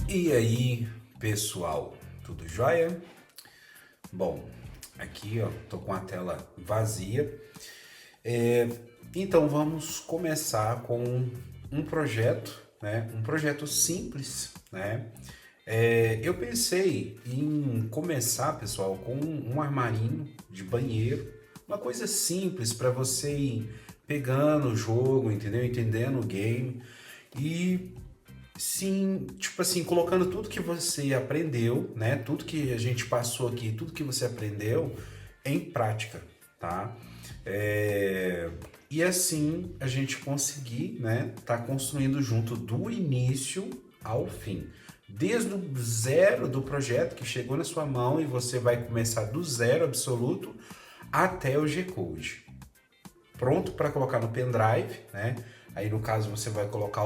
E aí, pessoal, tudo jóia? Bom, aqui ó, tô com a tela vazia. É, então vamos começar com um projeto, né? Um projeto simples, né? Eu pensei em começar, pessoal, com um armarinho de banheiro, uma coisa simples para você ir pegando o jogo, entendeu? Entendendo o game e sim, tipo assim, colocando tudo que você aprendeu, né? Tudo que a gente passou aqui, tudo que você aprendeu em prática, tá? É, E assim a gente conseguir, né? Tá construindo junto do início ao fim. Desde o zero do projeto que chegou na sua mão e você vai começar do zero absoluto até o G-Code. Pronto para colocar no pendrive, né? Aí no caso você vai colocar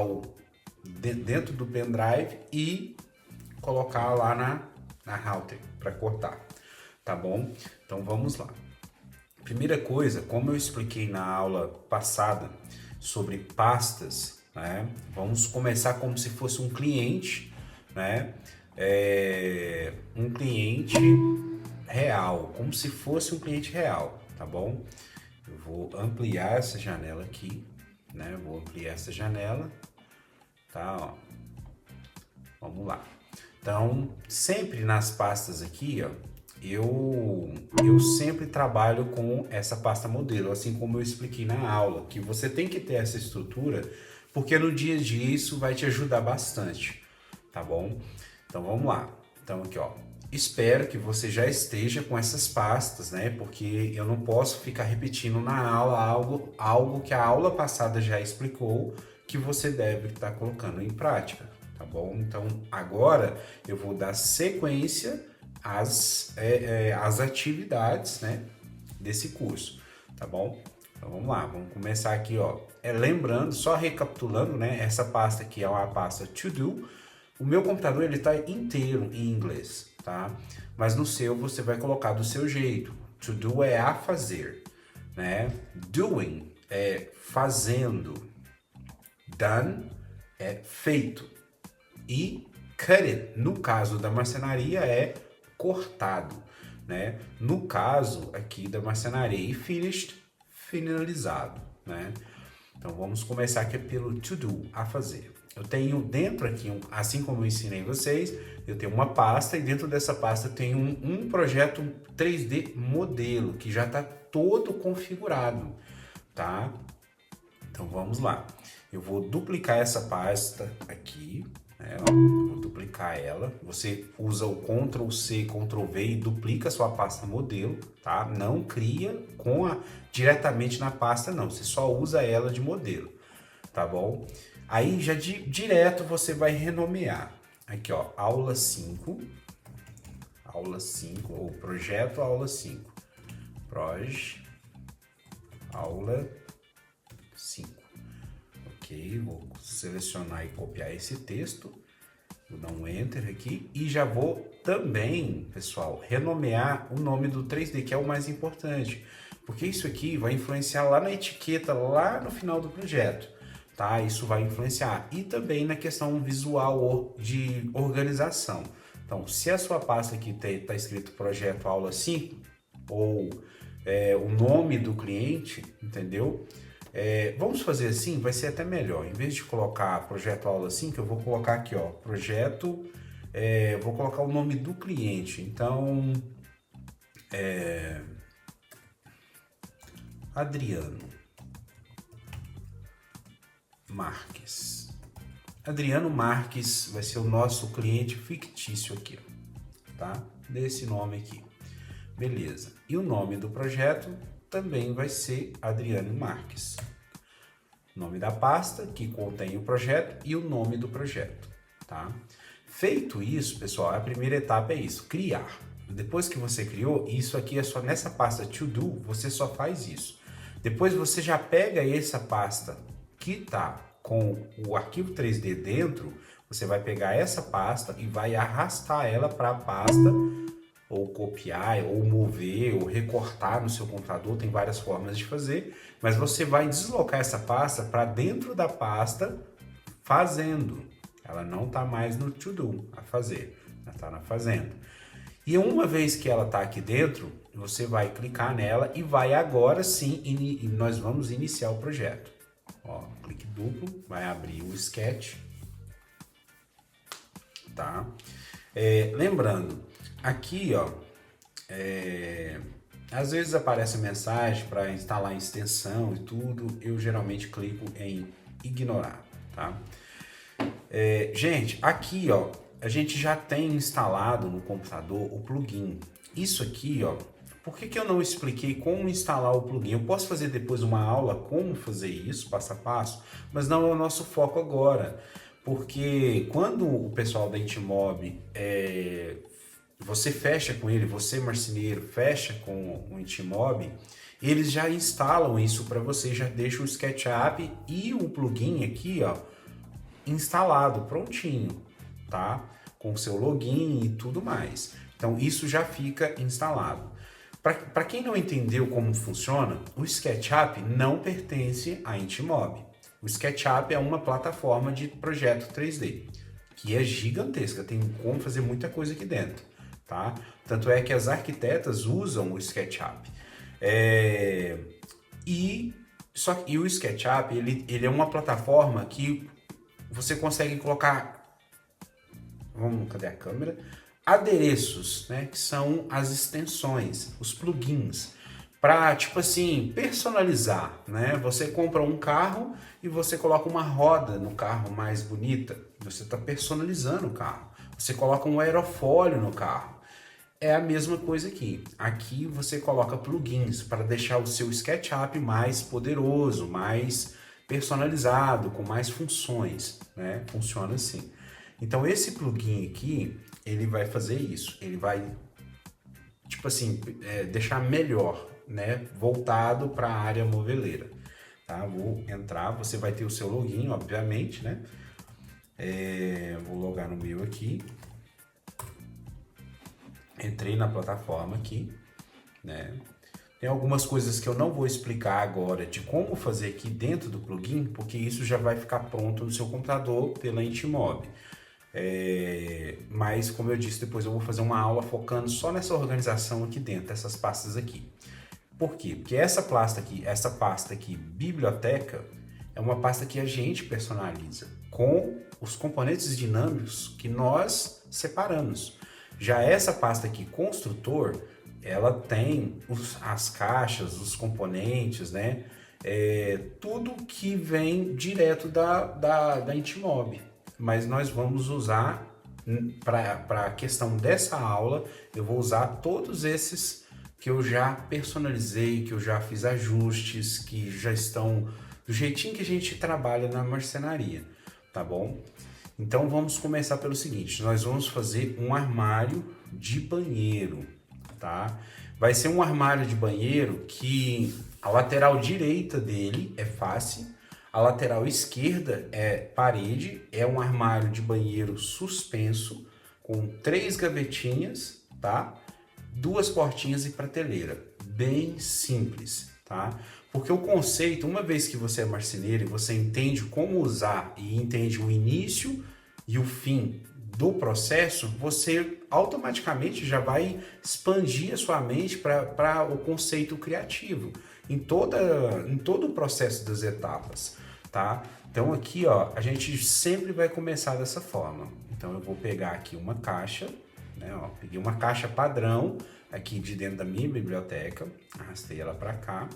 dentro do pendrive e colocar lá na router para cortar, tá bom? Então vamos lá. Primeira coisa, como eu expliquei na aula passada sobre pastas, né? Vamos começar como se fosse um cliente, né? Um cliente real, como se fosse um cliente real, tá bom? Eu vou ampliar essa janela aqui, né? Vou ampliar essa janela, tá? Ó. Vamos lá. Então, sempre nas pastas aqui, ó, eu sempre trabalho com essa pasta modelo, assim como eu expliquei na aula, que você tem que ter essa estrutura, porque no dia a dia isso vai te ajudar bastante, tá bom? Então vamos lá. Então aqui, ó, espero que você já esteja com essas pastas, né? Porque eu não posso ficar repetindo na aula algo que a aula passada já explicou que você deve estar colocando em prática, tá bom? Então agora eu vou dar sequência às atividades, né, desse curso, tá bom? Então vamos lá, vamos começar aqui, ó. Lembrando, só recapitulando, né? Essa pasta aqui é uma pasta to do. O meu computador ele está inteiro em inglês, tá? Mas no seu você vai colocar do seu jeito. To do é a fazer, né? Doing é fazendo. Done é feito. E cut it, no caso da marcenaria, é cortado, né? No caso aqui da marcenaria e finished, finalizado, né? Então vamos começar aqui pelo to do, a fazer. Eu tenho dentro aqui, assim como eu ensinei vocês, eu tenho uma pasta e dentro dessa pasta eu tenho um projeto 3D modelo que já está todo configurado, tá? Então vamos lá. Eu vou duplicar essa pasta aqui, né? Vou duplicar ela. Você usa o Ctrl C, Ctrl V e duplica a sua pasta modelo, tá? Não cria diretamente na pasta, não. Você só usa ela de modelo, tá bom? Aí já direto você vai renomear. Aqui, ó, aula 5, ou projeto aula 5. Proj, aula 5. Ok, vou selecionar e copiar esse texto, vou dar um enter aqui e já vou também, pessoal, renomear o nome do 3D, que é o mais importante, porque isso aqui vai influenciar lá na etiqueta, lá no final do projeto, tá? Isso vai influenciar e também na questão visual de organização. Então, se a sua pasta aqui está escrito projeto aula 5 ou o nome do cliente, entendeu? Vamos fazer assim, vai ser até melhor. Em vez de colocar projeto aula 5, eu vou colocar aqui, ó, projeto, vou colocar o nome do cliente. Então, Adriano Marques. Adriano Marques vai ser o nosso cliente fictício aqui, tá? Desse nome aqui. Beleza. E o nome do projeto também vai ser Adriano Marques. Nome da pasta que contém o projeto e o nome do projeto, tá? Feito isso, pessoal, a primeira etapa é isso, criar. Depois que você criou, isso aqui é só nessa pasta to do, você só faz isso. Depois você já pega essa pasta que tá com o arquivo 3D dentro, você vai pegar essa pasta e vai arrastar ela para a pasta ou copiar, ou mover, ou recortar no seu computador, tem várias formas de fazer, mas você vai deslocar essa pasta para dentro da pasta fazendo, Ela não está mais no to-do, a fazer, ela está na fazenda. E uma vez que ela está aqui dentro, você vai clicar nela e vai agora sim, e nós vamos iniciar o projeto. Ó, clique duplo, vai abrir o sketch, tá? Lembrando, aqui, ó, às vezes aparece mensagem para instalar a extensão e tudo, eu geralmente clico em ignorar, tá? Gente, aqui, ó, a gente já tem instalado no computador o plugin. Isso aqui, ó, por que eu não expliquei como instalar o plugin? Eu posso fazer depois uma aula como fazer isso, passo a passo, mas não é o nosso foco agora. Porque quando o pessoal da Intimob, você fecha com ele, você marceneiro fecha com o Intimob, eles já instalam isso para você, já deixam o SketchUp e o plugin aqui, ó, instalado, prontinho, tá? Com o seu login e tudo mais. Então isso já fica instalado. Para quem não entendeu como funciona, o SketchUp não pertence à Intimob. O SketchUp é uma plataforma de projeto 3D, que é gigantesca, tem como fazer muita coisa aqui dentro, tá? Tanto é que as arquitetas usam o SketchUp. E o SketchUp, ele é uma plataforma que você consegue colocar, cadê a câmera? Adereços, né, que são as extensões, os plugins, para, tipo assim, personalizar, né? Você compra um carro e você coloca uma roda no carro mais bonita, você está personalizando o carro. Você coloca um aerofólio no carro. É a mesma coisa aqui. Aqui você coloca plugins para deixar o seu SketchUp mais poderoso, mais personalizado, com mais funções, né? Funciona assim. Então esse plugin aqui, ele vai fazer isso. Ele vai, tipo assim, deixar melhor, né? Voltado para a área moveleira. Tá? Vou entrar, você vai ter o seu login, obviamente, né? Vou logar no meu aqui. Entrei na plataforma aqui, né? Tem algumas coisas que eu não vou explicar agora de como fazer aqui dentro do plugin, porque isso já vai ficar pronto no seu computador pela Intimob. Mas, como eu disse, depois eu vou fazer uma aula focando só nessa organização aqui dentro, dessas pastas aqui. Por quê? Porque essa pasta aqui, biblioteca, é uma pasta que a gente personaliza com os componentes dinâmicos que nós separamos. Já essa pasta aqui, construtor, ela tem as caixas, os componentes, né? Tudo que vem direto da Intimob. Mas nós vamos usar, para a questão dessa aula, eu vou usar todos esses que eu já personalizei, que eu já fiz ajustes, que já estão do jeitinho que a gente trabalha na marcenaria, tá bom? Então vamos começar pelo seguinte, nós vamos fazer um armário de banheiro, tá? Vai ser um armário de banheiro que a lateral direita dele é face, a lateral esquerda é parede, é um armário de banheiro suspenso com 3 gavetinhas, tá? 2 portinhas e prateleira, bem simples, tá? Porque o conceito, uma vez que você é marceneiro e você entende como usar e entende o início e o fim do processo, você automaticamente já vai expandir a sua mente para o conceito criativo em todo o processo das etapas, tá? Então aqui, ó, a gente sempre vai começar dessa forma. Então eu vou pegar aqui uma caixa, né? Ó, peguei uma caixa padrão aqui de dentro da minha biblioteca, arrastei ela para cá.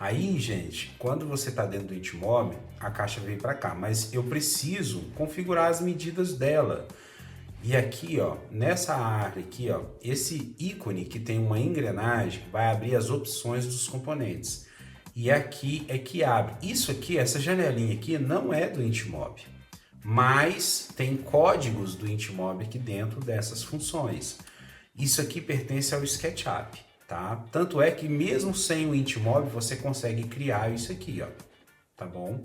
Aí, gente, quando você está dentro do Intimob, a caixa veio para cá, mas eu preciso configurar as medidas dela. E aqui, ó, nessa área aqui, ó, esse ícone que tem uma engrenagem vai abrir as opções dos componentes. E aqui é que abre. Isso aqui, essa janelinha aqui não é do Intimob, mas tem códigos do Intimob aqui dentro dessas funções. Isso aqui pertence ao SketchUp. Tá? Tanto é que mesmo sem o Intimob você consegue criar isso aqui, ó, tá bom?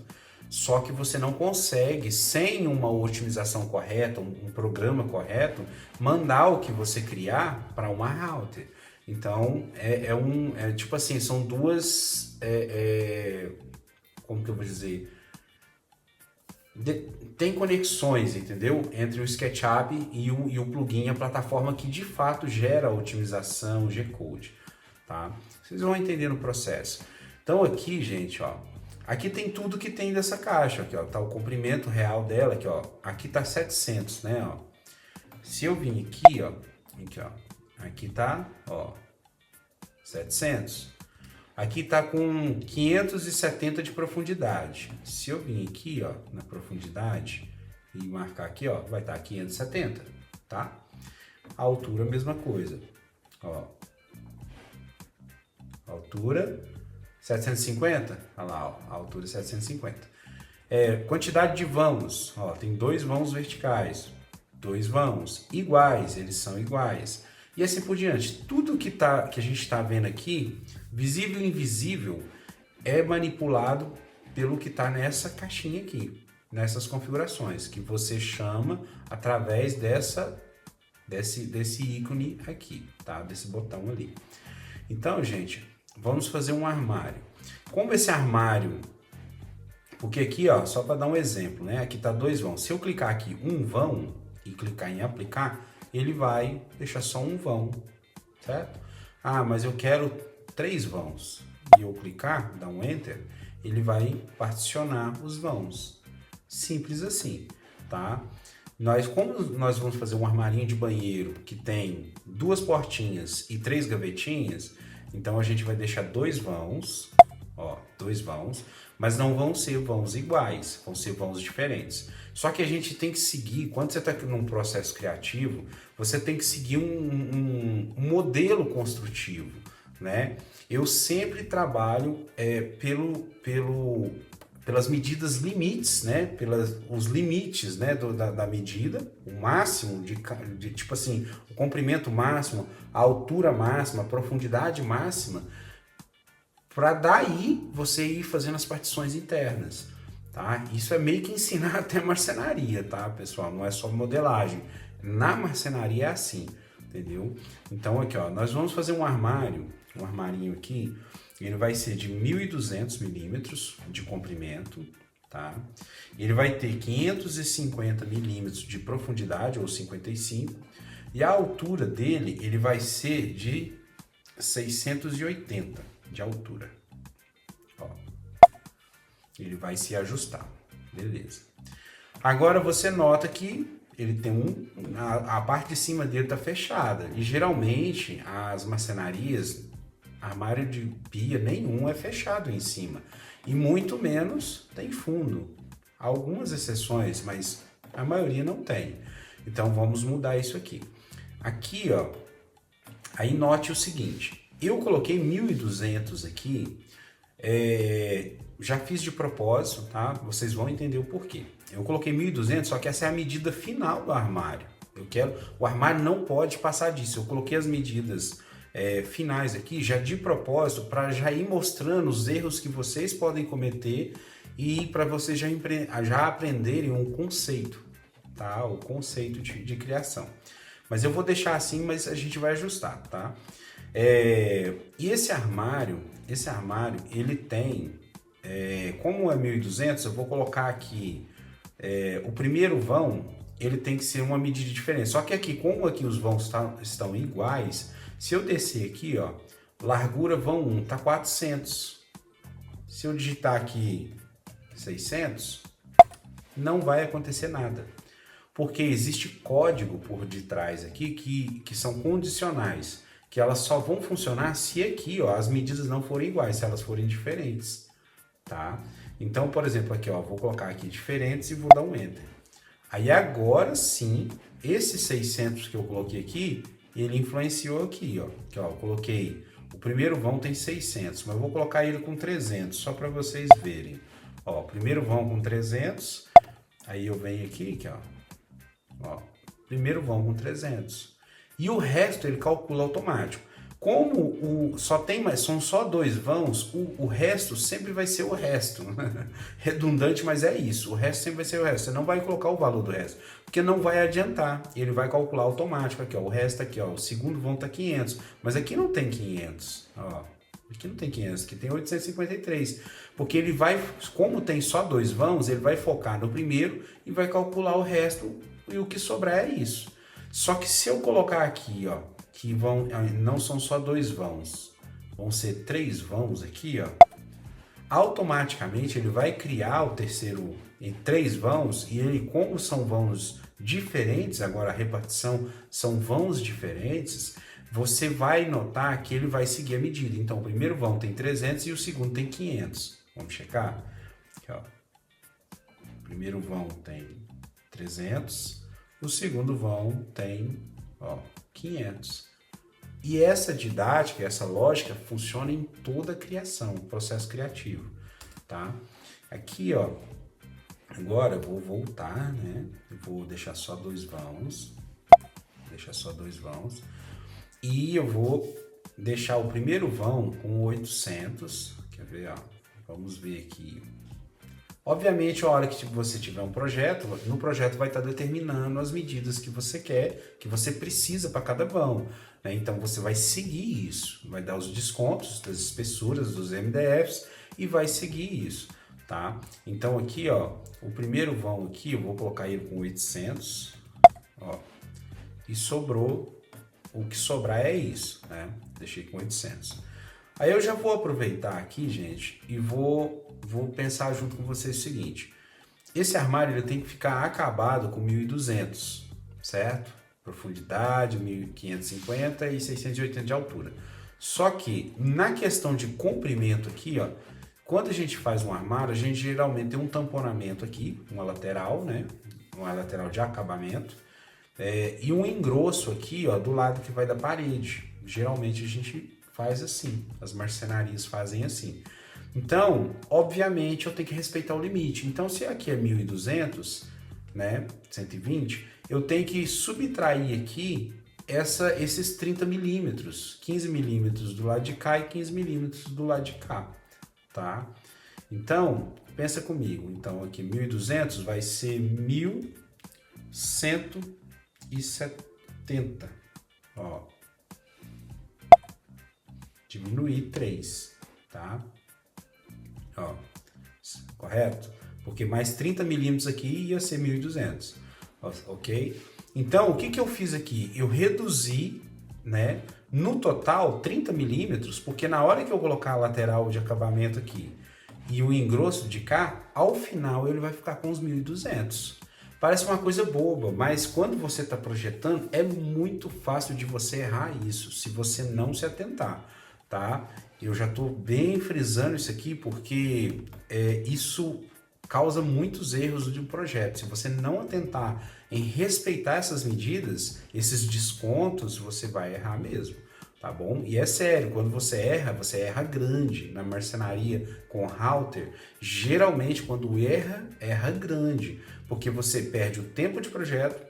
Só que você não consegue, sem uma otimização correta, um programa correto, mandar o que você criar para uma router. Então, tipo assim, são duas, como que eu vou dizer? tem conexões, entendeu? Entre o SketchUp e o plugin, a plataforma que de fato gera a otimização G-Code, tá? Vocês vão entender no processo. Então aqui, gente, ó, aqui tem tudo que tem dessa caixa, aqui, ó, tá o comprimento real dela, aqui, ó, aqui tá 700, né, ó. Se eu vim aqui tá, ó, 700. Aqui tá com 570 de profundidade. Se eu vir aqui, ó, na profundidade e marcar aqui, ó, vai estar 570, tá? A altura, mesma coisa, ó. Altura 750, olha lá, ó, a altura 750. Quantidade de vãos, ó, tem 2 vãos verticais, 2 vãos iguais, eles são iguais. E assim por diante. Tudo que a gente está vendo aqui, visível e invisível, é manipulado pelo que está nessa caixinha aqui, nessas configurações, que você chama através desse ícone aqui, tá? Desse botão ali. Então, gente, vamos fazer um armário. Como esse armário, porque aqui, ó, só para dar um exemplo, né? Aqui tá 2 vãos. Se eu clicar aqui um vão e clicar em aplicar, ele vai deixar só um vão, certo? Ah, mas eu quero 3 vãos. E eu clicar, dar um Enter, ele vai particionar os vãos. Simples assim, tá? Como nós vamos fazer um armarinho de banheiro que tem 2 portinhas e 3 gavetinhas, então a gente vai deixar 2 vãos, ó, 2 vãos, mas não vão ser vãos iguais, vão ser vãos diferentes. Só que a gente tem que seguir, quando você está num processo criativo, você tem que seguir um modelo construtivo, né? Eu sempre trabalho pelas medidas limites, né? Os limites, né? da medida, o máximo de tipo assim, o comprimento máximo, a altura máxima, a profundidade máxima, para daí você ir fazendo as partições internas, tá? Isso é meio que ensinar até marcenaria, tá, pessoal? Não é só modelagem. Na marcenaria é assim, entendeu? Então aqui, ó, nós vamos fazer um armarinho aqui, ele vai ser de 1.200 milímetros de comprimento, tá? Ele vai ter 550 milímetros de profundidade, ou 55, e a altura dele, ele vai ser de 680 de altura. Ó, ele vai se ajustar, beleza. Agora você nota que ele tem a parte de cima dele tá fechada, e geralmente as marcenarias, armário de pia nenhum é fechado em cima, e muito menos tem fundo. Há algumas exceções, mas a maioria não tem. Então vamos mudar isso aqui. Aqui, ó, aí note o seguinte, eu coloquei 1.200 aqui, já fiz de propósito, tá? Vocês vão entender o porquê. Eu coloquei 1.200, só que essa é a medida final do armário. O armário não pode passar disso. Eu coloquei as medidas finais aqui, já de propósito, para já ir mostrando os erros que vocês podem cometer e para vocês já aprenderem um conceito, tá? O conceito de criação. Mas eu vou deixar assim, mas a gente vai ajustar, tá? E esse armário, ele tem, como é 1.200, eu vou colocar aqui, o primeiro vão, ele tem que ser uma medida diferente. Só que aqui, como aqui os vãos estão iguais, se eu descer aqui, ó, largura vão 1 tá 400. Se eu digitar aqui 600, não vai acontecer nada. Porque existe código por detrás aqui que são condicionais, que elas só vão funcionar se aqui, ó, as medidas não forem iguais, se elas forem diferentes, tá? Então, por exemplo, aqui, ó, vou colocar aqui diferentes e vou dar um Enter. Aí agora sim, esses 600 que eu coloquei aqui, ele influenciou aqui, ó. Aqui, ó, eu coloquei, o primeiro vão tem 600, mas eu vou colocar ele com 300, só para vocês verem. Ó, primeiro vão com 300, aí eu venho aqui, ó, primeiro vão com 300. E o resto ele calcula automático. Como são só 2 vãos, o resto sempre vai ser o resto. Redundante, mas é isso. O resto sempre vai ser o resto. Você não vai colocar o valor do resto, porque não vai adiantar. Ele vai calcular automático aqui, ó. O resto aqui, ó. O segundo vão tá 500, mas aqui não tem 500, ó. Aqui não tem 500, aqui tem 853. Porque ele vai, como tem só 2 vãos, ele vai focar no primeiro e vai calcular o resto e o que sobrar é isso. Só que se eu colocar aqui, ó, que não são só 2 vãos, vão ser 3 vãos aqui, ó, automaticamente ele vai criar o terceiro em 3 vãos e ele, como são vãos diferentes, agora a repartição são vãos diferentes, você vai notar que ele vai seguir a medida. Então, o primeiro vão tem 300 e o segundo tem 500. Vamos checar? Aqui, ó. O primeiro vão tem 300, o segundo vão tem 500. E essa didática, essa lógica funciona em toda a criação, processo criativo, tá? Aqui, ó, agora eu vou voltar, né? Eu vou deixar só 2 vãos, e eu vou deixar o primeiro vão com 800, quer ver, ó? Vamos ver aqui. Obviamente, a hora que você tiver um projeto, no projeto vai estar determinando as medidas que você quer, que você precisa para cada vão, né? Então, você vai seguir isso, vai dar os descontos das espessuras, dos MDFs e vai seguir isso, tá? Então, aqui, ó, o primeiro vão aqui, eu vou colocar ele com 800, ó, e sobrou, o que sobrar é isso, né? Deixei com 800. Aí eu já vou aproveitar aqui, gente, e vou pensar junto com vocês o seguinte. Esse armário ele tem que ficar acabado com 1.200, certo? Profundidade, 1.550 e 680 de altura. Só que na questão de comprimento aqui, ó, quando a gente faz um armário, a gente geralmente tem um tamponamento aqui, uma lateral, né? Uma lateral de acabamento, e um engrosso aqui, ó, do lado que vai da parede. Geralmente a gente faz assim, as marcenarias fazem assim. Então, obviamente, eu tenho que respeitar o limite. Então, se aqui é 1.200, né, 120, eu tenho que subtrair aqui esses 30 milímetros, 15 milímetros do lado de cá e 15 milímetros do lado de cá, tá? Então, pensa comigo. Então, aqui 1.200 vai ser 1.170, ó. Diminuir 3, tá? Ó, correto? Porque mais 30 milímetros aqui ia ser 1.200, ok? Então, o que eu fiz aqui? Eu reduzi, né, no total 30 milímetros, porque na hora que eu colocar a lateral de acabamento aqui e o engrosso de cá, ao final ele vai ficar com os 1.200. Parece uma coisa boba, mas quando você está projetando, é muito fácil de você errar isso, se você não se atentar, tá? Eu já estou bem frisando isso aqui porque isso causa muitos erros de um projeto. Se você não atentar em respeitar essas medidas, esses descontos, você vai errar mesmo, tá bom? E é sério, quando você erra grande. Na marcenaria com halter, geralmente quando erra grande, porque você perde o tempo de projeto,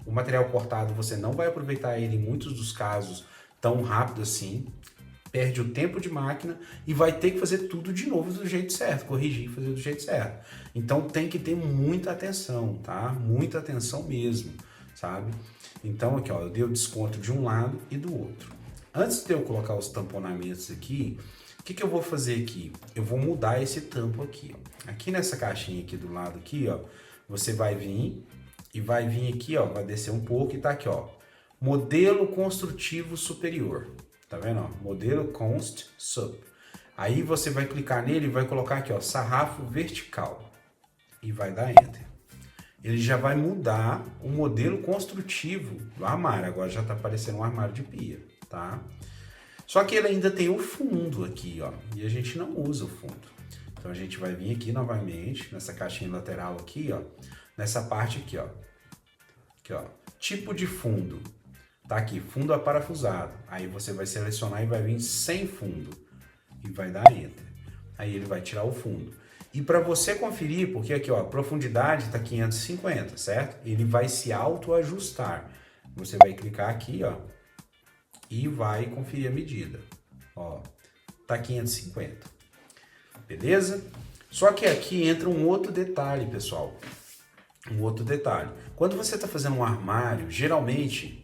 o material cortado você não vai aproveitar ele em muitos dos casos tão rápido assim, perde o tempo de máquina e vai ter que fazer tudo de novo do jeito certo, corrigir e fazer do jeito certo. Então tem que ter muita atenção, tá? Muita atenção mesmo, sabe? Então aqui, ó, eu dei o desconto de um lado e do outro. Antes de eu colocar os tamponamentos aqui, o que eu vou fazer aqui? Eu vou mudar esse tampo aqui, ó. Aqui nessa caixinha aqui do lado aqui, ó, você vai vir aqui, ó, vai descer um pouco e tá aqui, ó, modelo construtivo superior. Tá vendo? Ó? Modelo Const Sup. Aí você vai clicar nele e vai colocar aqui, ó, sarrafo vertical. E vai dar Enter. Ele já vai mudar o modelo construtivo do armário. Agora já tá aparecendo um armário de pia, tá? Só que ele ainda tem o fundo aqui, ó. E a gente não usa o fundo. Então a gente vai vir aqui novamente, nessa caixinha lateral aqui, ó. Nessa parte aqui, ó. Aqui, ó. Tipo de fundo. Tá aqui, fundo aparafusado. Aí você vai selecionar e vai vir sem fundo. E vai dar Enter. Aí ele vai tirar o fundo. E para você conferir, porque aqui, ó, a profundidade tá 550, certo? Ele vai se autoajustar. Você vai clicar aqui, ó, e vai conferir a medida. Ó, tá 550. Beleza? Só que aqui entra um outro detalhe, pessoal. Um outro detalhe. Quando você está fazendo um armário, geralmente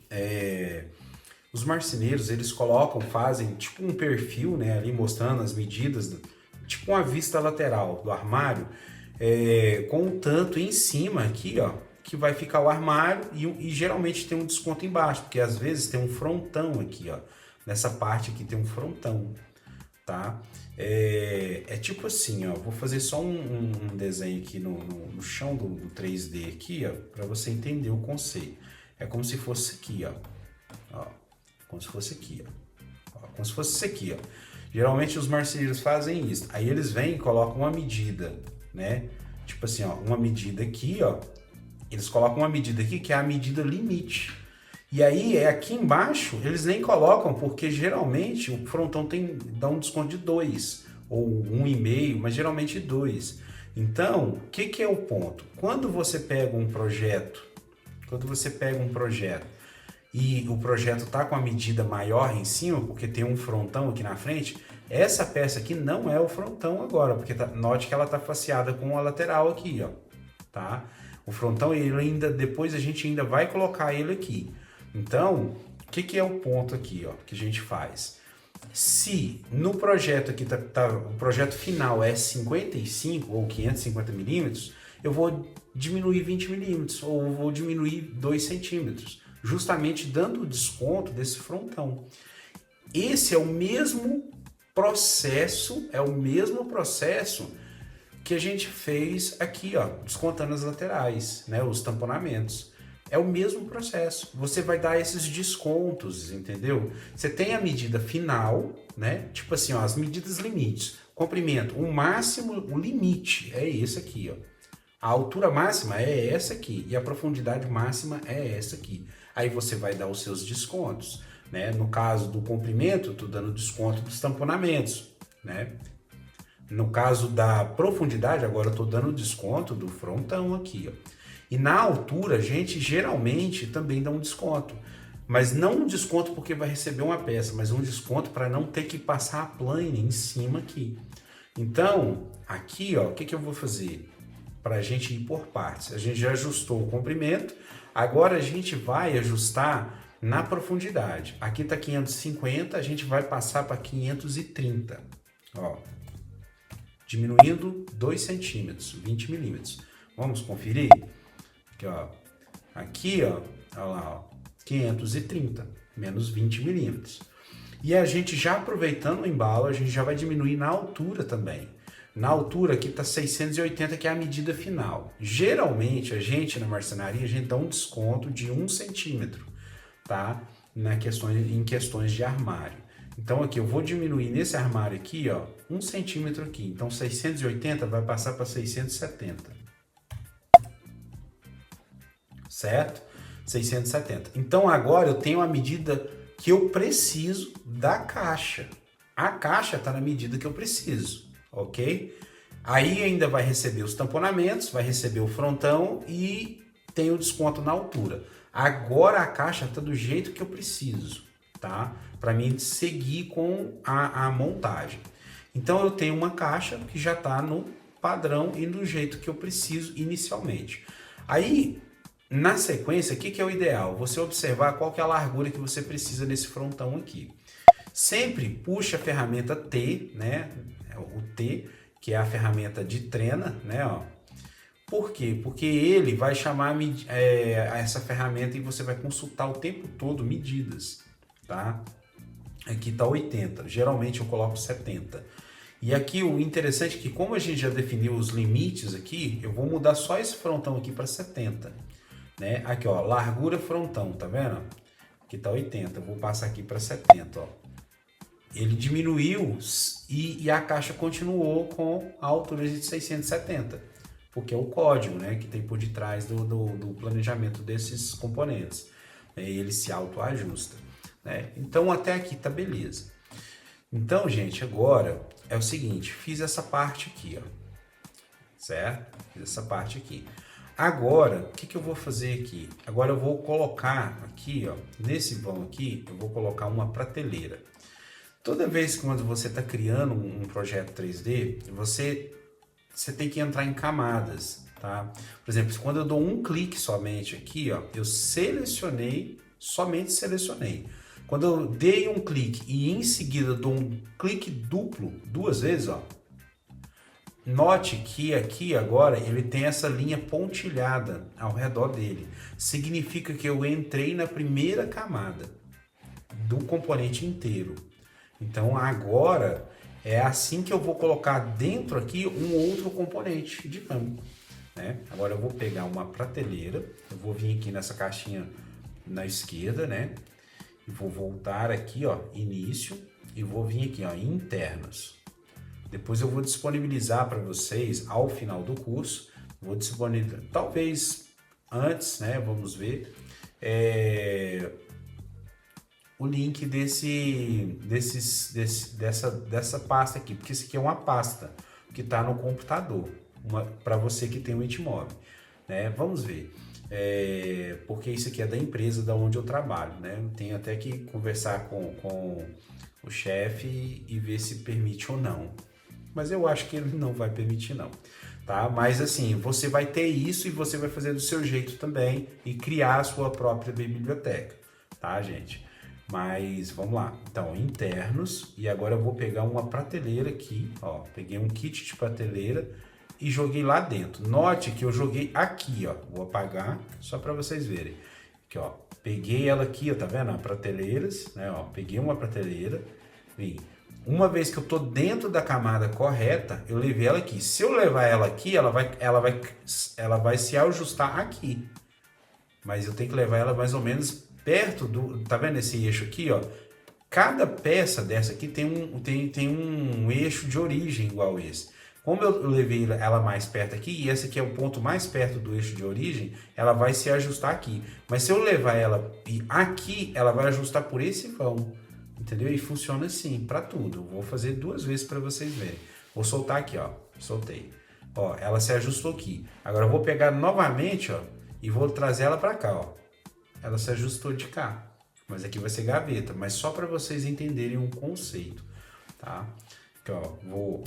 os marceneiros, eles fazem tipo um perfil, né, ali mostrando as medidas, tipo uma vista lateral do armário, com um tanto em cima aqui, ó, que vai ficar o armário e geralmente tem um desconto embaixo, porque às vezes tem um frontão aqui, ó, nessa parte aqui tem um frontão, tá? É tipo assim, ó, vou fazer só um desenho aqui no chão do 3D aqui, ó, para você entender o conceito. É como se fosse aqui, ó, como se fosse aqui, ó, como se fosse isso aqui, ó. Geralmente os marceneiros fazem isso. Aí eles vêm e colocam uma medida, né? Tipo assim, ó, uma medida aqui, ó. Eles colocam uma medida aqui que é a medida limite. E aí, aqui embaixo, eles nem colocam, porque geralmente o frontão dá um desconto de 2, ou 1,5, mas geralmente 2. Então, o que é o ponto? Quando você pega um projeto e o projeto está com a medida maior em cima, porque tem um frontão aqui na frente, essa peça aqui não é o frontão agora, porque note que ela está faceada com a lateral aqui, ó, tá? O frontão, depois a gente ainda vai colocar ele aqui. Então, o que é o ponto aqui, ó, que a gente faz? Se no projeto aqui o projeto final é 55 ou 550 milímetros, eu vou diminuir 20 milímetros ou vou diminuir 2 centímetros, justamente dando o desconto desse frontão. Esse é o mesmo processo, que a gente fez aqui, ó, descontando as laterais, né, os tamponamentos. É o mesmo processo. Você vai dar esses descontos, entendeu? Você tem a medida final, né? Tipo assim, ó, as medidas limites. Comprimento, o máximo, o limite é esse aqui, ó. A altura máxima é essa aqui e a profundidade máxima é essa aqui. Aí você vai dar os seus descontos, né? No caso do comprimento, tô dando desconto dos tamponamentos, né? No caso da profundidade, agora eu tô dando desconto do frontão aqui, ó. E na altura, a gente geralmente também dá um desconto. Mas não um desconto porque vai receber uma peça, mas um desconto para não ter que passar a plane em cima aqui. Então, aqui, ó, o que eu vou fazer? Para a gente ir por partes. A gente já ajustou o comprimento, agora a gente vai ajustar na profundidade. Aqui está 550, a gente vai passar para 530. Ó, diminuindo 2 centímetros, 20 milímetros. Vamos conferir? Aqui, ó, olha lá, ó, 530, menos 20 milímetros. E a gente já aproveitando o embalo, a gente já vai diminuir na altura também. Na altura aqui está 680, que é a medida final. Geralmente, a gente na marcenaria, a gente dá um desconto de 1 centímetro, tá? Em questões de armário. Então aqui, eu vou diminuir nesse armário aqui, ó, 1 centímetro aqui. Então 680 vai passar para 670. Certo? 670. Então agora eu tenho a medida que eu preciso da caixa. A caixa está na medida que eu preciso, ok? Aí ainda vai receber os tamponamentos, vai receber o frontão e tem o desconto na altura. Agora a caixa está do jeito que eu preciso, tá? Para mim seguir com a montagem. Então eu tenho uma caixa que já está no padrão e do jeito que eu preciso inicialmente. Aí, na sequência, o que é o ideal? Você observar qual que é a largura que você precisa nesse frontão aqui. Sempre puxa a ferramenta T, né? O T, que é a ferramenta de trena, né? Ó. Por quê? Porque ele vai chamar essa ferramenta e você vai consultar o tempo todo medidas, tá? Aqui tá 80, geralmente eu coloco 70. E aqui o interessante é que, como a gente já definiu os limites aqui, eu vou mudar só esse frontão aqui para 70. Né? Aqui, ó, largura frontão, tá vendo? Aqui tá 80, eu vou passar aqui para 70, ó. Ele diminuiu e a caixa continuou com a altura de 670, porque é o código, né, que tem por detrás do planejamento desses componentes. Ele se autoajusta, né? Então até aqui tá beleza. Então, gente, agora é o seguinte, fiz essa parte aqui, ó, certo? Fiz essa parte aqui. Agora, o que eu vou fazer aqui? Agora eu vou colocar aqui, ó, nesse vão aqui, eu vou colocar uma prateleira. Toda vez que quando você está criando um projeto 3D, você tem que entrar em camadas, tá? Por exemplo, quando eu dou um clique somente aqui, ó, eu somente selecionei. Quando eu dei um clique e em seguida dou um clique duplo 2 vezes, ó, note que aqui agora ele tem essa linha pontilhada ao redor dele. Significa que eu entrei na primeira camada do componente inteiro. Então agora é assim que eu vou colocar dentro aqui um outro componente dinâmico, né? Agora eu vou pegar uma prateleira, eu vou vir aqui nessa caixinha na esquerda, né? E vou voltar aqui, ó, início, e vou vir aqui, ó, internos. Depois eu vou disponibilizar para vocês ao final do curso, vou disponibilizar, talvez antes, né? Vamos ver, o link dessa pasta aqui, porque isso aqui é uma pasta que está no computador, para você que tem o Edmob, né? Vamos ver, porque isso aqui é da empresa da onde eu trabalho, né? Eu tenho até que conversar com o chefe e ver se permite ou não, mas eu acho que ele não vai permitir não, tá? Mas assim, você vai ter isso e você vai fazer do seu jeito também e criar a sua própria biblioteca, tá, gente? Mas vamos lá, então internos, e agora eu vou pegar uma prateleira aqui, ó, peguei um kit de prateleira e joguei lá dentro. Note que eu joguei aqui, ó, vou apagar só para vocês verem. Aqui, ó, peguei ela aqui, ó, tá vendo? Prateleiras, né, ó, peguei uma prateleira, vim. Uma vez que eu tô dentro da camada correta, eu levei ela aqui. Se eu levar ela aqui, ela vai se ajustar aqui. Mas eu tenho que levar ela mais ou menos perto do, tá vendo esse eixo aqui, ó? Cada peça dessa aqui tem um eixo de origem igual esse. Como eu levei ela mais perto aqui, e esse aqui é o ponto mais perto do eixo de origem, ela vai se ajustar aqui. Mas se eu levar ela aqui, ela vai ajustar por esse vão, entendeu? E funciona assim, para tudo. Vou fazer 2 vezes para vocês verem. Vou soltar aqui, ó, soltei. Ó, ela se ajustou aqui. Agora eu vou pegar novamente, ó, e vou trazer ela para cá, ó. Ela se ajustou de cá, mas aqui vai ser gaveta, mas só para vocês entenderem um conceito, tá? Aqui, ó, vou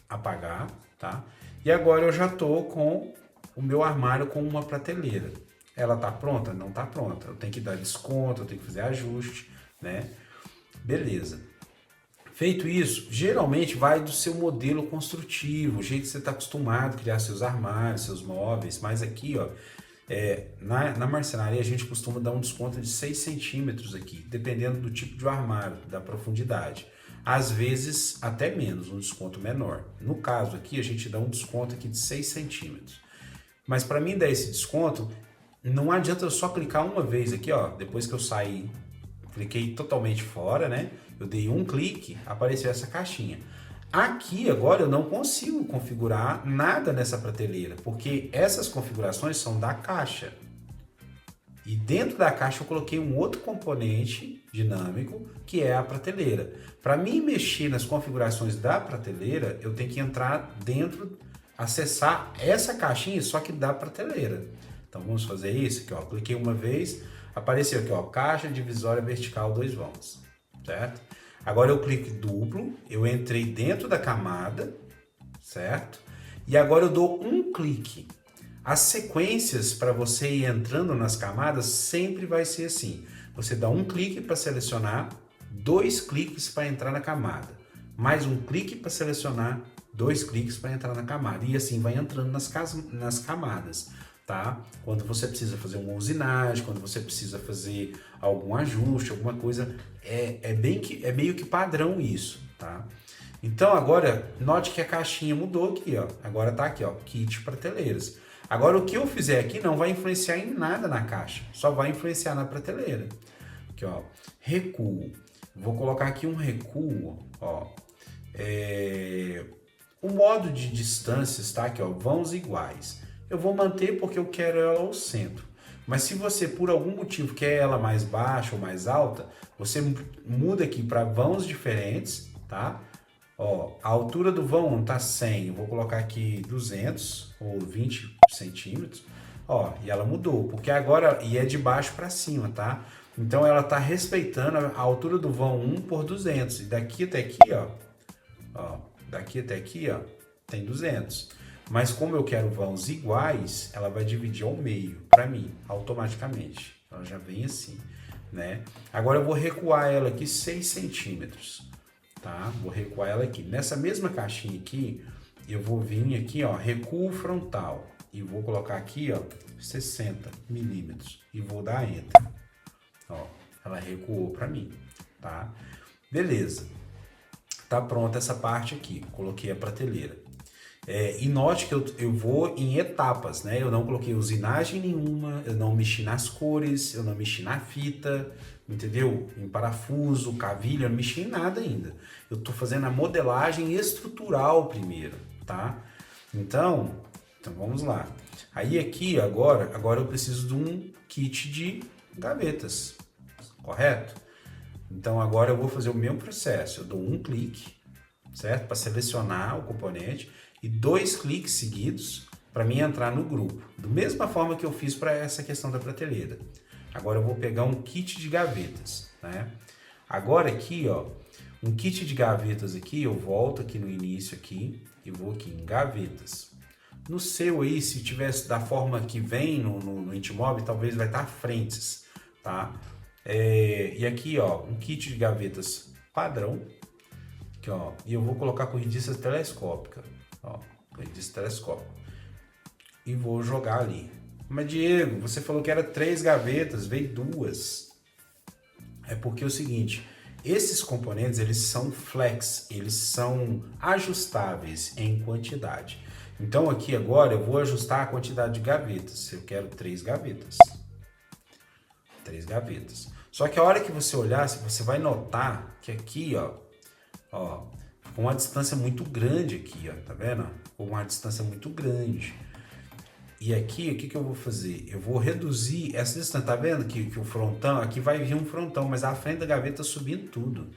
apagar, tá? E agora eu já tô com o meu armário com uma prateleira. Ela tá pronta? Não tá pronta. Eu tenho que dar desconto, eu tenho que fazer ajuste, né? Beleza. Feito isso, geralmente vai do seu modelo construtivo, o jeito que você está acostumado a criar seus armários, seus móveis, mas aqui, ó, na marcenaria a gente costuma dar um desconto de 6 centímetros aqui, dependendo do tipo de armário, da profundidade. Às vezes até menos, um desconto menor. No caso aqui a gente dá um desconto aqui de 6 centímetros. Mas para mim dar esse desconto, não adianta eu só clicar uma vez aqui, ó, depois que eu saí, cliquei totalmente fora, né? Eu dei um clique, apareceu essa caixinha. Aqui agora eu não consigo configurar nada nessa prateleira, porque essas configurações são da caixa. E dentro da caixa eu coloquei um outro componente dinâmico, que é a prateleira. Para mim mexer nas configurações da prateleira, eu tenho que entrar dentro, acessar essa caixinha, só que da prateleira. Então vamos fazer isso aqui, ó. Cliquei uma vez, apareceu aqui, ó, caixa divisória vertical 2 vãos, certo? Agora eu clico duplo, eu entrei dentro da camada, certo? E agora eu dou um clique. As sequências para você ir entrando nas camadas sempre vai ser assim. Você dá um clique para selecionar, 2 cliques para entrar na camada, mais um clique para selecionar, 2 cliques para entrar na camada. E assim vai entrando nas camadas. Tá? Quando você precisa fazer uma usinagem, quando você precisa fazer algum ajuste, alguma coisa, é meio que padrão isso, tá? Então agora, note que a caixinha mudou aqui, ó. Agora tá aqui, ó, kit prateleiras. Agora o que eu fizer aqui não vai influenciar em nada na caixa, só vai influenciar na prateleira. Aqui, ó, recuo. Vou colocar aqui um recuo, ó. O modo de distâncias, tá? Aqui, ó, vãos iguais. Eu vou manter porque eu quero ela ao centro. Mas se você, por algum motivo, quer ela mais baixa ou mais alta, você muda aqui para vãos diferentes, tá? Ó, a altura do vão 1 tá 100, eu vou colocar aqui 200 ou 20 centímetros. Ó, e ela mudou, porque agora, e é de baixo para cima, tá? Então ela tá respeitando a altura do vão 1 por 200. E daqui até aqui, ó, daqui até aqui, ó, tem 200. Mas como eu quero vãos iguais, ela vai dividir ao meio para mim, automaticamente. Ela já vem assim. né? Agora eu vou recuar ela aqui 6 centímetros, tá? Vou recuar ela aqui. Nessa mesma caixinha aqui, eu vou vir aqui, ó, recuo frontal. E vou colocar aqui, ó, 60 milímetros. E vou dar Enter. Ó, ela recuou para mim, tá? Beleza. Tá pronta essa parte aqui. Coloquei a prateleira. E note que eu vou em etapas, né? Eu não coloquei usinagem nenhuma, eu não mexi nas cores, eu não mexi na fita, entendeu? Em parafuso, cavilha, eu não mexi em nada ainda. Eu tô fazendo a modelagem estrutural primeiro, tá? Então vamos lá. Aí aqui agora eu preciso de um kit de gavetas, correto? Então agora eu vou fazer o mesmo processo. Eu dou um clique, certo? Para selecionar o componente e 2 cliques seguidos para mim entrar no grupo. Da mesma forma que eu fiz para essa questão da prateleira. Agora eu vou pegar um kit de gavetas, né? Agora aqui, ó, um kit de gavetas aqui, eu volto aqui no início aqui e vou aqui em gavetas. No seu aí, se tivesse da forma que vem no Intimóvel, talvez vai estar frentes, tá? E aqui, ó, um kit de gavetas padrão, aqui, ó, e eu vou colocar corrediça telescópica, ó, corrediça telescópica, e vou jogar ali. Mas Diego, você falou que era 3 gavetas, veio 2. É porque é o seguinte, esses componentes, eles são flex, eles são ajustáveis em quantidade. Então aqui agora eu vou ajustar a quantidade de gavetas. Eu quero 3 gavetas. 3 gavetas. Só que a hora que você olhar, você vai notar que aqui, ó, ficou uma distância muito grande aqui, ó, tá vendo? Ficou uma distância muito grande. E aqui, o que eu vou fazer? Eu vou reduzir essa distância, tá vendo que o frontão, aqui vai vir um frontão, mas a frente da gaveta subindo tudo.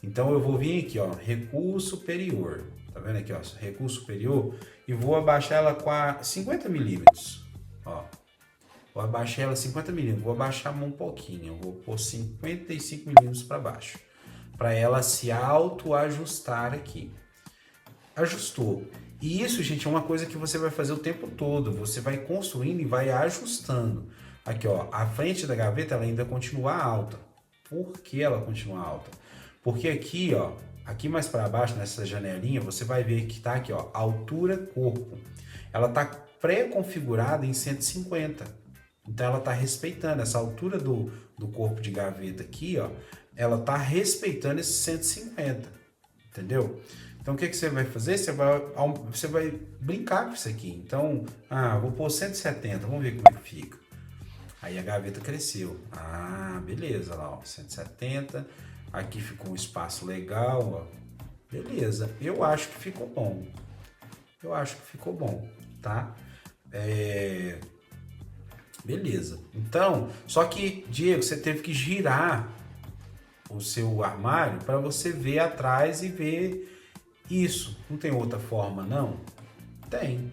Então eu vou vir aqui, ó, recuo superior. Tá vendo aqui, ó, recuo superior, e vou abaixar ela com 50 milímetros, ó. Vou abaixar ela 50 milímetros, vou abaixar um pouquinho, eu vou pôr 55 milímetros para baixo, para ela se autoajustar aqui. Ajustou. E isso, gente, é uma coisa que você vai fazer o tempo todo, você vai construindo e vai ajustando. Aqui, ó, a frente da gaveta ela ainda continua alta. Por que ela continua alta? Porque aqui, ó, aqui mais para baixo, nessa janelinha, você vai ver que tá aqui, ó, altura corpo. Ela tá pré-configurada em 150. Então ela tá respeitando essa altura do corpo de gaveta aqui, ó, ela tá respeitando esse 150. Entendeu? Então o que você vai fazer? Você vai brincar com isso aqui. Então, vou pôr 170, vamos ver como é que fica. Aí a gaveta cresceu. Beleza, lá, ó, 170. Aqui ficou um espaço legal, ó. Beleza, eu acho que ficou bom. Eu acho que ficou bom, tá? Beleza. Então, só que, Diego, você teve que girar o seu armário para você ver atrás e ver isso. Não tem outra forma, não? Tem.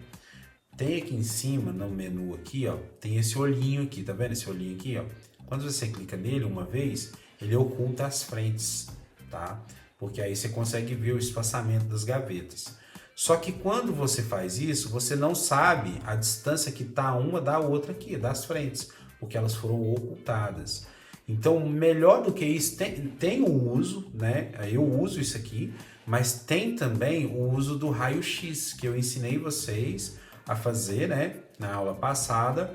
Tem aqui em cima, no menu aqui, ó, tem esse olhinho aqui, tá vendo esse olhinho aqui, ó? Quando você clica nele uma vez, ele oculta as frentes, tá? Porque aí você consegue ver o espaçamento das gavetas. Só que quando você faz isso, você não sabe a distância que tá uma da outra aqui, das frentes, porque elas foram ocultadas. Então, melhor do que isso, tem o uso, né? Eu uso isso aqui, mas tem também o uso do raio-x, que eu ensinei vocês a fazer, né? Na aula passada,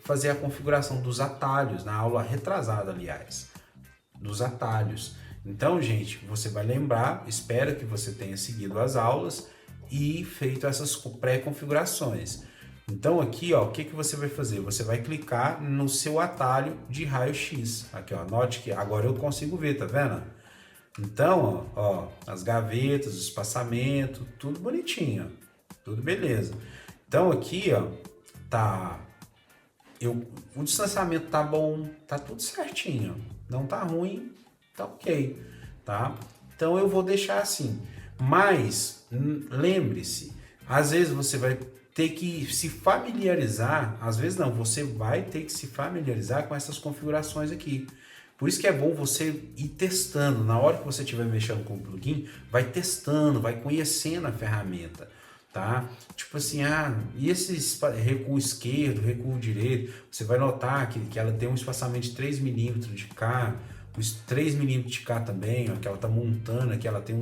fazer a configuração dos atalhos, na aula retrasada, aliás, dos atalhos. Então, gente, você vai lembrar, espero que você tenha seguido as aulas e feito essas pré-configurações. Então aqui, ó, o que você vai fazer? Você vai clicar no seu atalho de raio-x. Aqui, ó, note que agora eu consigo ver, tá vendo? Então, ó, as gavetas, o espaçamento, tudo bonitinho, ó, tudo beleza. Então aqui, ó, tá, o distanciamento tá bom, tá tudo certinho, não tá ruim, tá ok, tá? Então eu vou deixar assim, mas lembre-se, às vezes você vai ter que se familiarizar, às vezes não, você vai ter que se familiarizar com essas configurações aqui. Por isso que é bom você ir testando, na hora que você estiver mexendo com o plugin, vai testando, vai conhecendo a ferramenta, tá? Tipo assim, e esse recuo esquerdo, recuo direito, você vai notar que ela tem um espaçamento de 3 milímetros de cá, os 3 milímetros de cá também, ó, que ela tá montando aqui, ela tem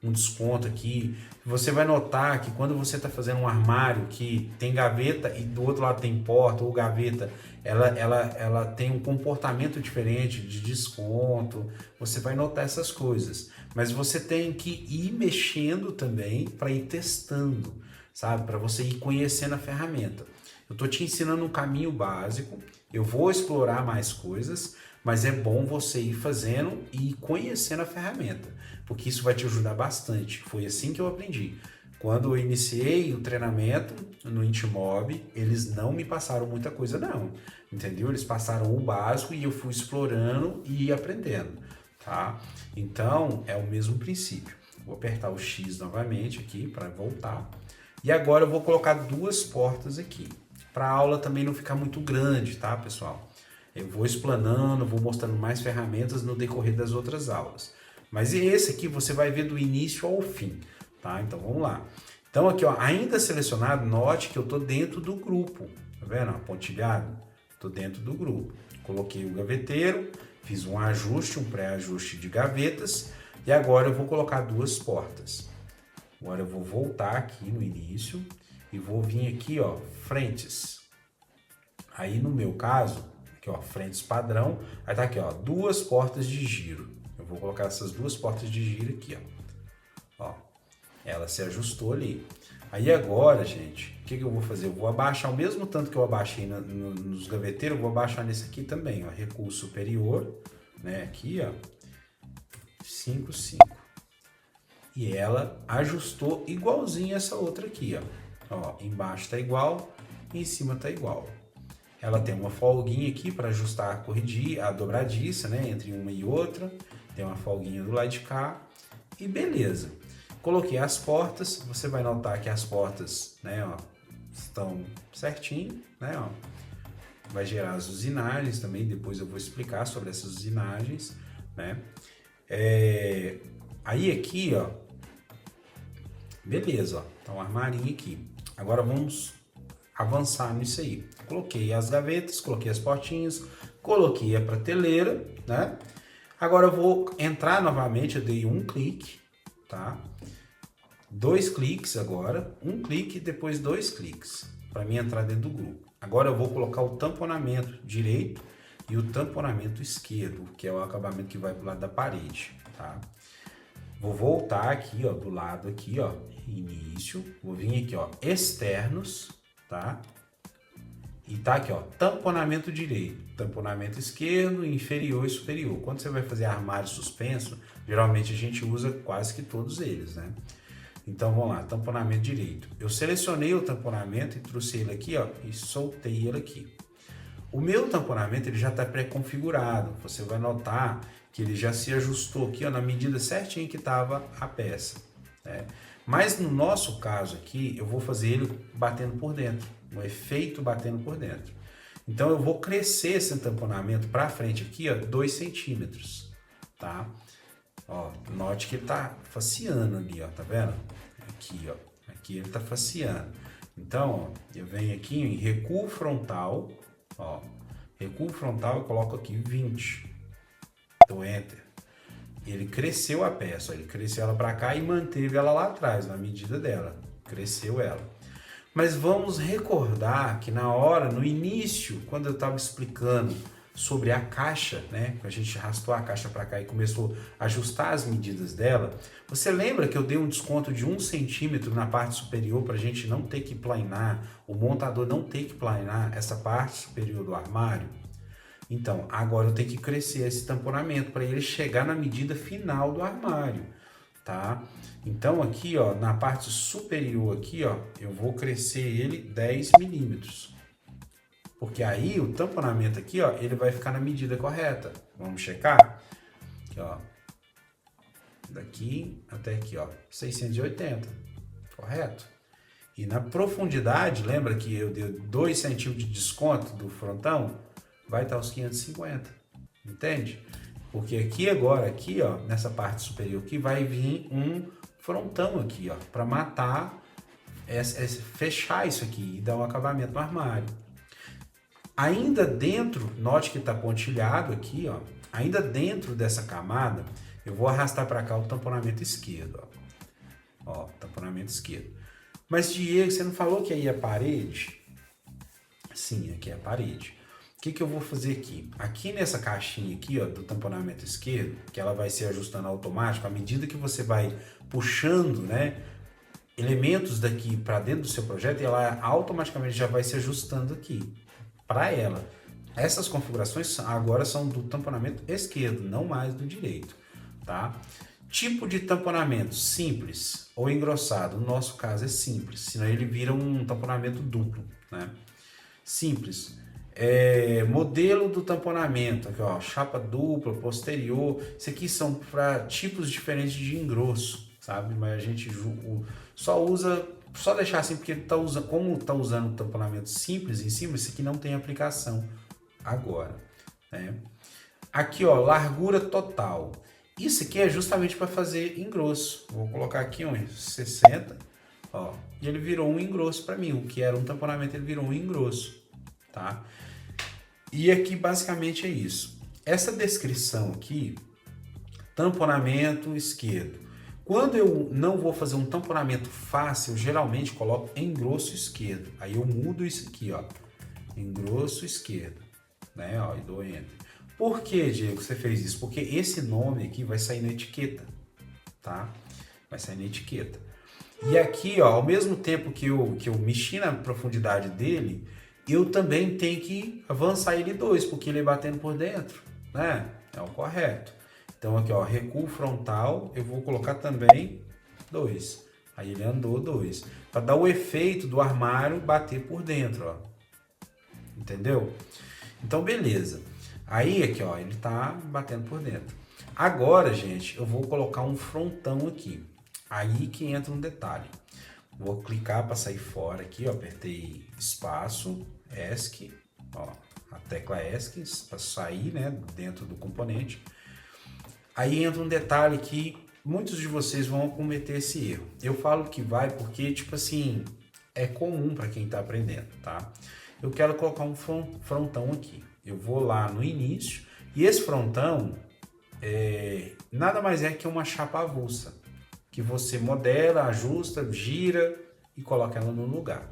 um desconto aqui. Você vai notar que quando você está fazendo um armário que tem gaveta e do outro lado tem porta ou gaveta, ela tem um comportamento diferente de desconto. Você vai notar essas coisas, mas você tem que ir mexendo também para ir testando, sabe? Para você ir conhecendo a ferramenta. Eu tô te ensinando um caminho básico, eu vou explorar mais coisas, mas é bom você ir fazendo e conhecendo a ferramenta, porque isso vai te ajudar bastante. Foi assim que eu aprendi. Quando eu iniciei o treinamento no Intimob, eles não me passaram muita coisa não, entendeu? Eles passaram o básico e eu fui explorando e aprendendo, tá? Então, é o mesmo princípio. Vou apertar o X novamente aqui para voltar. E agora eu vou colocar 2 portas aqui, para a aula também não ficar muito grande, tá, pessoal? Eu vou explanando, vou mostrando mais ferramentas no decorrer das outras aulas. Mas esse aqui você vai ver do início ao fim, tá? Então vamos lá. Então aqui, ó, ainda selecionado, note que eu tô dentro do grupo, tá vendo? Pontilhado, tô dentro do grupo. Coloquei o gaveteiro, fiz um ajuste, um pré-ajuste de gavetas e agora eu vou colocar 2 portas. Agora eu vou voltar aqui no início e vou vir aqui, ó, frentes. Aí no meu caso, aqui ó, frentes padrão, aí tá aqui ó, 2 portas de giro. Eu vou colocar essas 2 portas de giro aqui, ó. Ela se ajustou ali. Aí agora, gente, o que eu vou fazer? Eu vou abaixar o mesmo tanto que eu abaixei nos gaveteiros, eu vou abaixar nesse aqui também, ó, recuo superior, né, aqui, ó, 5, 5. E ela ajustou igualzinho essa outra aqui, ó, embaixo tá igual, em cima tá igual. Ela tem uma folguinha aqui para ajustar a dobradiça, né, entre uma e outra. Tem uma folguinha do lado de cá e beleza. Coloquei as portas, você vai notar que as portas, né, ó, estão certinho, né, ó. Vai gerar as usinagens também, depois eu vou explicar sobre essas usinagens, né. Aí aqui, ó, beleza, ó, tá um armarinho aqui. Agora vamos avançar nisso aí. Coloquei as gavetas, coloquei as portinhas, coloquei a prateleira, né? Agora eu vou entrar novamente, eu dei um clique, tá? 2 cliques agora, um clique e depois 2 cliques, para mim entrar dentro do grupo. Agora eu vou colocar o tamponamento direito e o tamponamento esquerdo, que é o acabamento que vai pro lado da parede, tá? Vou voltar aqui, ó, do lado aqui, ó, início, vou vir aqui, ó, externos, tá? E tá aqui, ó, tamponamento direito, tamponamento esquerdo, inferior e superior. Quando você vai fazer armário suspenso, geralmente a gente usa quase que todos eles, né? Então vamos lá, tamponamento direito. Eu selecionei o tamponamento e trouxe ele aqui, ó, e soltei ele aqui. O meu tamponamento ele já está pré-configurado. Você vai notar que ele já se ajustou aqui, ó, na medida certinha que estava a peça, né? Mas no nosso caso aqui, eu vou fazer ele batendo por dentro, um efeito batendo por dentro. Então eu vou crescer esse tamponamento para frente aqui, ó, 2 centímetros, tá? Ó, note que ele tá faceando ali, ó, tá vendo? Aqui, ó, aqui ele tá faceando. Então, ó, eu venho aqui em recuo frontal, ó, recuo frontal eu coloco aqui 20. Dou Enter. Ele cresceu a peça, ó, ele cresceu ela para cá e manteve ela lá atrás, na medida dela. Cresceu ela. Mas vamos recordar que na hora, no início, quando eu estava explicando sobre a caixa, né, que a gente arrastou a caixa para cá e começou a ajustar as medidas dela, você lembra que eu dei um desconto de 1 centímetro na parte superior para a gente não ter que planar, o montador não ter que planar essa parte superior do armário? Então, agora eu tenho que crescer esse tamponamento para ele chegar na medida final do armário, tá? Então aqui, ó, na parte superior aqui, ó, eu vou crescer ele 10 milímetros. Porque aí o tamponamento aqui, ó, ele vai ficar na medida correta. Vamos checar? Aqui, ó. Daqui até aqui, ó, 680. Correto? E na profundidade, lembra que eu dei 2 centímetros de desconto do frontão? Vai estar os 550. Entende? Porque aqui agora, aqui, ó, nessa parte superior aqui, vai vir um frontão aqui, ó, para matar fechar isso aqui e dar um acabamento no armário. Ainda dentro, note que está pontilhado aqui, ó, ainda dentro dessa camada, eu vou arrastar para cá o tamponamento esquerdo, ó, tamponamento esquerdo. Mas, Diego, você não falou que aí é a parede? Sim, aqui é a parede. O que eu vou fazer aqui? Aqui nessa caixinha aqui, ó, do tamponamento esquerdo, que ela vai se ajustando automático, à medida que você vai puxando, né, elementos daqui para dentro do seu projeto, ela automaticamente já vai se ajustando aqui para ela. Essas configurações agora são do tamponamento esquerdo, não mais do direito, tá? Tipo de tamponamento, simples ou engrossado. No nosso caso é simples, senão ele vira um tamponamento duplo, né? Simples. Modelo do tamponamento, aqui, ó, chapa dupla, posterior. Isso aqui são para tipos diferentes de engrosso, sabe? Mas a gente só deixar assim, porque como está usando o tamponamento simples em cima, isso aqui não tem aplicação agora, né? Aqui, ó, largura total. Isso aqui é justamente para fazer engrosso. Vou colocar aqui uns 60, ó, e ele virou um engrosso para mim. O que era um tamponamento, ele virou um engrosso, tá? E aqui basicamente é isso. Essa descrição aqui, tamponamento esquerdo. Quando eu não vou fazer um tamponamento fácil, eu geralmente coloco engrosso esquerdo. Aí eu mudo isso aqui, ó, engrosso esquerdo, né? Ó, e dou enter. Por que, Diego, você fez isso? Porque esse nome aqui vai sair na etiqueta, tá? Vai sair na etiqueta. E aqui, ó, ao mesmo tempo que eu mexi na profundidade dele, eu também tenho que avançar ele 2, porque ele é batendo por dentro, né? É o correto. Então aqui, ó, recuo frontal, eu vou colocar também 2. Aí ele andou 2. Para dar o efeito do armário bater por dentro, ó. Entendeu? Então, beleza. Aí aqui, ó, ele tá batendo por dentro. Agora, gente, eu vou colocar um frontão aqui. Aí que entra um detalhe. Vou clicar para sair fora aqui, ó, apertei espaço, ESC, ó, a tecla ESC para sair, né, dentro do componente. Aí entra um detalhe que muitos de vocês vão cometer esse erro. Eu falo que vai porque, tipo assim, é comum para quem está aprendendo, tá? Eu quero colocar um frontão aqui. Eu vou lá no início e esse frontão nada mais é que uma chapa avulsa que você modela, ajusta, gira e coloca ela no lugar.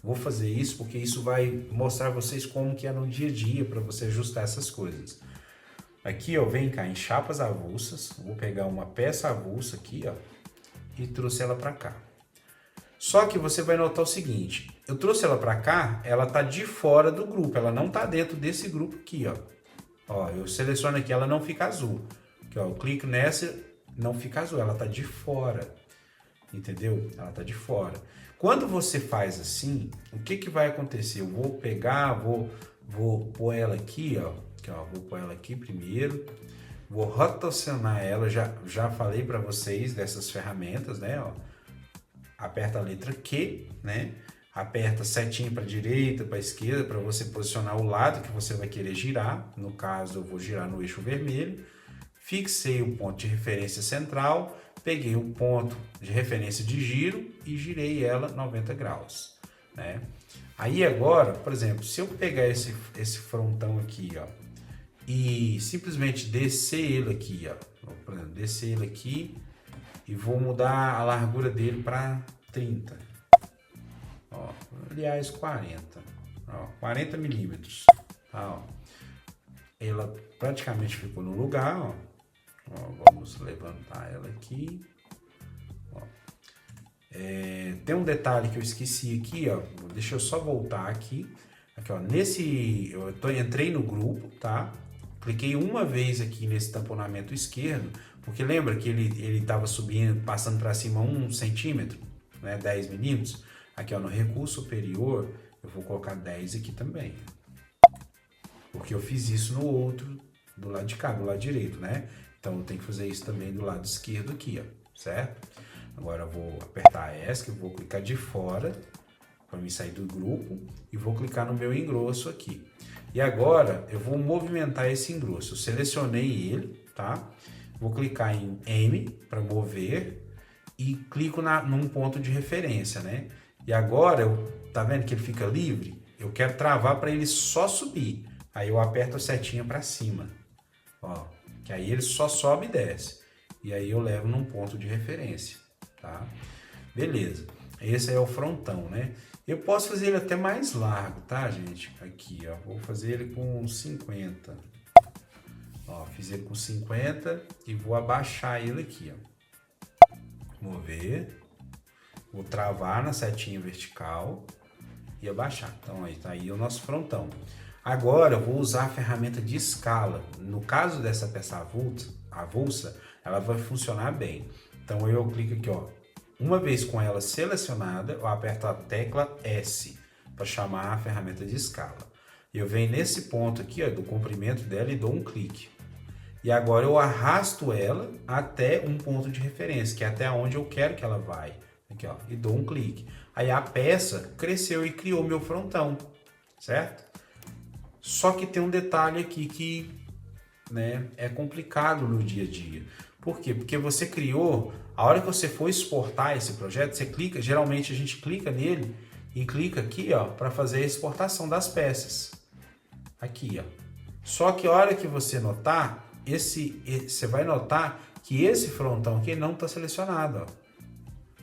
Vou fazer isso porque isso vai mostrar a vocês como que é no dia a dia para você ajustar essas coisas. Aqui, ó, vem cá em chapas avulsas, vou pegar uma peça avulsa aqui, ó, e trouxe ela para cá. Só que você vai notar o seguinte, eu trouxe ela para cá, ela tá de fora do grupo, ela não tá dentro desse grupo aqui, ó. Ó, eu seleciono aqui, ela não fica azul. Aqui, ó, eu clico nessa, não fica azul, ela tá de fora. Entendeu? Ela tá de fora. Quando você faz assim, o que que vai acontecer? Eu vou pegar, vou pôr ela aqui, ó. Aqui, ó, vou pôr ela aqui primeiro. Vou rotacionar ela, já falei para vocês dessas ferramentas, né, ó. Aperta a letra Q, né? Aperta setinha para direita, para esquerda, para você posicionar o lado que você vai querer girar. No caso, eu vou girar no eixo vermelho. Fixei o ponto de referência central, peguei o ponto de referência de giro e girei ela 90 graus, né? Aí agora, por exemplo, se eu pegar esse frontão aqui, ó, e simplesmente descer ele aqui, ó, por exemplo, descer ele aqui e vou mudar a largura dele para 30, ó, aliás 40, ó, 40 milímetros, tá, ó. Ela praticamente ficou no lugar, ó. Ó, vamos levantar ela aqui, ó. Tem um detalhe que eu esqueci aqui, ó, deixa eu só voltar aqui, ó, entrei no grupo, tá? Cliquei uma vez aqui nesse tamponamento esquerdo, porque lembra que ele estava subindo, passando para cima 1 centímetro, né, 10 milímetros. Aqui, ó, no recuo superior, eu vou colocar 10 aqui também. Porque eu fiz isso no outro, do lado de cá, do lado direito, né? Então eu tenho que fazer isso também do lado esquerdo aqui, ó, certo? Agora eu vou apertar ESC, eu vou clicar de fora, para me sair do grupo, e vou clicar no meu engrosso aqui. E agora eu vou movimentar esse engrosso. Eu selecionei ele, tá? Vou clicar em M para mover e clico num ponto de referência, né? E agora, tá vendo que ele fica livre? Eu quero travar para ele só subir. Aí eu aperto a setinha para cima. Ó, que aí ele só sobe e desce. E aí eu levo num ponto de referência, tá? Beleza. Esse é o frontão, né? Eu posso fazer ele até mais largo, tá, gente? Aqui, ó. Vou fazer ele com 50. Ó, fiz ele com 50 e vou abaixar ele aqui, ó. Mover. Vou travar na setinha vertical e abaixar. Então, aí tá aí o nosso frontão. Agora, eu vou usar a ferramenta de escala. No caso dessa peça avulsa, ela vai funcionar bem. Então, eu clico aqui, ó. Uma vez com ela selecionada, eu aperto a tecla S para chamar a ferramenta de escala. Eu venho nesse ponto aqui, ó, do comprimento dela e dou um clique. E agora eu arrasto ela até um ponto de referência, que é até onde eu quero que ela vai. Aqui, ó, e dou um clique. Aí a peça cresceu e criou meu frontão, certo? Só que tem um detalhe aqui que, né, é complicado no dia a dia. Por quê? Porque você criou, a hora que você for exportar esse projeto, você clica, geralmente a gente clica nele e clica aqui, ó, para fazer a exportação das peças. Aqui, ó. Só que a hora que você notar, você vai notar que esse frontão aqui não está selecionado, ó.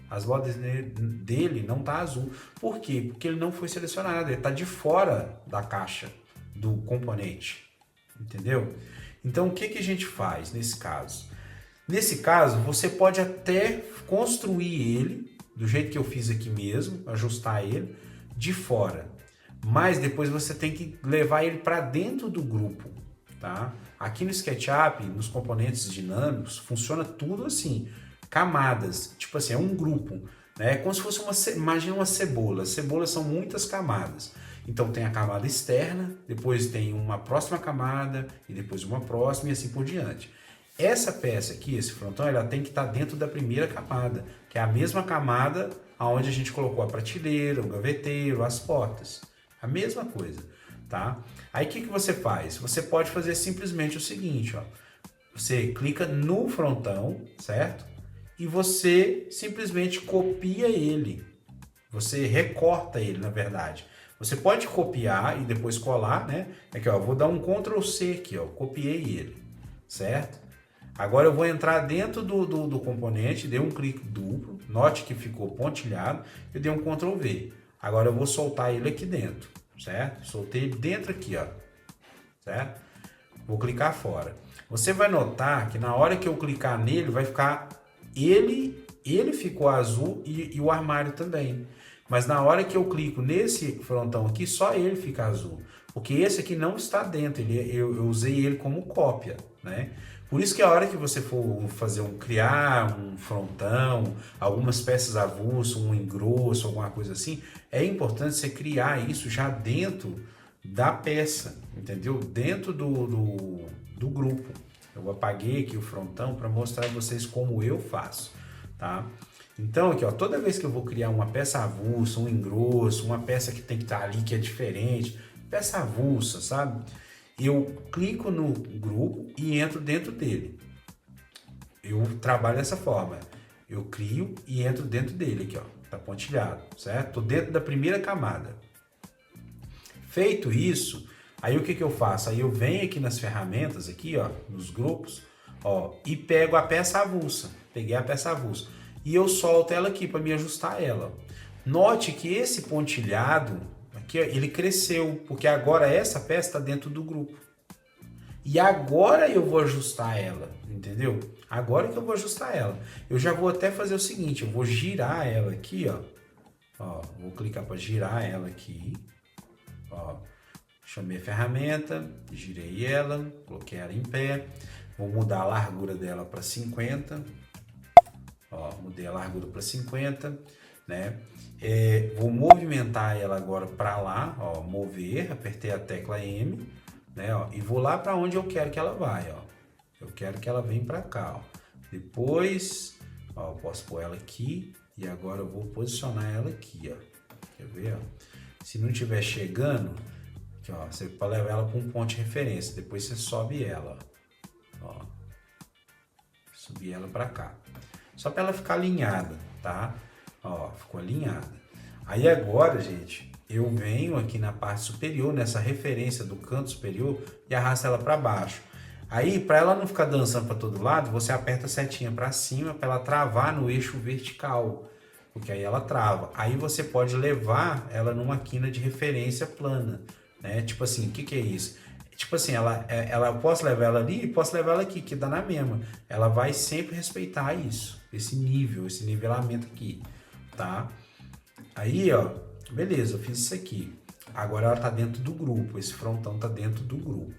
As bordas dele não tá azul. Por quê? Porque ele não foi selecionado, ele está de fora da caixa do componente, entendeu? Então, o que que a gente faz nesse caso? Nesse caso, você pode até construir ele, do jeito que eu fiz aqui mesmo, ajustar ele, de fora. Mas depois você tem que levar ele para dentro do grupo, tá? Aqui no SketchUp, nos componentes dinâmicos, funciona tudo assim, camadas, tipo assim, é um grupo, né? É como se fosse imagina uma cebola. Cebolas são muitas camadas. Então tem a camada externa, depois tem uma próxima camada e depois uma próxima e assim por diante. Essa peça aqui, esse frontão, ela tem que estar dentro da primeira camada, que é a mesma camada aonde a gente colocou a prateleira, o gaveteiro, as portas. A mesma coisa, tá? Aí o que que você faz? Você pode fazer simplesmente o seguinte, ó. Você clica no frontão, certo? E você simplesmente copia ele. Você recorta ele, na verdade. Você pode copiar e depois colar, né? Aqui, ó, vou dar um Ctrl C aqui, ó, copiei ele, certo? Agora eu vou entrar dentro do componente, dei um clique duplo, note que ficou pontilhado, eu dei um Ctrl V. Agora eu vou soltar ele aqui dentro, certo? Soltei ele dentro aqui, ó, certo? Vou clicar fora. Você vai notar que na hora que eu clicar nele, vai ficar ele ficou azul e o armário também. Mas na hora que eu clico nesse frontão aqui, só ele fica azul. Porque esse aqui não está dentro, eu usei ele como cópia, né? Por isso que a hora que você for fazer criar um frontão, algumas peças avulsas, um engrosso, alguma coisa assim, é importante você criar isso já dentro da peça, entendeu? Dentro do grupo. Eu apaguei aqui o frontão para mostrar a vocês como eu faço, tá? Então aqui, ó, toda vez que eu vou criar uma peça avulsa, um engrosso, uma peça que tem que estar ali que é diferente, peça avulsa, sabe? Eu clico no grupo e entro dentro dele. Eu trabalho dessa forma. Eu crio e entro dentro dele aqui, ó. Tá pontilhado, certo? Tô dentro da primeira camada. Feito isso, aí o que que eu faço? Aí eu venho aqui nas ferramentas, aqui, ó, nos grupos, ó, e pego a peça avulsa. Peguei a peça avulsa. E eu solto ela aqui para me ajustar ela. Note que esse pontilhado aqui, ó, ele cresceu, porque agora essa peça está dentro do grupo. E agora eu vou ajustar ela, entendeu? Agora que eu vou ajustar ela. Eu já vou até fazer o seguinte, eu vou girar ela aqui, ó. Ó, vou clicar para girar ela aqui. Ó, chamei a ferramenta, girei ela, coloquei ela em pé. Vou mudar a largura dela para 50. Ó, mudei a largura para 50, né? Vou movimentar ela agora para lá, ó, mover, apertei a tecla M, né? Ó, e vou lá para onde eu quero que ela vai, ó. Eu quero que ela venha para cá, ó. Depois, ó, eu posso pôr ela aqui e agora eu vou posicionar ela aqui, ó. Quer ver, ó? Se não estiver chegando, aqui, ó, você pode levar ela para um ponto de referência. Depois você sobe ela, ó. Subir ela para cá. Só para ela ficar alinhada, tá? Ó, ficou alinhada. Aí agora, gente, eu venho aqui na parte superior, nessa referência do canto superior e arrasto ela para baixo. Aí, para ela não ficar dançando para todo lado, você aperta a setinha para cima para ela travar no eixo vertical, porque aí ela trava. Aí você pode levar ela numa quina de referência plana, né? Tipo assim, o que é isso? Tipo assim, eu posso levar ela ali e posso levar ela aqui, que dá na mesma. Ela vai sempre respeitar isso, esse nível, esse nivelamento aqui, tá? Aí, ó, beleza, eu fiz isso aqui. Agora ela tá dentro do grupo, esse frontão tá dentro do grupo.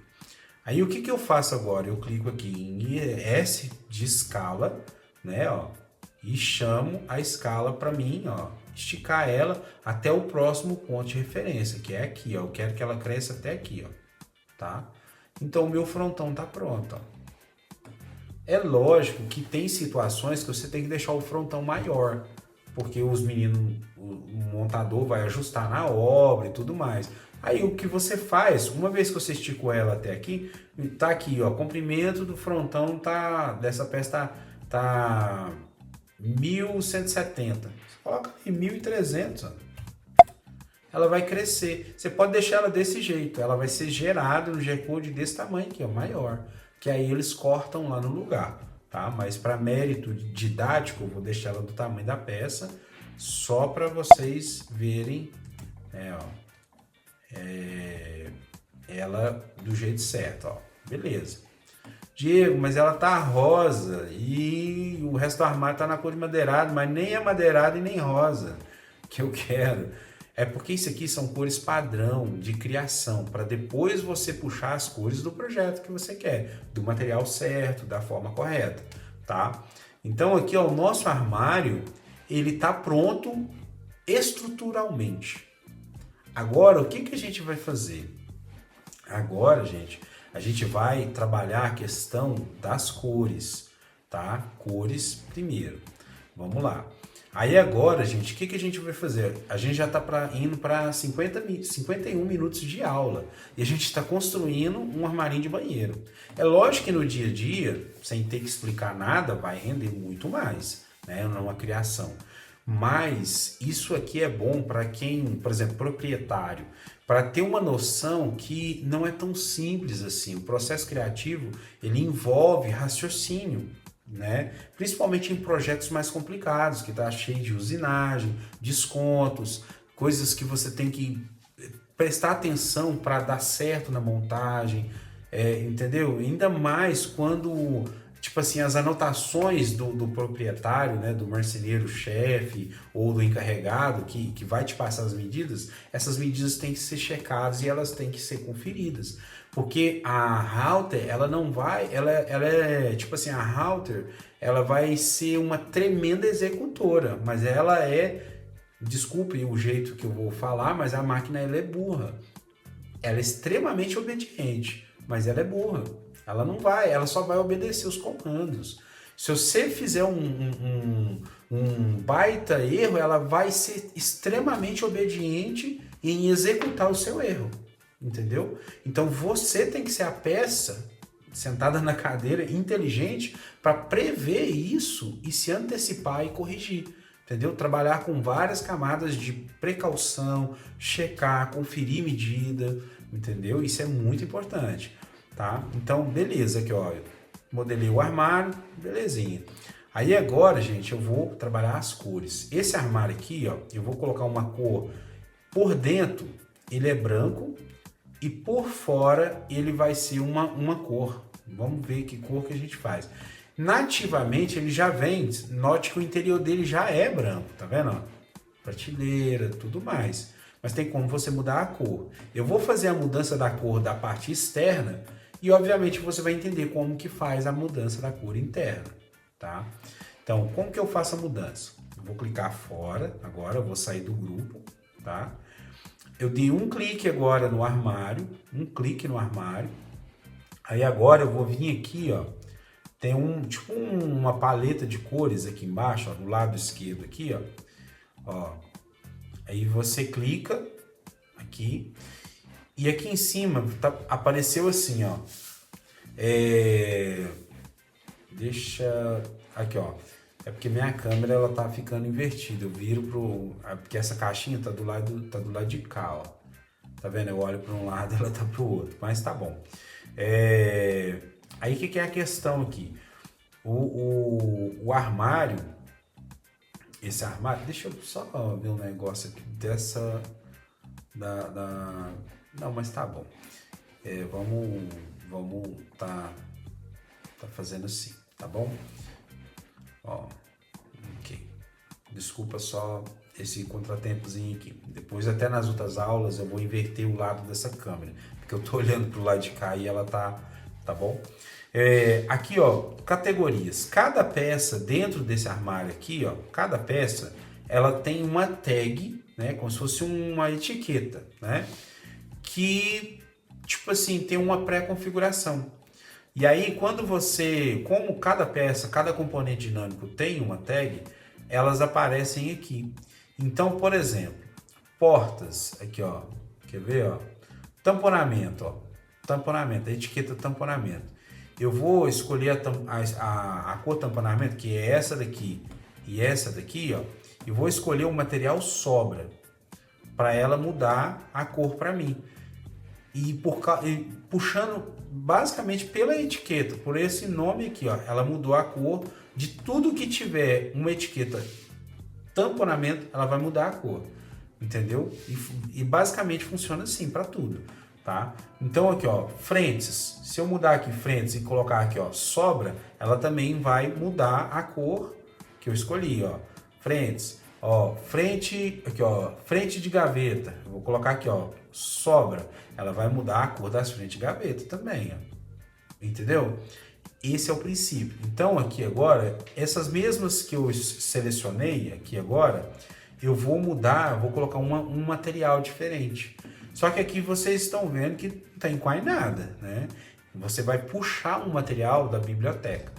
Aí o que eu faço agora? Eu clico aqui em S de escala, né, ó, e chamo a escala para mim, ó, esticar ela até o próximo ponto de referência, que é aqui, ó. Eu quero que ela cresça até aqui, ó, tá? Então o meu frontão tá pronto, ó. É lógico que tem situações que você tem que deixar o frontão maior, porque os meninos, o montador vai ajustar na obra e tudo mais. Aí o que você faz, uma vez que você esticou ela até aqui, tá aqui, ó, comprimento do frontão dessa peça tá 1170. Você coloca aí 1300, ó. Ela vai crescer. Você pode deixar ela desse jeito, ela vai ser gerada no G-Code desse tamanho aqui, ó, maior, que aí eles cortam lá no lugar, tá? Mas para mérito didático, eu vou deixar ela do tamanho da peça, só para vocês verem, ela do jeito certo, ó. Beleza. Diego, mas ela tá rosa e o resto do armário tá na cor de madeirado, mas nem é madeirado e nem rosa que eu quero. É porque isso aqui são cores padrão de criação, para depois você puxar as cores do projeto que você quer, do material certo, da forma correta, tá? Então aqui, ó, o nosso armário, ele tá pronto estruturalmente. Agora, o que a gente vai fazer? Agora, gente, a gente vai trabalhar a questão das cores, tá? Cores primeiro. Vamos lá. Aí agora, gente, o que a gente vai fazer? A gente já está indo para 51 minutos de aula e a gente está construindo um armarinho de banheiro. É lógico que no dia a dia, sem ter que explicar nada, vai render muito mais, né? Numa criação. Mas isso aqui é bom para quem, por exemplo, proprietário, para ter uma noção que não é tão simples assim. O processo criativo, ele envolve raciocínio, né? Principalmente em projetos mais complicados, que está cheio de usinagem, descontos, coisas que você tem que prestar atenção para dar certo na montagem, entendeu? Ainda mais quando, tipo assim, as anotações do proprietário, né, do marceneiro-chefe ou do encarregado que vai te passar as medidas, essas medidas têm que ser checadas e elas têm que ser conferidas. Porque a Halter, ela não vai, ela é, tipo assim, a Halter, ela vai ser uma tremenda executora, mas ela desculpe o jeito que eu vou falar, mas a máquina, ela é burra. Ela é extremamente obediente, mas ela é burra. Ela não vai, ela só vai obedecer os comandos. Se você fizer um baita erro, ela vai ser extremamente obediente em executar o seu erro. Entendeu? Então você tem que ser a peça sentada na cadeira inteligente para prever isso e se antecipar e corrigir. Entendeu? Trabalhar com várias camadas de precaução, checar, conferir medida, entendeu? Isso é muito importante, tá? Então, beleza, aqui ó, modelei o armário, belezinha. Aí agora, gente, eu vou trabalhar as cores. Esse armário aqui, ó, eu vou colocar uma cor por dentro, ele é branco, e por fora ele vai ser uma cor. Vamos ver que cor que a gente faz. Nativamente ele já vem, note que o interior dele já é branco, tá vendo? Prateleira, tudo mais. Mas tem como você mudar a cor. Eu vou fazer a mudança da cor da parte externa e obviamente você vai entender como que faz a mudança da cor interna, tá? Então, como que eu faço a mudança? Eu vou clicar fora, agora eu vou sair do grupo, tá? Eu dei um clique agora no armário, Aí agora eu vou vir aqui, ó, tem tipo uma paleta de cores aqui embaixo, ó, do lado esquerdo aqui, ó. Aí você clica aqui e aqui em cima apareceu assim, ó. Aqui, ó. É porque minha câmera ela tá ficando invertida. Eu viro porque essa caixinha tá do lado de cá, ó. Tá vendo? Eu olho para um lado, ela tá pro outro. Mas tá bom. Aí o que é a questão aqui? O armário, esse armário, deixa eu só ver um negócio aqui dessa não, mas tá bom. Vamos tá fazendo assim, tá bom? Ó, ok. Desculpa só esse contratempozinho aqui. Depois até nas outras aulas eu vou inverter o lado dessa câmera, porque eu tô olhando pro lado de cá e ela tá bom? Aqui, ó, categorias. Cada peça dentro desse armário aqui, ó, cada peça, ela tem uma tag, né, como se fosse uma etiqueta, né, que, tipo assim, tem uma pré-configuração. E aí, como cada peça, cada componente dinâmico tem uma tag, elas aparecem aqui. Então, por exemplo, portas, aqui, ó, quer ver, ó, tamponamento, ó, tamponamento, a etiqueta tamponamento. Eu vou escolher a cor tamponamento, que é essa daqui e essa daqui, ó, e vou escolher o material sobra, para ela mudar a cor para mim. E puxando basicamente pela etiqueta, por esse nome aqui, ó, ela mudou a cor de tudo que tiver uma etiqueta tamponamento, ela vai mudar a cor, entendeu? E basicamente funciona assim para tudo, tá? Então aqui, ó, frentes, se eu mudar aqui frentes e colocar aqui, ó, sobra, ela também vai mudar a cor que eu escolhi, ó, frentes, ó, frente, aqui, ó, frente de gaveta, eu vou colocar aqui, ó, sobra, ela vai mudar a cor das frentes de gaveta também, ó, entendeu? Esse é o princípio. Então aqui agora, essas mesmas que eu selecionei aqui agora, eu vou mudar, vou colocar um material diferente. Só que aqui vocês estão vendo que não tem quase nada, né? Você vai puxar um material da biblioteca.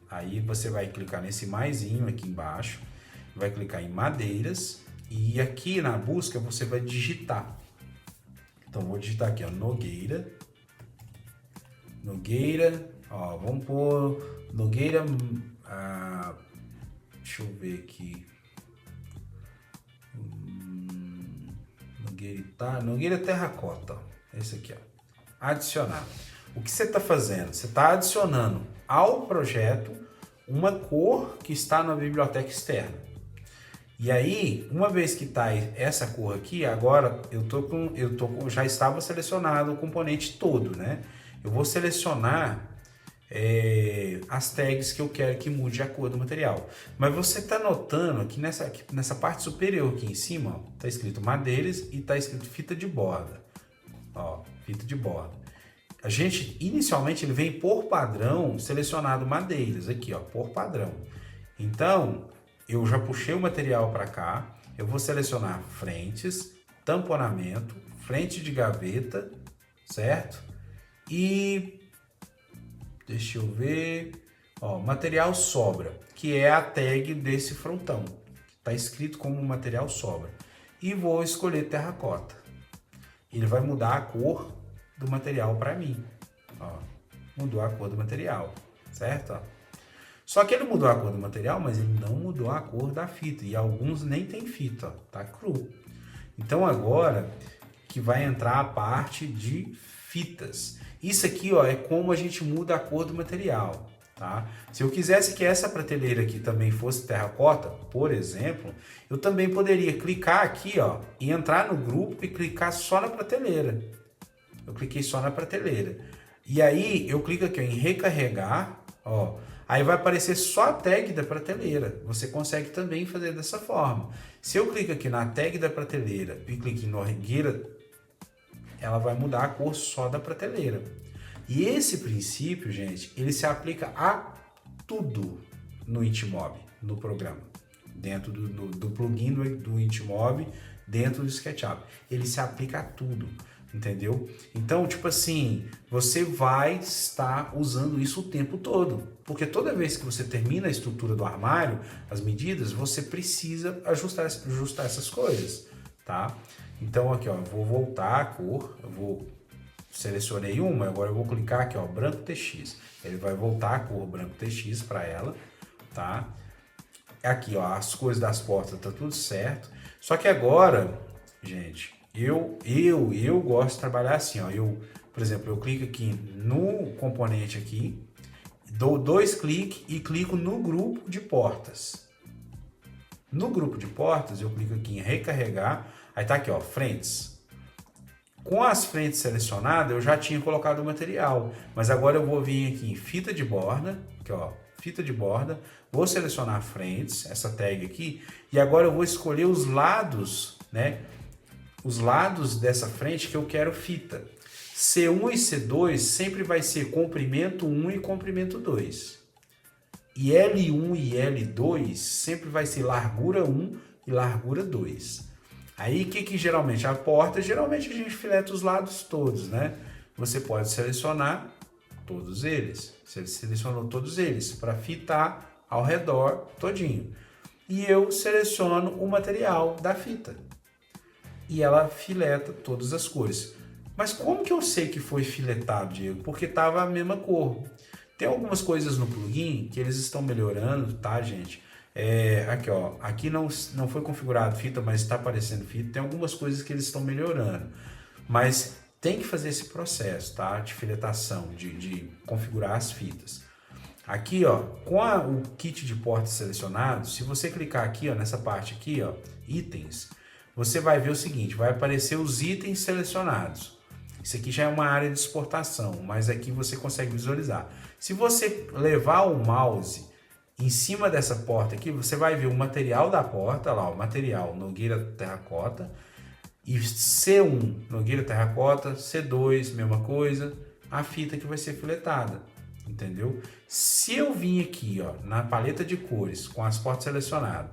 Aí você vai clicar nesse maisinho aqui embaixo, vai clicar em madeiras e aqui na busca você vai digitar. Então vou digitar aqui, ó, Nogueira, ó, vamos pôr Nogueira, deixa eu ver aqui, Nogueira terracota, esse aqui, ó, adicionar. O que você está fazendo? Você está adicionando ao projeto uma cor que está na biblioteca externa. E aí, uma vez que está essa cor aqui, agora já estava selecionado o componente todo, né? Eu vou selecionar as tags que eu quero que mude a cor do material. Mas você está notando aqui nessa parte superior aqui em cima, está escrito madeiras e está escrito fita de borda. Ó, fita de borda. A gente, inicialmente, ele vem por padrão selecionado madeiras, aqui, ó, por padrão. Então, eu já puxei o material para cá, eu vou selecionar frentes, tamponamento, frente de gaveta, certo? E deixa eu ver, ó, material sobra, que é a tag desse frontão, está escrito como material sobra. E vou escolher terracota. Ele vai mudar a cor do material para mim, ó, mudou a cor do material, certo? Ó. Só que ele mudou a cor do material, mas ele não mudou a cor da fita, e alguns nem tem fita, ó, tá cru. Então agora que vai entrar a parte de fitas. Isso aqui, ó, é como a gente muda a cor do material, tá? Se eu quisesse que essa prateleira aqui também fosse terracota, por exemplo, eu também poderia clicar aqui, ó, e entrar no grupo e clicar só na prateleira. Eu cliquei só na prateleira. E aí eu clico aqui, ó, em recarregar, ó, aí vai aparecer só a tag da prateleira. Você consegue também fazer dessa forma. Se eu clico aqui na tag da prateleira e clico em Nogueira, ela vai mudar a cor só da prateleira. E esse princípio, gente, ele se aplica a tudo no Intimob, no programa. Dentro do plugin do Intimob, dentro do SketchUp. Ele se aplica a tudo, entendeu? Então, tipo assim, você vai estar usando isso o tempo todo. Porque toda vez que você termina a estrutura do armário, as medidas, você precisa ajustar essas coisas, tá? Então aqui, ó, eu vou voltar a cor, selecionei uma, agora eu vou clicar aqui, ó, branco TX. Ele vai voltar a cor branco TX para ela, tá? aqui, ó, as cores das portas tá tudo certo. Só que agora, gente, eu gosto de trabalhar assim, ó. Por exemplo, eu clico aqui no componente aqui, dou 2 cliques e clico no grupo de portas. No grupo de portas, eu clico aqui em recarregar, aí tá aqui, ó, frentes. Com as frentes selecionadas, eu já tinha colocado o material, mas agora eu vou vir aqui em fita de borda, aqui, ó, fita de borda, vou selecionar frentes, essa tag aqui, e agora eu vou escolher os lados, né? Os lados dessa frente que eu quero fita. C1 e C2 sempre vai ser comprimento 1 e comprimento 2. E L1 e L2 sempre vai ser largura 1 e largura 2. Aí o que geralmente? A porta, geralmente a gente fileta os lados todos, né? Você pode selecionar todos eles. Você selecionou todos eles para fitar ao redor todinho. E eu seleciono o material da fita. E ela fileta todas as cores. Mas como que eu sei que foi filetado, Diego? Porque estava a mesma cor. Tem algumas coisas no plugin que eles estão melhorando, tá, gente? Aqui, ó, aqui não foi configurado fita, mas está aparecendo fita. Tem algumas coisas que eles estão melhorando, mas tem que fazer esse processo, tá? De filetação, de configurar as fitas. Aqui, ó, com o kit de portas selecionado, se você clicar aqui, ó, nessa parte aqui, ó, itens, você vai ver o seguinte, vai aparecer os itens selecionados. Isso aqui já é uma área de exportação, mas aqui você consegue visualizar. Se você levar o mouse em cima dessa porta aqui, você vai ver o material da porta, lá, o material Nogueira Terracota, e C1 Nogueira Terracota, C2, mesma coisa, a fita que vai ser filetada, entendeu? Se eu vim aqui, ó, na paleta de cores, com as portas selecionadas,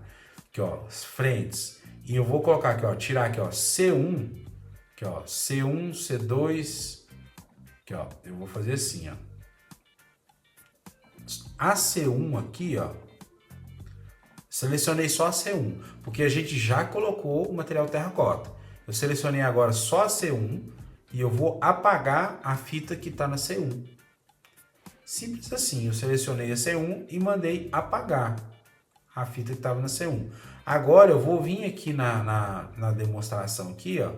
aqui, ó, as frentes, e eu vou colocar aqui, ó, tirar aqui, ó, C1, aqui, ó, C1, C2, aqui, ó, eu vou fazer assim, ó. A C1 aqui, ó, selecionei só a C1, porque a gente já colocou o material terracota. Eu selecionei agora só a C1 e eu vou apagar a fita que está na C1. Simples assim, eu selecionei a C1 e mandei apagar a fita que estava na C1. Agora eu vou vir aqui na demonstração aqui, ó,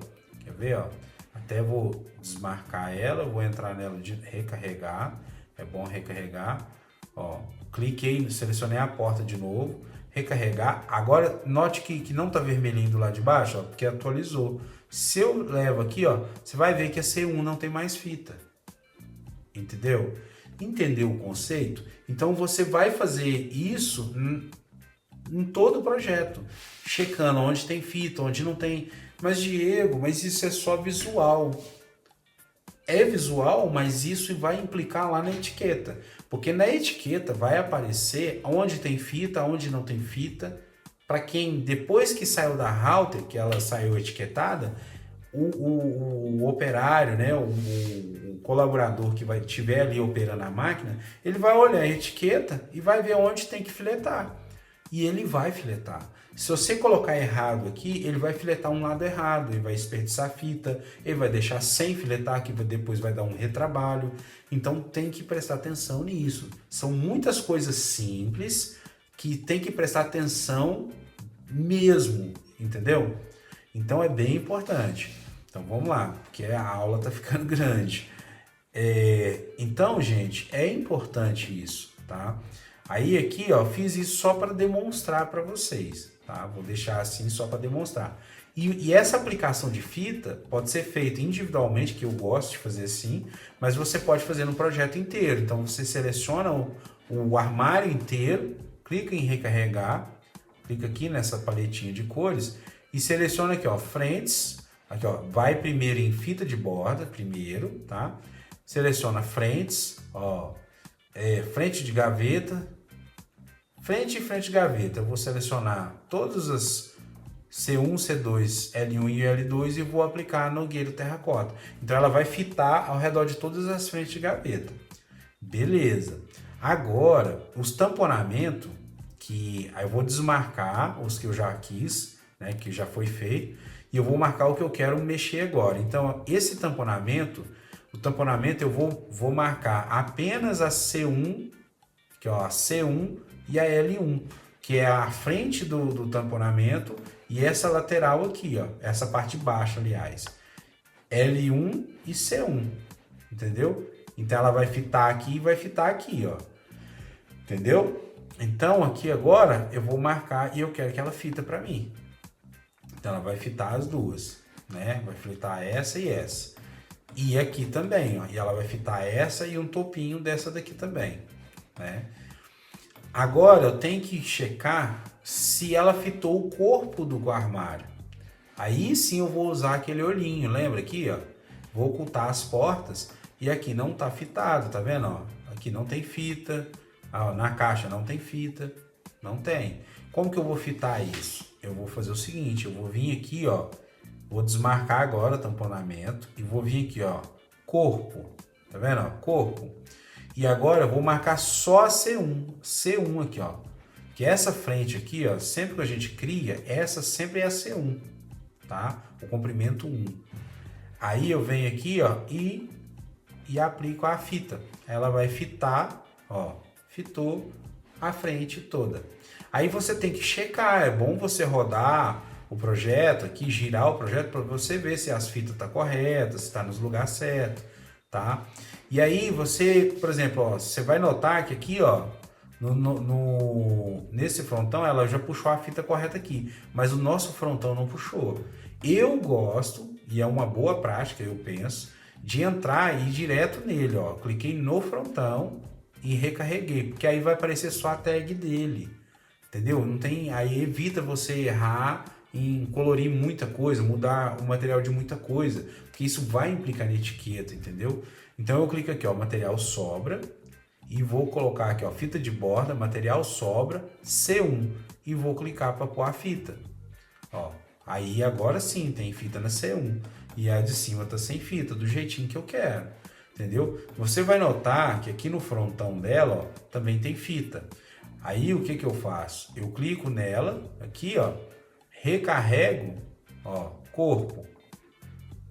quer ver, ó? Até vou desmarcar ela, vou entrar nela de recarregar, é bom recarregar. Ó, cliquei, selecionei a porta de novo, recarregar. Agora, note que não está vermelhinho do lado de baixo, ó, porque atualizou. Se eu levo aqui, ó, você vai ver que a C1 não tem mais fita. Entendeu? Entendeu o conceito? Então, você vai fazer isso em todo o projeto, checando onde tem fita, onde não tem. Mas, Diego, mas isso é só visual. É visual, mas isso vai implicar lá na etiqueta. Porque na etiqueta vai aparecer onde tem fita, onde não tem fita. Para quem, depois que saiu da router, que ela saiu etiquetada, o operário, né, o colaborador que vai estiver ali operando a máquina, ele vai olhar a etiqueta e vai ver onde tem que filetar. E ele vai filetar. Se você colocar errado aqui, ele vai filetar um lado errado, ele vai desperdiçar a fita, ele vai deixar sem filetar, que depois vai dar um retrabalho. Então tem que prestar atenção nisso. São muitas coisas simples que tem que prestar atenção mesmo, entendeu? Então é bem importante. Então vamos lá, porque a aula tá ficando grande. Então, gente, é importante isso, tá? Aí aqui, ó, fiz isso só para demonstrar para vocês, tá? Vou deixar assim só para demonstrar. E essa aplicação de fita pode ser feita individualmente, que eu gosto de fazer assim, mas você pode fazer no projeto inteiro. Então você seleciona o armário inteiro, clica em recarregar, clica aqui nessa paletinha de cores e seleciona aqui, ó, frentes. Aqui, ó, vai primeiro em fita de borda, primeiro, tá? Seleciona frentes, ó, frente de gaveta, frente e frente de gaveta. Eu vou selecionar todas as C1, C2, L1 e L2 e vou aplicar no Nogueira Terracota. Então ela vai fitar ao redor de todas as frentes de gaveta. Beleza. Agora, os tamponamentos, que aí eu vou desmarcar os que eu já quis, né, que já foi feito, e eu vou marcar o que eu quero mexer agora. Então, esse tamponamento, o tamponamento eu vou marcar apenas a C1, que é a C1 e a L1, que é a frente do tamponamento, e essa lateral aqui, ó, essa parte baixa, aliás, L1 e C1, entendeu? Então ela vai fitar aqui e vai fitar aqui, ó, entendeu? Então aqui agora eu vou marcar e eu quero que ela fita para mim. Então ela vai fitar as duas, né? Vai fitar essa e essa. E aqui também, ó, e ela vai fitar essa e um topinho dessa daqui também, né? Agora eu tenho que checar se ela fitou o corpo do armário. Aí sim eu vou usar aquele olhinho, lembra aqui, ó? Vou ocultar as portas e aqui não tá fitado, tá vendo, ó? Aqui não tem fita, ó, na caixa não tem fita, não tem. Como que eu vou fitar isso? Eu vou fazer o seguinte, eu vou vir aqui, ó, vou desmarcar agora o tamponamento e vou vir aqui, ó, corpo, tá vendo, ó? Corpo. E agora eu vou marcar só a C1 aqui, ó. Que essa frente aqui, ó, sempre que a gente cria, essa sempre é a C1, tá? O comprimento 1. Aí eu venho aqui, ó, e aplico a fita. Ela vai fitar, ó, fitou a frente toda. Aí você tem que checar, é bom você rodar o projeto aqui, girar o projeto para você ver se as fitas estão corretas, se está nos lugares certos, tá? E aí você, por exemplo, ó, você vai notar que aqui, ó, nesse frontão ela já puxou a fita correta aqui, mas o nosso frontão não puxou. Eu gosto, e é uma boa prática, eu penso, de entrar e ir direto nele, ó. Cliquei no frontão e recarreguei, porque aí vai aparecer só a tag dele, entendeu? Não tem, aí evita você errar em colorir muita coisa, mudar o material de muita coisa, porque isso vai implicar na etiqueta, entendeu? Então eu clico aqui, ó, material sobra, e vou colocar aqui, ó, fita de borda, material sobra, C1, e vou clicar para pôr a fita, ó. Aí agora sim tem fita na C1 e a de cima tá sem fita, do jeitinho que eu quero, entendeu? Você vai notar que aqui no frontão dela, ó, também tem fita. Aí o que que eu faço? Eu clico nela, aqui, ó, recarrego, ó, corpo,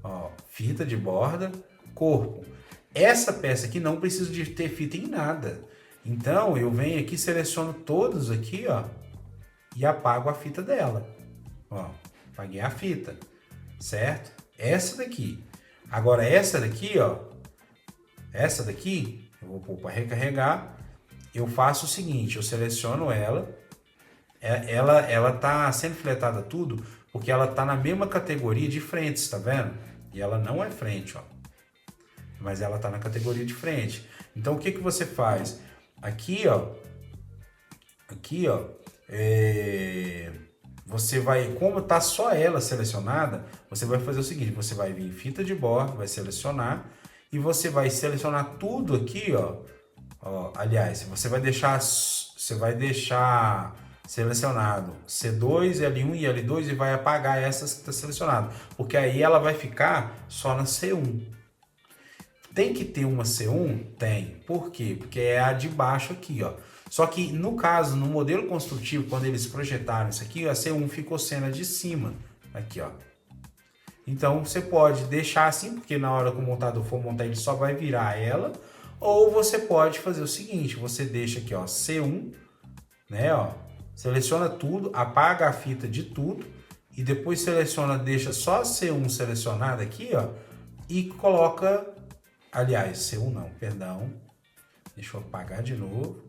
ó, fita de borda, corpo. Essa peça aqui não precisa de ter fita em nada. Então eu venho aqui, seleciono todos aqui, ó, e apago a fita dela, ó. Apaguei a fita, certo? Essa daqui. Agora essa daqui, ó, essa daqui, eu vou pôr para recarregar. Eu faço o seguinte, eu seleciono ela, ela tá sendo filetada tudo, porque ela tá na mesma categoria de frentes, tá vendo? E ela não é frente, ó, mas ela tá na categoria de frente. Então o que que você faz? Aqui, ó, você vai, como tá só ela selecionada, você vai fazer o seguinte, você vai vir em fita de borda, vai selecionar, e você vai selecionar tudo aqui, ó, aliás, você vai deixar selecionado C2, L1 e L2 e vai apagar essas que está selecionado, porque aí ela vai ficar só na C1. Tem que ter uma C1? Tem. Por quê? Porque é a de baixo aqui, ó. Só que no caso, no modelo construtivo, quando eles projetaram isso aqui, a C1 ficou sendo a de cima, aqui, ó. Então você pode deixar assim, porque na hora que o montador for montar, ele só vai virar ela. Ou você pode fazer o seguinte, você deixa aqui, ó, C1, né, ó, seleciona tudo, apaga a fita de tudo e depois seleciona, deixa só C1 selecionada aqui, ó, e coloca, aliás, C1 não, perdão, deixa eu apagar de novo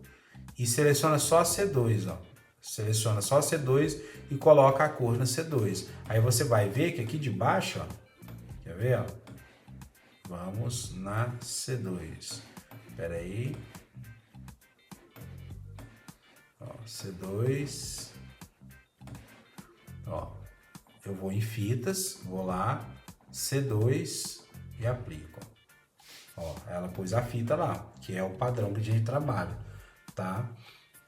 e seleciona só C2, ó, seleciona só C2 e coloca a cor na C2. Aí você vai ver que aqui de baixo, ó, quer ver, ó, vamos na C2. Espera aí. Ó, C2. Ó, eu vou em fitas, vou lá, C2 e aplico. Ó, ela pôs a fita lá, que é o padrão que a gente trabalha, tá?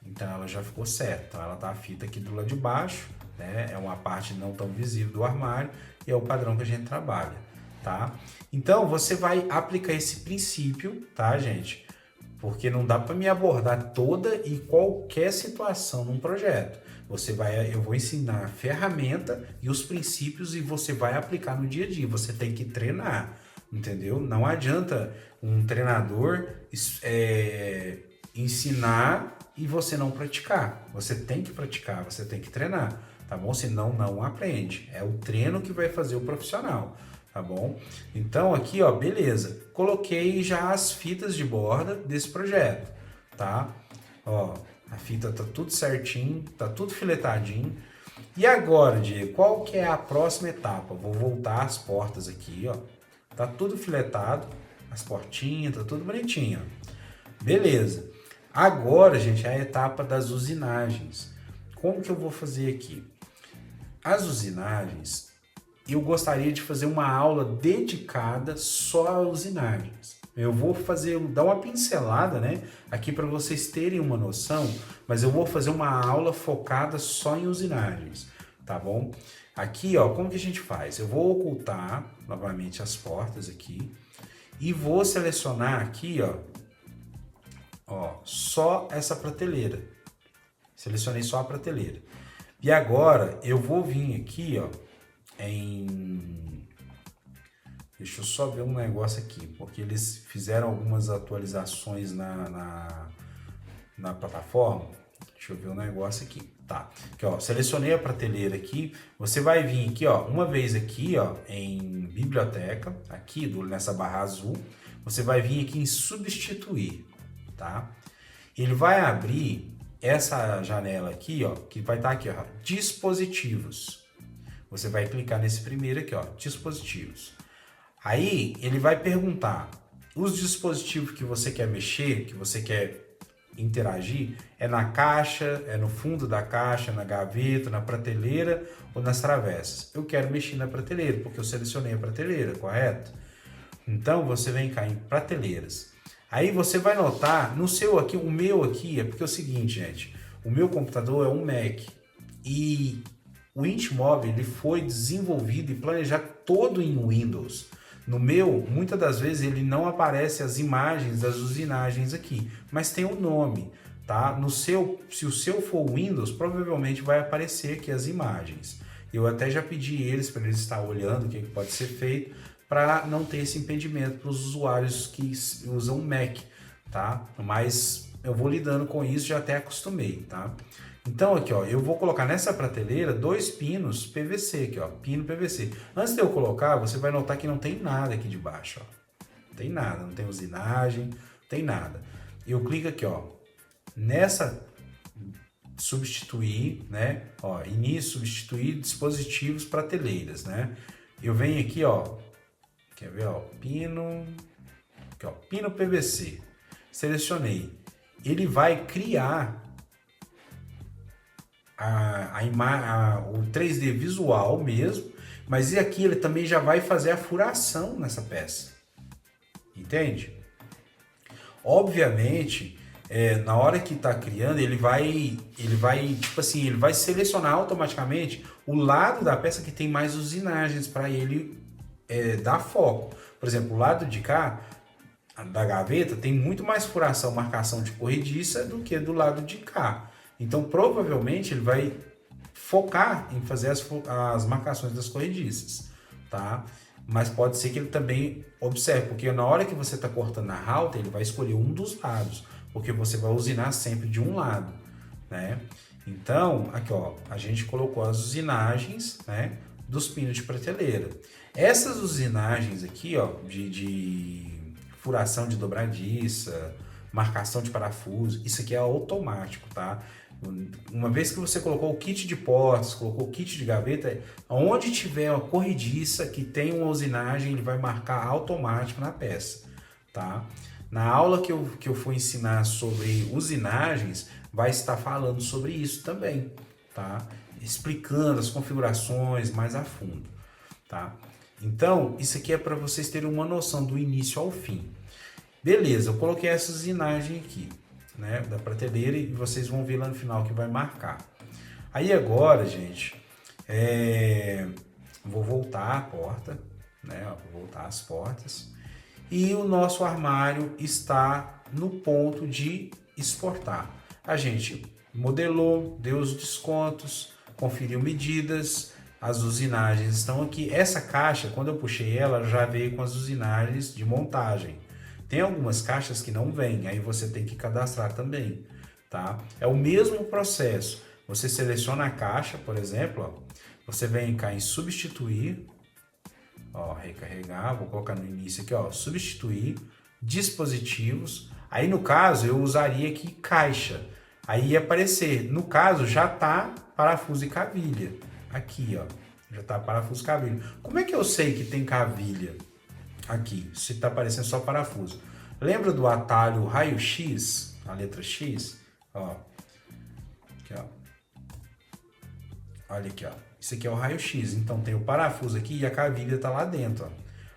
Então ela já ficou certa. Então ela tá a fita aqui do lado de baixo, né? É uma parte não tão visível do armário e é o padrão que a gente trabalha, tá? Então você vai aplicar esse princípio, tá, gente? Porque não dá para me abordar toda e qualquer situação num projeto. Eu vou ensinar a ferramenta e os princípios e você vai aplicar no dia a dia. Você tem que treinar, entendeu? Não adianta um treinador ensinar e você não praticar. Você tem que praticar, você tem que treinar, tá bom? Senão não aprende. É o treino que vai fazer o profissional, tá bom? Então aqui, ó, beleza. Coloquei já as fitas de borda desse projeto, tá? Ó, a fita tá tudo certinho, tá tudo filetadinho. E agora, Diego, qual que é a próxima etapa? Vou voltar as portas aqui, ó. Tá tudo filetado, as portinhas, tá tudo bonitinho. Beleza. Agora, gente, é a etapa das usinagens. Como que eu vou fazer aqui? As usinagens, eu gostaria de fazer uma aula dedicada só a usinagens. Eu vou dar uma pincelada, né, aqui para vocês terem uma noção, mas eu vou fazer uma aula focada só em usinagens, tá bom? Aqui, ó, como que a gente faz? Eu vou ocultar novamente as portas aqui e vou selecionar aqui, ó, só essa prateleira. Selecionei só a prateleira. E agora eu vou vir aqui, ó, deixa eu só ver um negócio aqui, porque eles fizeram algumas atualizações na plataforma. Deixa eu ver um negócio aqui. Tá. Aqui, ó, selecionei a prateleira aqui. Você vai vir aqui, ó, uma vez aqui, ó, em biblioteca, aqui nessa barra azul. Você vai vir aqui em substituir, tá? Ele vai abrir essa janela aqui, ó, que vai estar aqui, ó, dispositivos. Você vai clicar nesse primeiro aqui, ó, dispositivos. Aí ele vai perguntar, os dispositivos que você quer mexer, que você quer interagir, é na caixa, é no fundo da caixa, na gaveta, na prateleira ou nas travessas. Eu quero mexer na prateleira, porque eu selecionei a prateleira, correto? Então você vem cá em prateleiras. Aí você vai notar, no seu aqui, o meu aqui, é porque é o seguinte, gente, o meu computador é um Mac e o Intmob ele foi desenvolvido e planejado todo em Windows. No meu, muitas das vezes ele não aparece as imagens das usinagens aqui, mas tem o nome, tá? No seu, se o seu for Windows, provavelmente vai aparecer aqui as imagens. Eu até já pedi eles para eles estar olhando o que pode ser feito para não ter esse impedimento para os usuários que usam Mac, tá? Mas eu vou lidando com isso, já até acostumei, tá? Então aqui, ó, eu vou colocar nessa prateleira 2 pinos PVC aqui, ó, pino PVC. Antes de eu colocar, você vai notar que não tem nada aqui de baixo, ó. Não tem nada, não tem usinagem, não tem nada. Eu clico aqui, ó, nessa substituir, né? Ó, início, substituir dispositivos prateleiras, né? Eu venho aqui, ó, quer ver, ó, pino, aqui, ó, pino PVC. Selecionei. Ele vai criar o 3D visual mesmo, mas e aqui ele também já vai fazer a furação nessa peça, entende? Obviamente, na hora que está criando, ele vai, tipo assim, ele vai selecionar automaticamente o lado da peça que tem mais usinagens para ele dar foco. Por exemplo, o lado de cá da gaveta tem muito mais furação, marcação de corrediça do que do lado de cá. Então, provavelmente, ele vai focar em fazer as marcações das corrediças, tá? Mas pode ser que ele também observe, porque na hora que você está cortando a halter, ele vai escolher um dos lados, porque você vai usinar sempre de um lado, né? Então, aqui, ó, a gente colocou as usinagens, né, dos pinos de prateleira. Essas usinagens aqui, ó, de furação de dobradiça, marcação de parafuso, isso aqui é automático, tá? Uma vez que você colocou o kit de portas, colocou o kit de gaveta, onde tiver uma corrediça que tem uma usinagem, ele vai marcar automático na peça, tá? Na aula que eu for ensinar sobre usinagens, vai estar falando sobre isso também, tá? Explicando as configurações mais a fundo, tá? Então, isso aqui é para vocês terem uma noção do início ao fim. Beleza, eu coloquei essa usinagem aqui, né, da prateleira, e vocês vão ver lá no final que vai marcar. Aí agora, gente, vou voltar a porta, né, vou voltar as portas, e o nosso armário está no ponto de exportar. A gente modelou, deu os descontos, conferiu medidas, as usinagens estão aqui. Essa caixa, quando eu puxei ela, já veio com as usinagens de montagem. Tem algumas caixas que não vêm, aí você tem que cadastrar também, tá? É o mesmo processo. Você seleciona a caixa, por exemplo, ó, você vem cá em substituir, ó, recarregar, vou colocar no início aqui, ó, substituir, dispositivos. Aí no caso eu usaria aqui caixa. Aí ia aparecer, no caso já tá parafuso e cavilha. Aqui, ó, já tá parafuso e cavilha. Como é que eu sei que tem cavilha aqui, se tá aparecendo só parafuso? Lembra do atalho raio-x, a letra X? Ó, aqui, ó. Olha aqui, ó. Isso aqui é o raio-x. Então tem o parafuso aqui e a cavilha tá lá dentro,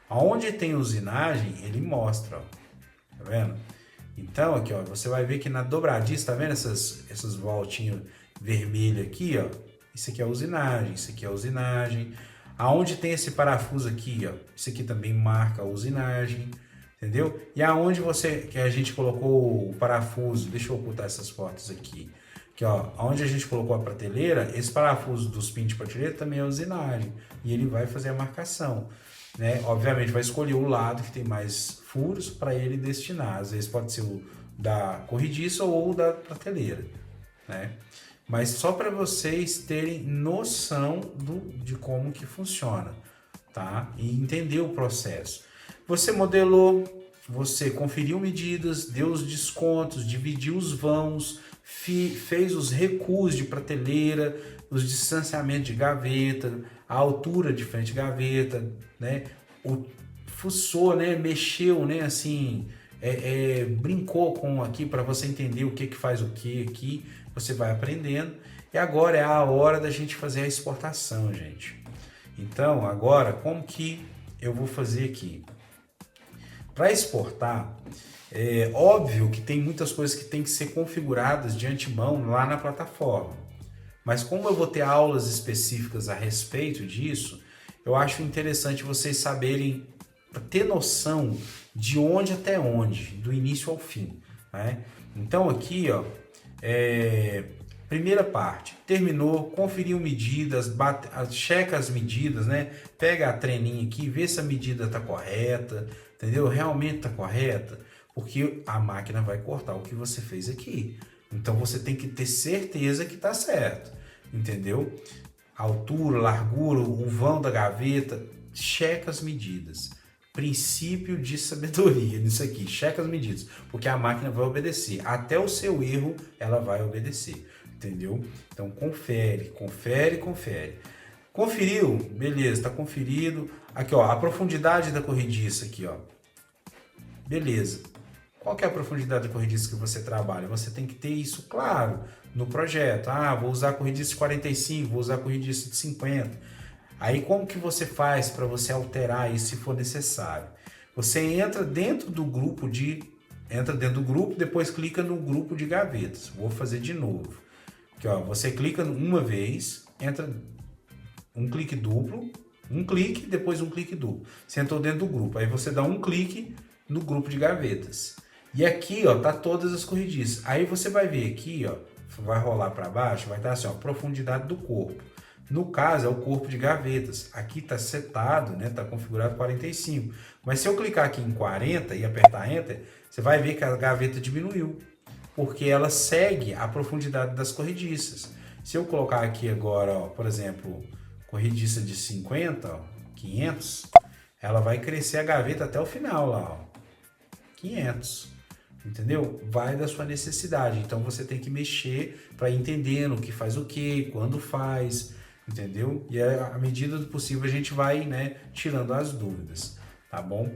ó. Onde tem usinagem, ele mostra, ó. Tá vendo? Então aqui, ó, você vai ver que na dobradiça, tá vendo essas voltinhas vermelhas aqui, ó? Isso aqui é usinagem, isso aqui é usinagem. Aonde tem esse parafuso aqui, ó, isso aqui também marca a usinagem, entendeu? E aonde que a gente colocou o parafuso, deixa eu ocultar essas fotos aqui. Aqui, ó, onde a gente colocou a prateleira, esse parafuso dos pins de prateleira também é usinagem. E ele vai fazer a marcação, né? Obviamente vai escolher o lado que tem mais furos para ele destinar. Às vezes pode ser o da corrediça ou o da prateleira, né? Mas só para vocês terem noção de como que funciona, tá? E entender o processo. Você modelou, você conferiu medidas, deu os descontos, dividiu os vãos, fez os recuos de prateleira, os distanciamentos de gaveta, a altura de frente de gaveta, né? Fuçou, né? Mexeu, né? Assim, brincou com aqui para você entender o que faz o que aqui. Você vai aprendendo. E agora é a hora da gente fazer a exportação, gente. Então, agora, como que eu vou fazer aqui? Para exportar, é óbvio que tem muitas coisas que tem que ser configuradas de antemão lá na plataforma. Mas como eu vou ter aulas específicas a respeito disso, eu acho interessante vocês saberem, ter noção de onde até onde, do início ao fim, né? Então aqui, ó, primeira parte, terminou, conferiu medidas, checa as medidas, né? Pega a treninha aqui, vê se a medida tá correta, entendeu? Realmente tá correta, porque a máquina vai cortar o que você fez aqui. Então você tem que ter certeza que tá certo, entendeu? Altura, largura, o vão da gaveta, checa as medidas. Princípio de sabedoria nisso aqui, checa as medidas, porque a máquina vai obedecer, até o seu erro ela vai obedecer, entendeu? Então confere. Conferiu? Beleza, tá conferido. Aqui, ó, a profundidade da corrediça aqui, ó. Beleza. Qual que é a profundidade da corrediça que você trabalha? Você tem que ter isso claro no projeto. Ah, vou usar a corrediça de 45, vou usar a corrediça de 50. Aí como que você faz para você alterar isso se for necessário? Você entra dentro do grupo, depois clica no grupo de gavetas. Vou fazer de novo. Aqui, ó, você clica uma vez, entra um clique duplo, um clique, depois um clique duplo. Você entrou dentro do grupo. Aí você dá um clique no grupo de gavetas. E aqui, ó, tá todas as corrediças. Aí você vai ver aqui, ó, vai rolar para baixo, vai estar assim, ó, profundidade do corpo. No caso, é o corpo de gavetas. Aqui está setado, né? Está configurado 45. Mas se eu clicar aqui em 40 e apertar Enter, você vai ver que a gaveta diminuiu, porque ela segue a profundidade das corrediças. Se eu colocar aqui agora, ó, por exemplo, corrediça de 50, ó, 500, ela vai crescer a gaveta até o final lá, ó, 500. Entendeu? Vai da sua necessidade. Então você tem que mexer para ir entendendo o que faz o que, quando faz, entendeu? E à medida do possível a gente vai, né, tirando as dúvidas, tá bom?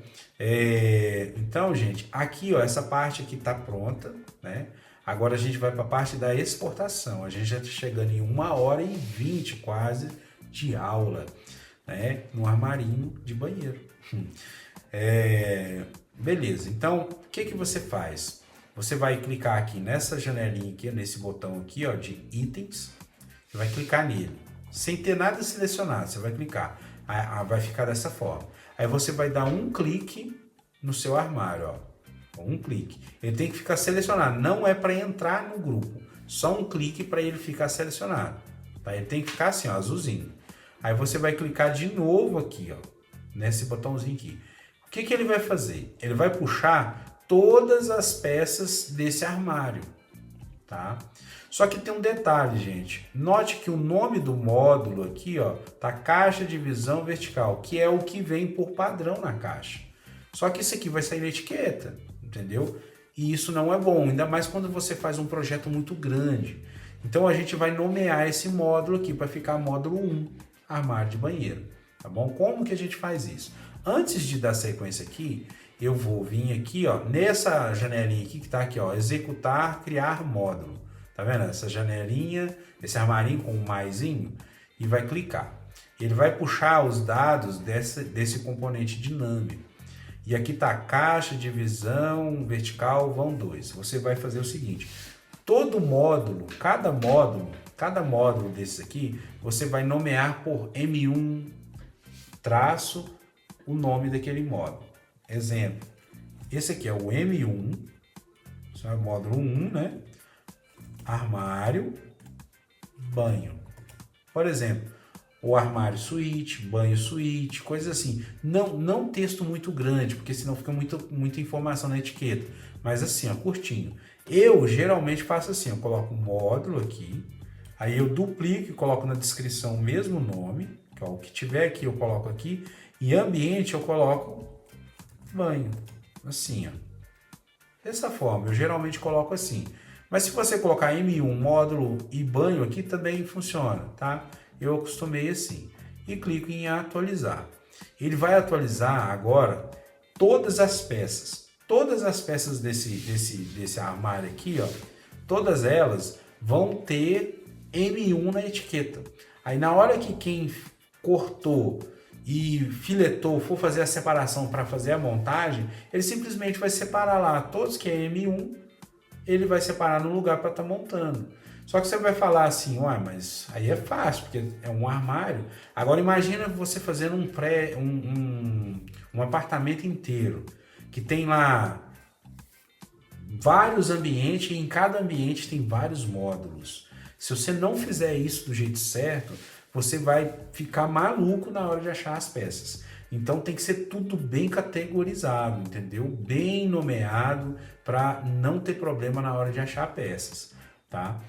Então, gente, aqui, ó, essa parte aqui tá pronta, né? Agora a gente vai para a parte da exportação. A gente já está chegando em 1h20 quase de aula, né? No armarinho de banheiro. Beleza, então o que você faz? Você vai clicar aqui nessa janelinha aqui, nesse botão aqui, ó, de itens. Você vai clicar nele, sem ter nada selecionado, você vai clicar. Vai ficar dessa forma. Aí você vai dar um clique no seu armário, ó. Um clique. Ele tem que ficar selecionado, não é para entrar no grupo. Só um clique para ele ficar selecionado. Tá? Ele tem que ficar assim, ó, azulzinho. Aí você vai clicar de novo aqui, ó, nesse botãozinho aqui. O que ele vai fazer? Ele vai puxar todas as peças desse armário. tá? Só que tem um detalhe, gente. Note que o nome do módulo aqui, ó, tá caixa de visão vertical, que é o que vem por padrão na caixa. Só que isso aqui vai sair na etiqueta, entendeu? E isso não é bom, ainda mais quando você faz um projeto muito grande. Então a gente vai nomear esse módulo aqui para ficar módulo 1, armário de banheiro, tá bom? Como que a gente faz isso? Antes de dar sequência aqui, eu vou vir aqui, ó, nessa janelinha aqui que tá aqui, ó, executar, criar módulo. Tá vendo? Essa janelinha, esse armarinho com um maisinho, e vai clicar. Ele vai puxar os dados desse componente dinâmico. E aqui tá caixa, divisão, vertical, vão 2. Você vai fazer o seguinte, todo módulo, cada módulo desses aqui, você vai nomear por M1 traço o nome daquele módulo. Exemplo, esse aqui é o M1, isso é o módulo 1, né? Armário, banho. Por exemplo, o armário suíte, banho suíte, coisas assim. Não texto muito grande, porque senão fica muita informação na etiqueta. Mas assim, ó, curtinho. Eu geralmente faço assim, eu coloco um módulo aqui, aí eu duplico e coloco na descrição o mesmo nome, que ó, o que tiver aqui eu coloco aqui, e ambiente eu coloco banho, assim, ó. Dessa forma, eu geralmente coloco assim. Mas se você colocar M1, módulo e banho aqui também funciona, tá? Eu acostumei assim. E clico em atualizar. Ele vai atualizar agora todas as peças. Todas as peças desse armário aqui, ó, todas elas vão ter M1 na etiqueta. Aí na hora que quem cortou e filetou for fazer a separação para fazer a montagem, ele simplesmente vai separar lá todos que é M1, ele vai separar no lugar para estar montando. Só que você vai falar assim, uai, mas aí é fácil, porque é um armário. Agora imagina você fazendo um apartamento inteiro, que tem lá vários ambientes, e em cada ambiente tem vários módulos. Se você não fizer isso do jeito certo, você vai ficar maluco na hora de achar as peças. Então tem que ser tudo bem categorizado, entendeu? Bem nomeado para não ter problema na hora de achar peças, tá?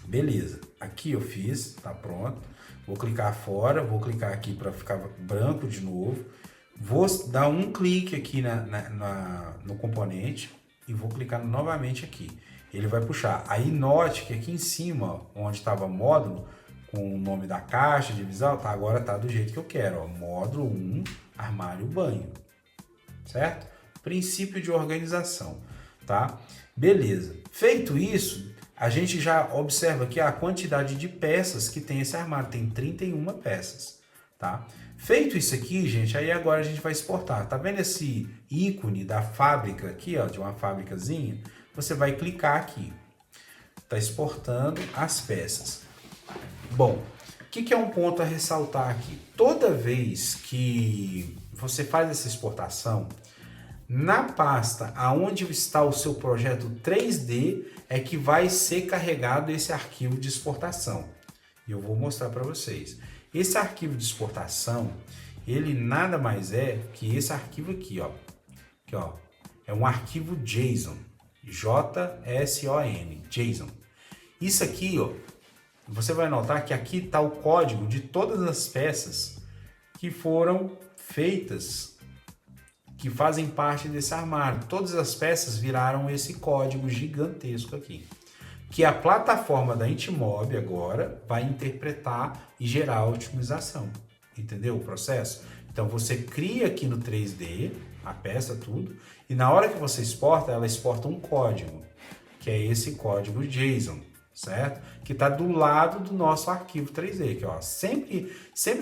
Beleza, aqui eu fiz, tá pronto. Vou clicar fora, vou clicar aqui para ficar branco de novo. Vou dar um clique aqui no componente e vou clicar novamente aqui. Ele vai puxar. Aí note que aqui em cima, ó, onde estava módulo, com o nome da caixa, divisão, tá, agora tá do jeito que eu quero, ó, módulo 1, armário, banho, certo? Princípio de organização, tá? Beleza. Feito isso, a gente já observa aqui a quantidade de peças que tem esse armário, tem 31 peças, tá? Feito isso aqui, gente, aí agora a gente vai exportar. Tá vendo esse ícone da fábrica aqui, ó, de uma fábricazinha? Você vai clicar aqui. Tá exportando as peças. Bom, o que é um ponto a ressaltar aqui? Toda vez que você faz essa exportação, na pasta aonde está o seu projeto 3D é que vai ser carregado esse arquivo de exportação. E eu vou mostrar para vocês. Esse arquivo de exportação, ele nada mais é que esse arquivo aqui, ó. Aqui, ó. É um arquivo JSON. J-S-O-N. JSON. Isso aqui, ó. Você vai notar que aqui está o código de todas as peças que foram feitas, que fazem parte desse armário. Todas as peças viraram esse código gigantesco aqui, que a plataforma da Intimob agora vai interpretar e gerar a otimização. Entendeu o processo? Então você cria aqui no 3D a peça, tudo, e na hora que você exporta, ela exporta um código, que é esse código JSON, certo? Que está do lado do nosso arquivo 3D, que ó, sempre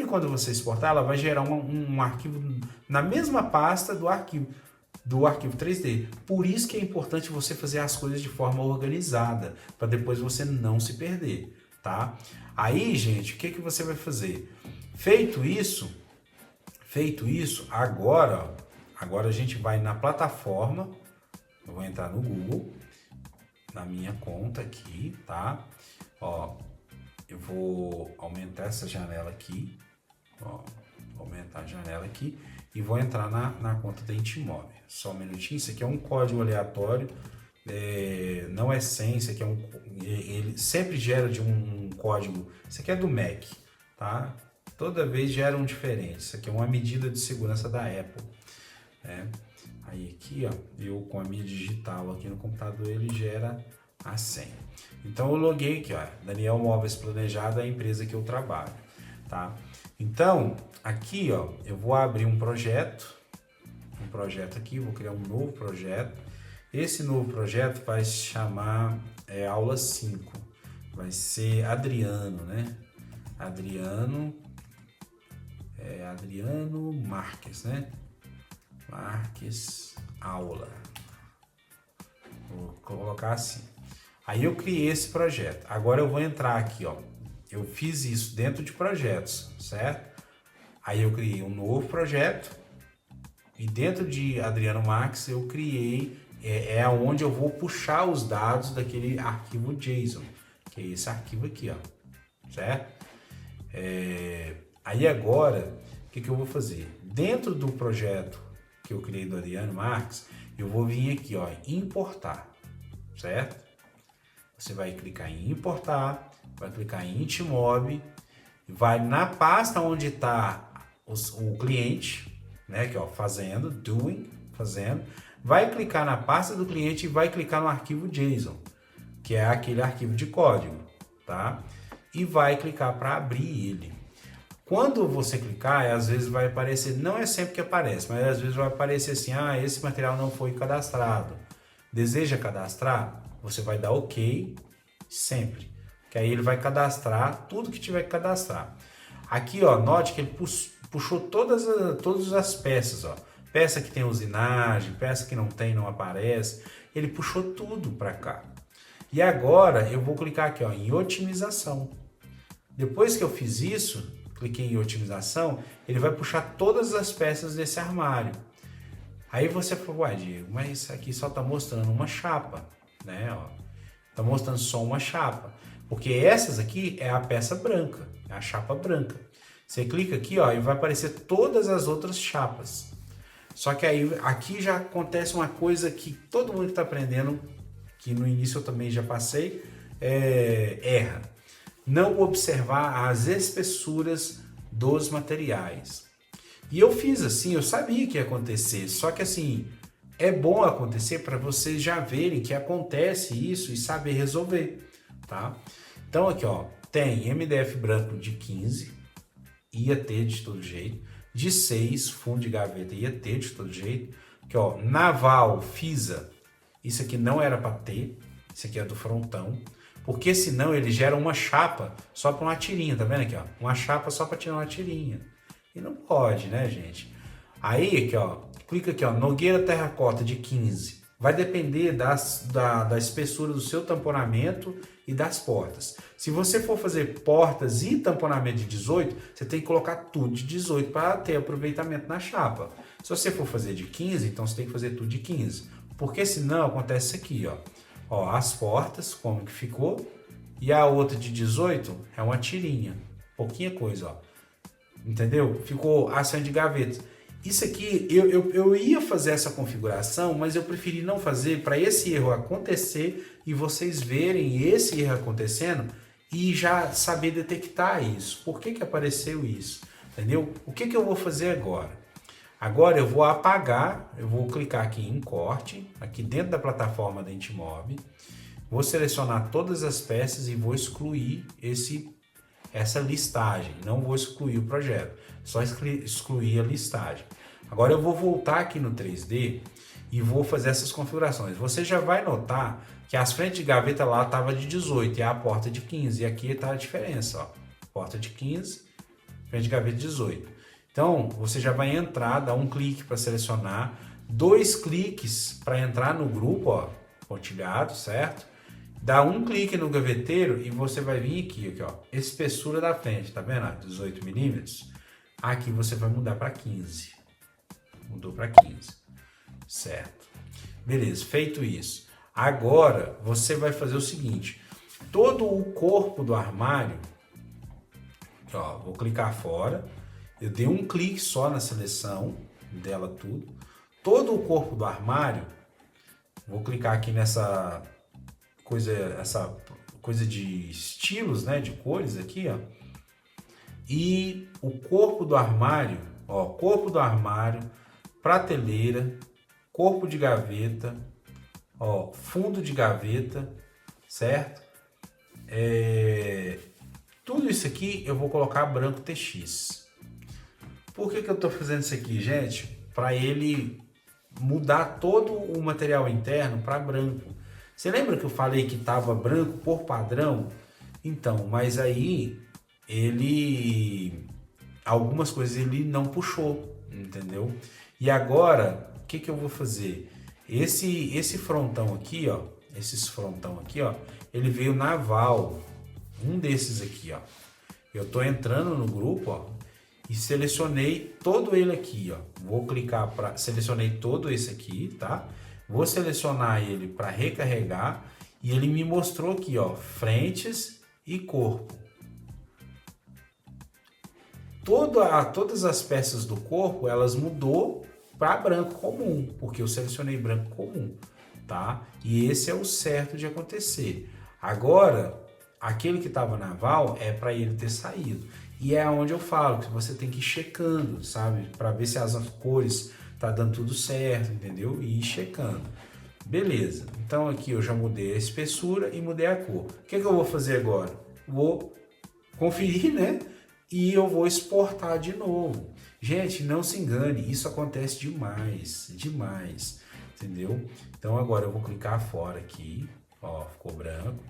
quando você exportar, ela vai gerar um arquivo na mesma pasta do arquivo 3D. Por isso que é importante você fazer as coisas de forma organizada, para depois você não se perder, tá? Aí, gente, o que você vai fazer? Feito isso, agora a gente vai na plataforma, eu vou entrar no Google, na minha conta aqui, tá? Ó, eu vou aumentar essa janela aqui, ó, vou aumentar a janela aqui e vou entrar na conta da Intimob. Só um minutinho, isso aqui é um código aleatório não é 100, isso aqui ele sempre gera de um código, isso aqui é do Mac, tá? Toda vez gera um diferente, isso aqui é uma medida de segurança da Apple, né? Aí aqui, ó, eu com a minha digital aqui no computador, ele gera a senha. Então eu loguei aqui, ó, Daniel Móveis Planejado é a empresa que eu trabalho, tá? Então, aqui, ó, eu vou abrir um projeto aqui, vou criar um novo projeto. Esse novo projeto vai se chamar aula 5, vai ser Adriano, né? Adriano Marques, né? Marques aula. Vou colocar assim. Aí eu criei esse projeto. Agora eu vou entrar aqui, ó. Eu fiz isso dentro de projetos, certo? Aí eu criei um novo projeto e dentro de Adriano Marques eu criei onde eu vou puxar os dados daquele arquivo JSON, que é esse arquivo aqui, ó, certo? Aí agora, o que eu vou fazer? Dentro do projeto que eu criei do Adriano Marques, eu vou vir aqui, ó, importar, certo? Você vai clicar em importar, vai clicar em Intimob, vai na pasta onde está o cliente, né, que ó, fazendo, vai clicar na pasta do cliente e vai clicar no arquivo JSON, que é aquele arquivo de código, tá? E vai clicar para abrir ele. Quando você clicar, às vezes vai aparecer, não é sempre que aparece, mas às vezes vai aparecer assim, esse material não foi cadastrado. Deseja cadastrar? Você vai dar OK sempre, que aí ele vai cadastrar tudo que tiver que cadastrar. Aqui, ó, note que ele puxou todas as peças, ó. Peça que tem usinagem, peça que não tem, não aparece. Ele puxou tudo para cá. E agora eu vou clicar aqui, ó, em otimização. Depois que eu fiz isso, cliquei em otimização, ele vai puxar todas as peças desse armário. Aí você falou, ué, Diego, mas isso aqui só está mostrando uma chapa, né? Está mostrando só uma chapa. Porque essas aqui é a peça branca, é a chapa branca. Você clica aqui, ó, e vai aparecer todas as outras chapas. Só que aí aqui já acontece uma coisa que todo mundo que está aprendendo, que no início eu também já passei, erra. Não observar as espessuras dos materiais. E eu fiz assim, eu sabia que ia acontecer, só que assim, é bom acontecer para vocês já verem que acontece isso e saber resolver, tá? Então aqui, ó, tem MDF branco de 15, ia ter de todo jeito, de 6, fundo de gaveta, ia ter de todo jeito, aqui, ó, naval, FISA, isso aqui não era para ter, isso aqui é do frontão, porque senão ele gera uma chapa só para uma tirinha, tá vendo aqui, ó? Uma chapa só para tirar uma tirinha. E não pode, né, gente? Aí, aqui, ó, clica aqui, ó, Nogueira Terracota de 15. Vai depender da espessura do seu tamponamento e das portas. Se você for fazer portas e tamponamento de 18, você tem que colocar tudo de 18 para ter aproveitamento na chapa. Se você for fazer de 15, então você tem que fazer tudo de 15. Porque senão acontece isso aqui, ó. Ó, as portas, como que ficou, e a outra de 18 é uma tirinha. Pouquinha coisa, ó. Entendeu? Ficou ação de gavetas. Isso aqui, eu ia fazer essa configuração, mas eu preferi não fazer para esse erro acontecer e vocês verem esse erro acontecendo e já saber detectar isso. Por que apareceu isso? Entendeu? O que eu vou fazer agora? Agora eu vou apagar, eu vou clicar aqui em corte, aqui dentro da plataforma da Intimob, vou selecionar todas as peças e vou excluir essa listagem, não vou excluir o projeto, só excluir a listagem. Agora eu vou voltar aqui no 3D e vou fazer essas configurações. Você já vai notar que as frentes de gaveta lá estava de 18 e a porta de 15, e aqui está a diferença, ó. Porta de 15, frente de gaveta de 18. Então, você já vai entrar, dar um clique para selecionar, 2 cliques para entrar no grupo, ó, pontilhado, certo? Dá um clique no gaveteiro e você vai vir aqui, ó, espessura da frente, tá vendo? 18 milímetros. Aqui você vai mudar para 15. Mudou para 15, certo? Beleza, feito isso. Agora, você vai fazer o seguinte, todo o corpo do armário, ó, vou clicar fora, eu dei um clique só na seleção dela tudo, todo o corpo do armário, Vou clicar aqui nessa coisa de estilos, né, de cores aqui, ó. E o corpo do armário, ó, corpo do armário, prateleira, corpo de gaveta, ó, fundo de gaveta, certo? Tudo isso aqui eu vou colocar branco TX. Por que eu estou fazendo isso aqui, gente? Para ele mudar todo o material interno para branco. Você lembra que eu falei que estava branco por padrão? Então, mas aí algumas coisas ele não puxou, entendeu? E agora, o que eu vou fazer? Esse frontão aqui, ó, esses frontão aqui, ó, ele veio naval, um desses aqui, ó. Eu tô entrando no grupo, ó, e selecionei todo ele aqui, ó. Vou clicar para selecionei todo esse aqui, tá? Vou selecionar ele para recarregar e ele me mostrou aqui, ó, frentes e corpo. Todas as peças do corpo, elas mudou para branco comum, porque eu selecionei branco comum, tá? E esse é o certo de acontecer. Agora, aquele que estava naval é para ele ter saído. E é onde eu falo que você tem que ir checando, sabe? Para ver se as cores tá dando tudo certo, entendeu? E ir checando. Beleza. Então aqui eu já mudei a espessura e mudei a cor. O que eu vou fazer agora? Vou conferir, né? E eu vou exportar de novo. Gente, não se engane, isso acontece demais, demais, entendeu? Então agora eu vou clicar fora aqui, ó, ficou branco.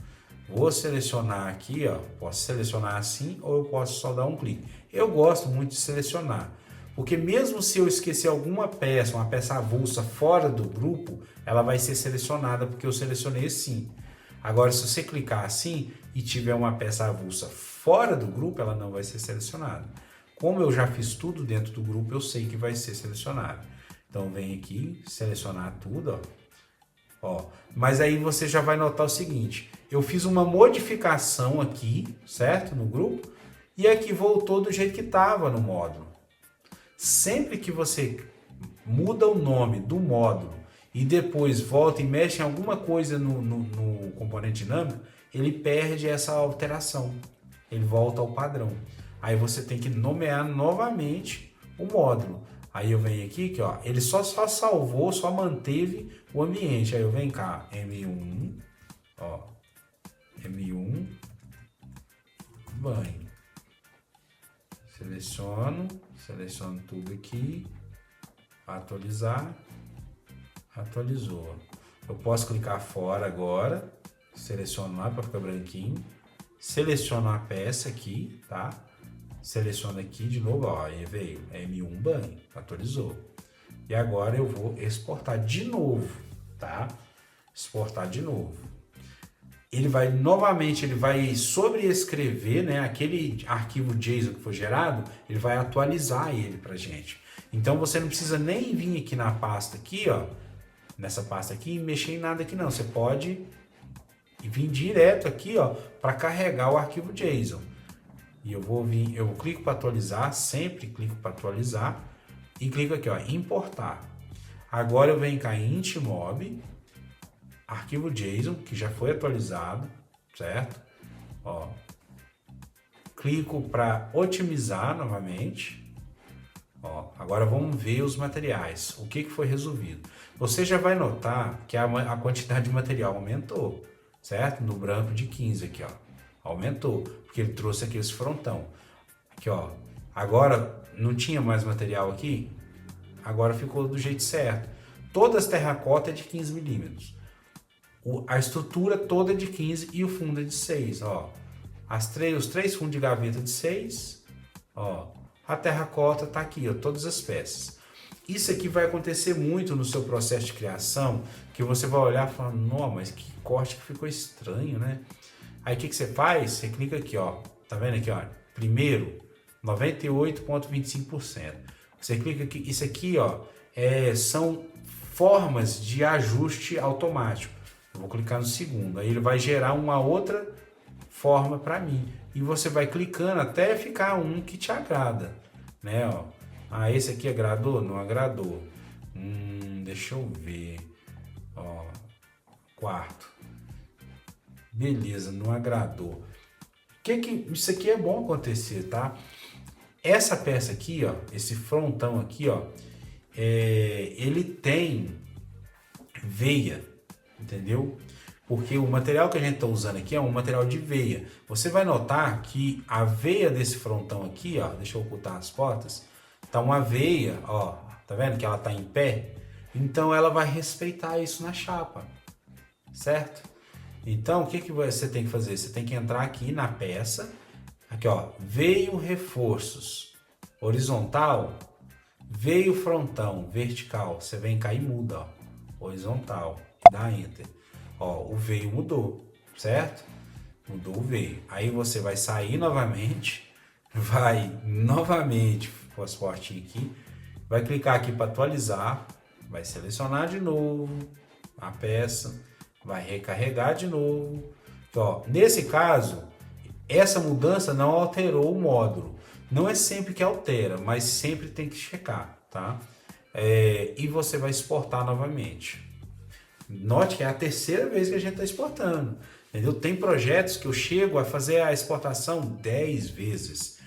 Vou selecionar aqui, ó, posso selecionar assim ou eu posso só dar um clique. Eu gosto muito de selecionar, porque mesmo se eu esquecer alguma peça, uma peça avulsa fora do grupo, ela vai ser selecionada porque eu selecionei assim. Agora, se você clicar assim e tiver uma peça avulsa fora do grupo, ela não vai ser selecionada. Como eu já fiz tudo dentro do grupo, eu sei que vai ser selecionado. Então, vem aqui, selecionar tudo, ó. Mas aí você já vai notar o seguinte, eu fiz uma modificação aqui, certo? No grupo, e aqui voltou do jeito que estava no módulo. Sempre que você muda o nome do módulo e depois volta e mexe em alguma coisa no componente dinâmico, ele perde essa alteração, ele volta ao padrão. Aí você tem que nomear novamente o módulo. Aí eu venho aqui, ó, ele só salvou, só manteve o ambiente. Aí eu venho cá, M1, ó, M1, banho. Seleciono tudo aqui, atualizar, atualizou. Eu posso clicar fora agora, seleciono lá para ficar branquinho, seleciono a peça aqui, tá? Seleciono aqui de novo, ó, aí veio M1 banho, atualizou. E agora eu vou exportar de novo, tá? Exportar de novo. Ele vai novamente, ele vai sobreescrever, né, aquele arquivo JSON que foi gerado, ele vai atualizar ele pra gente. Então você não precisa nem vir aqui na pasta aqui, ó, nessa pasta aqui e mexer em nada aqui não. Você pode vir direto aqui, ó, para carregar o arquivo JSON. E eu clico para atualizar, sempre clico para atualizar e clico aqui, ó, importar. Agora eu venho cá em intmob, arquivo JSON, que já foi atualizado, certo? Ó, clico para otimizar novamente. Ó, agora vamos ver os materiais, o que foi resolvido. Você já vai notar que a quantidade de material aumentou, certo? No branco de 15 aqui, ó, aumentou, porque ele trouxe aqui esse frontão. Aqui, ó, agora não tinha mais material aqui, agora ficou do jeito certo. Todas as terracota é de 15 milímetros. A estrutura toda é de 15 e o fundo é de 6, ó. Os três fundos de gaveta de 6, ó. A terracota tá aqui, ó, todas as peças. Isso aqui vai acontecer muito no seu processo de criação, que você vai olhar e falar, não, mas que corte que ficou estranho, né? Aí o que você faz? Você clica aqui, ó. Tá vendo aqui, ó? Primeiro, 98,25%. Você clica aqui, isso aqui, ó, são formas de ajuste automático. Eu vou clicar no segundo, aí ele vai gerar uma outra forma para mim. E você vai clicando até ficar um que te agrada, né? Ó. Ah, esse aqui agradou? Não agradou. Deixa eu ver. Ó, quarto. Beleza, não agradou. Isso aqui é bom acontecer, tá? Essa peça aqui, ó, esse frontão aqui, ó, ele tem veia, entendeu? Porque o material que a gente está usando aqui é um material de veia. Você vai notar que a veia desse frontão aqui, ó, deixa eu ocultar as portas, tá uma veia, ó, tá vendo que ela tá em pé? Então ela vai respeitar isso na chapa, certo? Então o que você tem que fazer? Você tem que entrar aqui na peça, aqui ó, veio reforços, horizontal, veio frontão, vertical, você vem cá e muda, ó, horizontal, dá enter. Ó, o veio mudou, certo? Mudou o veio. Aí você vai sair novamente, vai novamente com as portinhas aqui, vai clicar aqui para atualizar, vai selecionar de novo a peça, vai recarregar de novo. Então, ó, nesse caso, essa mudança não alterou o módulo. Não é sempre que altera, mas sempre tem que checar, tá? E você vai exportar novamente. Note que é a terceira vez que a gente está exportando, entendeu? Tem projetos que eu chego a fazer a exportação 10 vezes,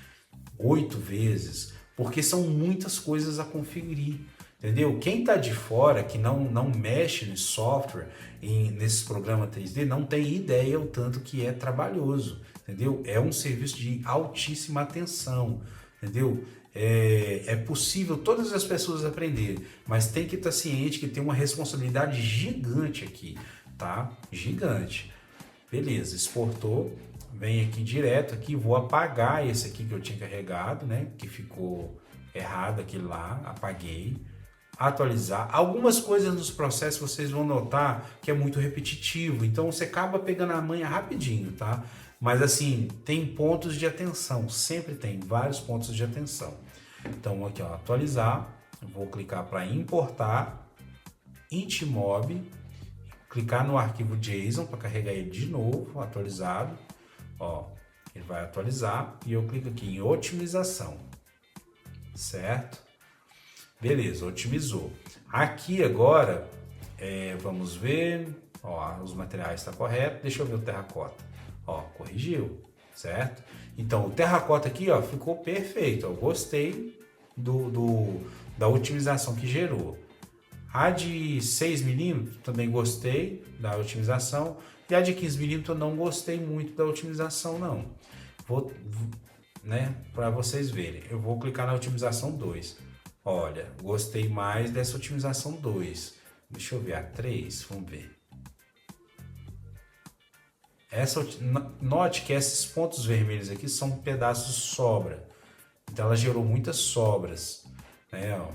8 vezes, porque são muitas coisas a conferir, entendeu? Quem está de fora, que não mexe no software, nesses programas 3D, não tem ideia o tanto que é trabalhoso, entendeu? É um serviço de altíssima atenção, entendeu? É possível todas as pessoas aprenderem, mas tem que estar ciente que tem uma responsabilidade gigante aqui, tá? Gigante. Beleza, exportou, vem aqui direto aqui, vou apagar esse aqui que eu tinha carregado, né? Que ficou errado aquele lá, apaguei. Atualizar. Algumas coisas nos processos vocês vão notar que é muito repetitivo, então você acaba pegando a manha rapidinho, tá? Mas assim, tem pontos de atenção, sempre tem vários pontos de atenção. Então aqui ó, atualizar, vou clicar para importar, Intmob, clicar no arquivo JSON para carregar ele de novo, atualizado, ó, ele vai atualizar e eu clico aqui em otimização, certo? Beleza, otimizou. Aqui agora, vamos ver, ó, os materiais estão corretos, deixa eu ver o terracota, ó, corrigiu, certo? Então o terracota aqui, ó, ficou perfeito, ó, gostei da otimização que gerou. A de 6mm também gostei da otimização, e a de 15mm eu não gostei muito da otimização não. Vou, né, para vocês verem, eu vou clicar na otimização 2. Olha, gostei mais dessa otimização 2. Deixa eu ver a 3, vamos ver. Note que esses pontos vermelhos aqui são pedaços de sobra. Então ela gerou muitas sobras, né? Ó.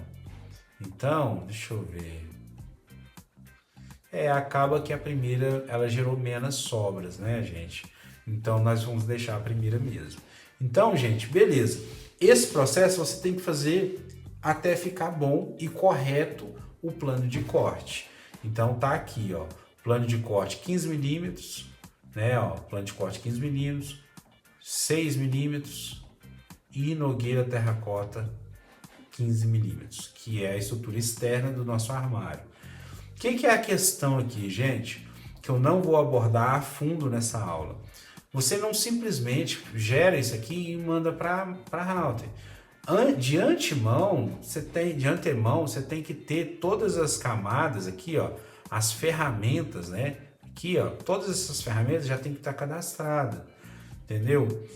Então, deixa eu ver. Acaba que a primeira ela gerou menos sobras, né, gente? Então nós vamos deixar a primeira mesmo. Então, gente, beleza. Esse processo você tem que fazer até ficar bom e correto o plano de corte. Então tá aqui, ó, plano de corte 15mm, né, ó, plano de corte 15mm, 6mm e Nogueira terracota 15mm, que é a estrutura externa do nosso armário. O que é a questão aqui, gente, que eu não vou abordar a fundo nessa aula? Você não simplesmente gera isso aqui e manda para router. De antemão, você tem que ter todas as camadas aqui, ó, as ferramentas, né? Aqui, ó, todas essas ferramentas já tem que estar cadastradas, entendeu?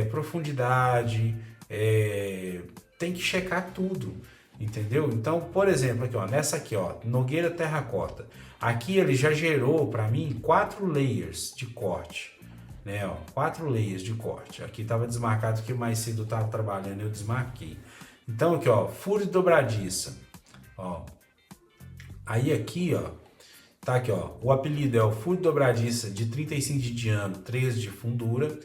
Profundidade, tem que checar tudo, entendeu? Então, por exemplo, aqui, ó, nessa aqui, ó, Nogueira terracota, aqui ele já gerou para mim 4 layers de corte. Né, ó, 4 layers de corte. Aqui estava desmarcado que mais cedo eu estava trabalhando, eu desmarquei. Então aqui, ó, furo de dobradiça, ó. Aí aqui, ó, tá aqui, ó, o apelido é o furo de dobradiça de 35 de diâmetro, 13 de fundura.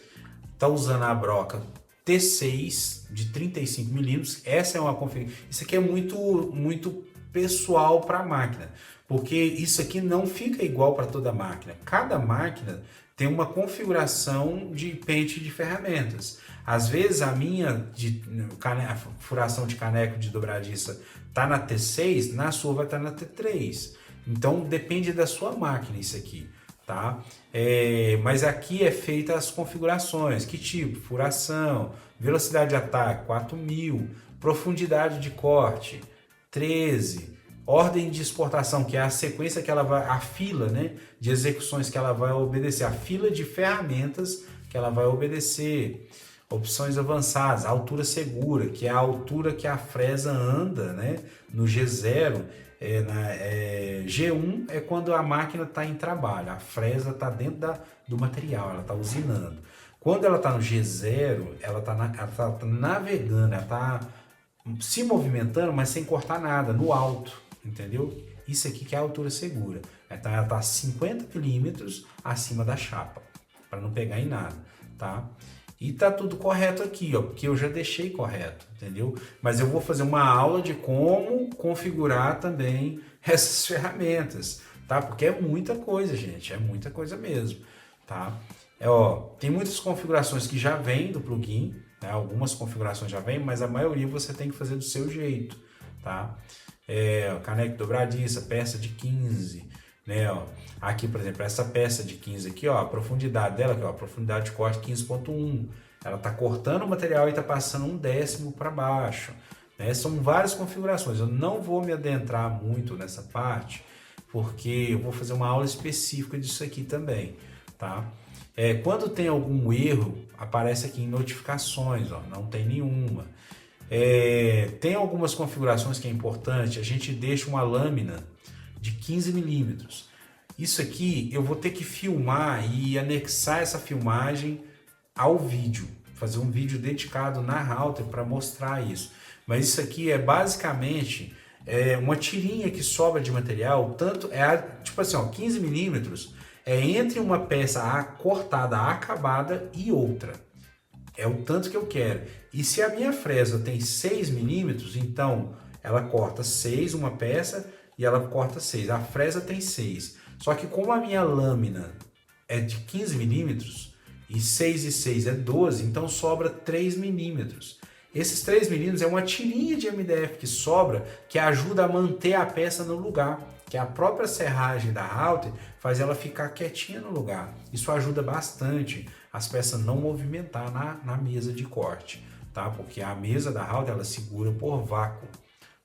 Tá usando a broca T6 de 35mm. Essa é uma configuração. Isso aqui é muito pessoal para a máquina, porque isso aqui não fica igual para toda máquina. Cada máquina tem uma configuração de pente de ferramentas. Às vezes a minha furação de caneco de dobradiça tá na T6, na sua vai estar na T3. Então depende da sua máquina isso aqui, tá? Mas aqui é feita as configurações, que tipo? Furação, velocidade de ataque 4.000, profundidade de corte 13, ordem de exportação, que é a sequência que ela vai, a fila, né, de execuções que ela vai obedecer, a fila de ferramentas que ela vai obedecer. Opções avançadas, altura segura, que é a altura que a fresa anda, né, no G0. G1 é quando a máquina está em trabalho, a fresa está dentro do material, ela está usinando. Quando ela está no G0, ela está navegando, ela está se movimentando, mas sem cortar nada, no alto, entendeu? Isso aqui que é a altura segura. Ela está 50 milímetros acima da chapa, para não pegar em nada, tá? E tá tudo correto aqui, ó, porque eu já deixei correto, entendeu? Mas eu vou fazer uma aula de como configurar também essas ferramentas, tá? Porque é muita coisa, gente, é muita coisa mesmo, tá? Tem muitas configurações que já vêm do plugin, né? Algumas configurações já vêm, mas a maioria você tem que fazer do seu jeito, tá? Caneco dobradiça, peça de 15, né? Aqui, por exemplo, essa peça de 15 aqui, ó, a profundidade dela, aqui, ó, a profundidade de corte 15.1. Ela está cortando o material e está passando 1/10 para baixo, né? São várias configurações. Eu não vou me adentrar muito nessa parte, porque eu vou fazer uma aula específica disso aqui também, tá? Quando tem algum erro, aparece aqui em notificações, ó, não tem nenhuma. Tem algumas configurações que é importante, a gente deixa uma lâmina de 15 milímetros. Isso aqui eu vou ter que filmar e anexar essa filmagem ao vídeo, fazer um vídeo dedicado na Halter para mostrar isso. Mas isso aqui é basicamente uma tirinha que sobra de material, tanto tipo assim, ó, 15 milímetros é entre uma peça cortada, acabada e outra. É o tanto que eu quero. E se a minha fresa tem 6 milímetros, então ela corta 6 uma peça e ela corta 6. A fresa tem 6. Só que como a minha lâmina é de 15 milímetros e 6 e 6 é 12, então sobra 3 milímetros. Esses 3 milímetros é uma tirinha de MDF que sobra, que ajuda a manter a peça no lugar, que a própria serragem da Halter faz ela ficar quietinha no lugar. Isso ajuda bastante as peças não movimentar na mesa de corte, tá? Porque a mesa da Halter ela segura por vácuo,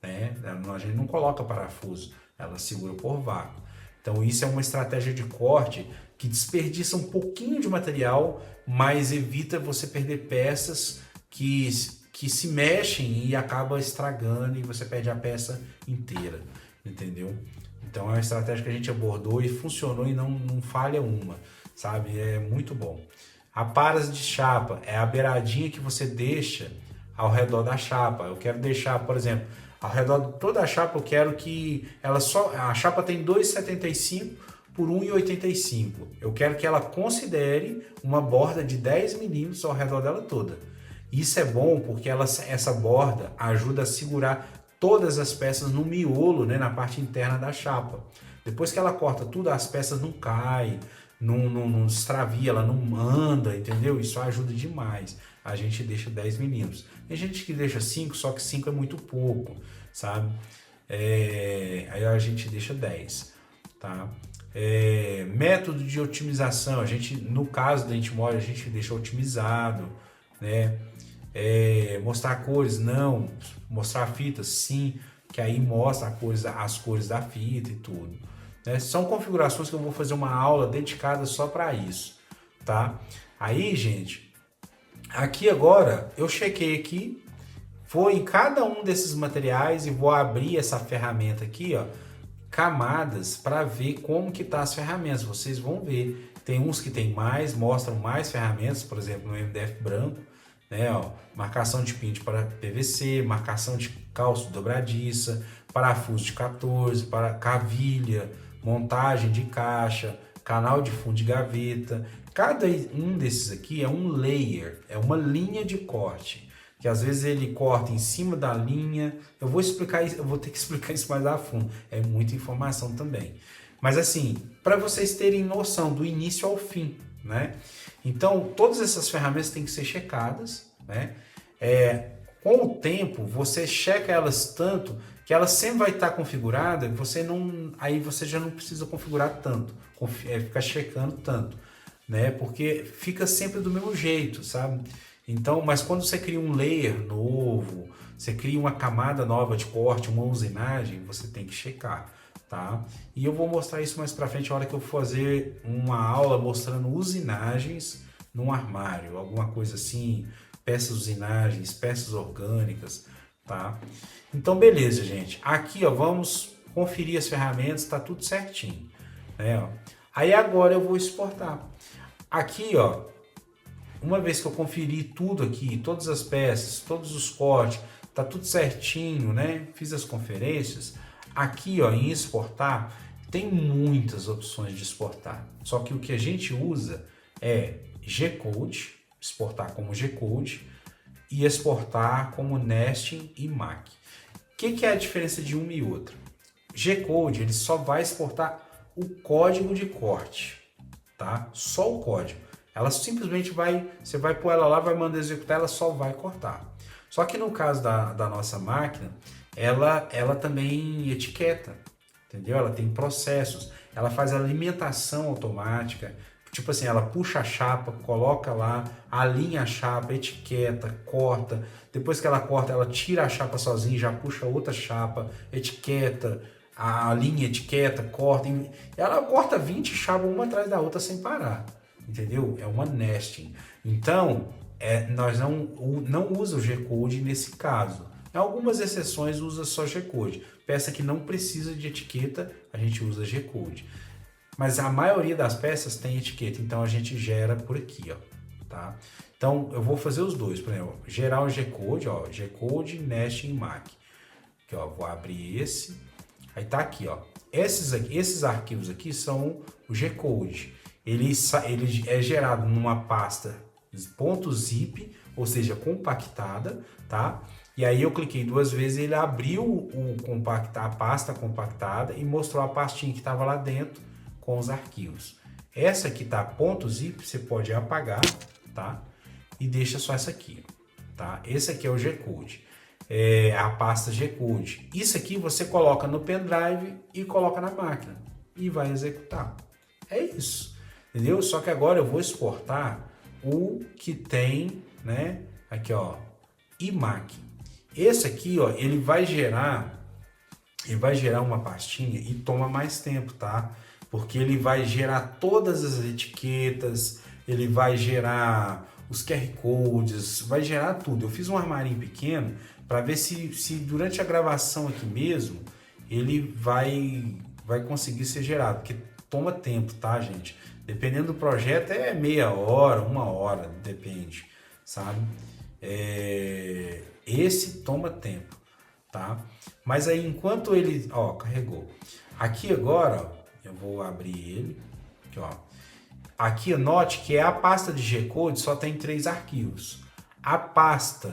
né? A gente não coloca parafuso, ela segura por vácuo. Então isso é uma estratégia de corte que desperdiça um pouquinho de material, mas evita você perder peças que se mexem e acaba estragando e você perde a peça inteira, entendeu? Então é uma estratégia que a gente abordou e funcionou e não falha uma, sabe? É muito bom. A paras de chapa é a beiradinha que você deixa ao redor da chapa. Eu quero deixar, por exemplo, ao redor de toda a chapa eu quero que a chapa tem 2,75 por 1,85. Eu quero que ela considere uma borda de 10 milímetros ao redor dela toda. Isso é bom porque essa borda ajuda a segurar todas as peças no miolo, né, na parte interna da chapa. Depois que ela corta tudo, as peças não caem, não extravia, ela não anda, entendeu? Isso ajuda demais. A gente deixa 10 milímetros. Tem gente que deixa 5, só que 5 é muito pouco, sabe? Aí a gente deixa 10, tá? Método de otimização, no caso da Intimore, a gente deixa otimizado, né? Mostrar cores, não. Mostrar fitas, sim, que aí mostra as cores da fita e tudo, né? São configurações que eu vou fazer uma aula dedicada só para isso, tá? Aí, gente, aqui agora eu chequei aqui, vou em cada um desses materiais e vou abrir essa ferramenta aqui, ó, camadas, para ver como que tá as ferramentas. Vocês vão ver, tem uns que tem mais, mostram mais ferramentas, por exemplo, no MDF branco, né, ó, marcação de pinte para PVC, marcação de calço dobradiça, parafuso de 14, para cavilha, montagem de caixa, canal de fundo de gaveta. Cada um desses aqui é um layer, é uma linha de corte, que às vezes ele corta em cima da linha. Eu vou explicar isso, eu vou ter que explicar isso mais a fundo, é muita informação também. Mas assim, para vocês terem noção do início ao fim, né? Então, todas essas ferramentas têm que ser checadas, né? Com o tempo, você checa elas tanto que ela sempre vai estar configurada, aí você já não precisa configurar tanto, ficar checando tanto, né? Porque fica sempre do mesmo jeito, sabe? Então, mas quando você cria um layer novo, você cria uma camada nova de corte, uma usinagem, você tem que checar, tá? E eu vou mostrar isso mais pra frente, a hora que eu fazer uma aula mostrando usinagens num armário, alguma coisa assim, peças usinagens, peças orgânicas, tá? Então, beleza, gente. Aqui, ó, vamos conferir as ferramentas, tá tudo certinho, né? Ó. Aí agora eu vou exportar. Aqui, ó, uma vez que eu conferi tudo aqui, todas as peças, todos os cortes, tá tudo certinho, né? Fiz as conferências. Aqui, ó, em exportar, tem muitas opções de exportar. Só que o que a gente usa é G-Code, exportar como G-Code e exportar como nesting e MAC. O que é a diferença de uma e outra? G-Code, ele só vai exportar o código de corte, tá? Só o código. Ela simplesmente você vai pôr ela lá, vai mandar executar, ela só vai cortar. Só que no caso da nossa máquina, ela também etiqueta, entendeu? Ela tem processos, ela faz alimentação automática, tipo assim, ela puxa a chapa, coloca lá, alinha a chapa, etiqueta, corta, depois que ela corta, ela tira a chapa sozinha, já puxa outra chapa, etiqueta, a linha etiqueta, corta, ela corta 20 chapas uma atrás da outra sem parar. Entendeu? É uma nesting. Então, nós não usa o G-Code nesse caso. Em algumas exceções usa só G-Code. Peça que não precisa de etiqueta, a gente usa G-Code. Mas a maioria das peças tem etiqueta, então a gente gera por aqui, ó, tá? Então, eu vou fazer os dois, por exemplo, gerar o G-Code, ó, G-Code, nesting e MAC. Aqui, ó, vou abrir esse. Aí tá aqui, ó. Esses arquivos aqui são o G-Code. Ele é gerado numa pasta .zip, ou seja, compactada, tá? E aí eu cliquei duas vezes, ele abriu a pasta compactada e mostrou a pastinha que estava lá dentro com os arquivos. Essa aqui tá .zip, você pode apagar, tá? E deixa só essa aqui, tá? Esse aqui é o G-Code, a pasta G-Code. Isso aqui você coloca no pendrive e coloca na máquina e vai executar. É isso. Entendeu? Só que agora eu vou exportar o que tem, né? Aqui, ó, iMac. Esse aqui, ó, ele vai gerar uma pastinha e toma mais tempo, tá? Porque ele vai gerar todas as etiquetas, ele vai gerar os QR Codes, vai gerar tudo. Eu fiz um armarinho pequeno para ver se durante a gravação aqui mesmo ele vai conseguir ser gerado, porque toma tempo, tá, gente? Dependendo do projeto é meia hora, uma hora, depende, sabe? Esse toma tempo, tá? Mas aí enquanto ele, ó, carregou. Aqui agora, ó, eu vou abrir ele, aqui, ó. Aqui note que a pasta de G-Code só tem 3 arquivos. A pasta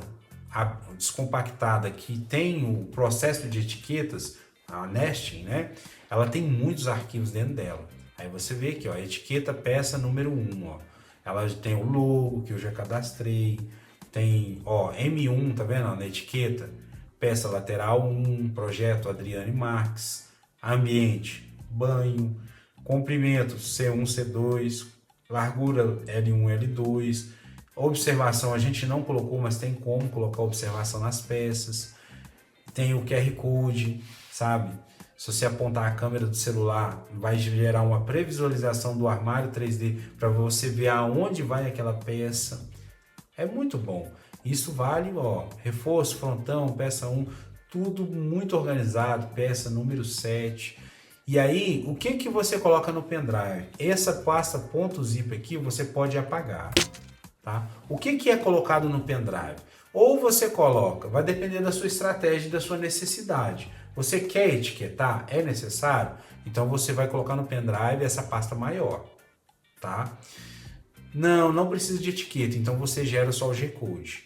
descompactada que tem o processo de etiquetas, a nesting, né? Ela tem muitos arquivos dentro dela. Aí você vê aqui, ó, etiqueta peça número 1, ó. Ela tem o logo que eu já cadastrei, tem, ó, M1, tá vendo, ó, na etiqueta? Peça lateral 1, projeto Adriane Marques, ambiente, banho, comprimento C1, C2, largura L1, L2, observação a gente não colocou, mas tem como colocar observação nas peças, tem o QR Code, sabe? Se você apontar a câmera do celular, vai gerar uma previsualização do armário 3D para você ver aonde vai aquela peça. É muito bom. Isso vale, ó, reforço, frontão, peça 1, tudo muito organizado, peça número 7. E aí, o que você coloca no pendrive? Essa pasta .zip aqui você pode apagar, tá? O que é colocado no pendrive? Ou você coloca, vai depender da sua estratégia e da sua necessidade. Você quer etiquetar? É necessário? Então você vai colocar no pendrive essa pasta maior, tá? Não precisa de etiqueta, então você gera só o G-Code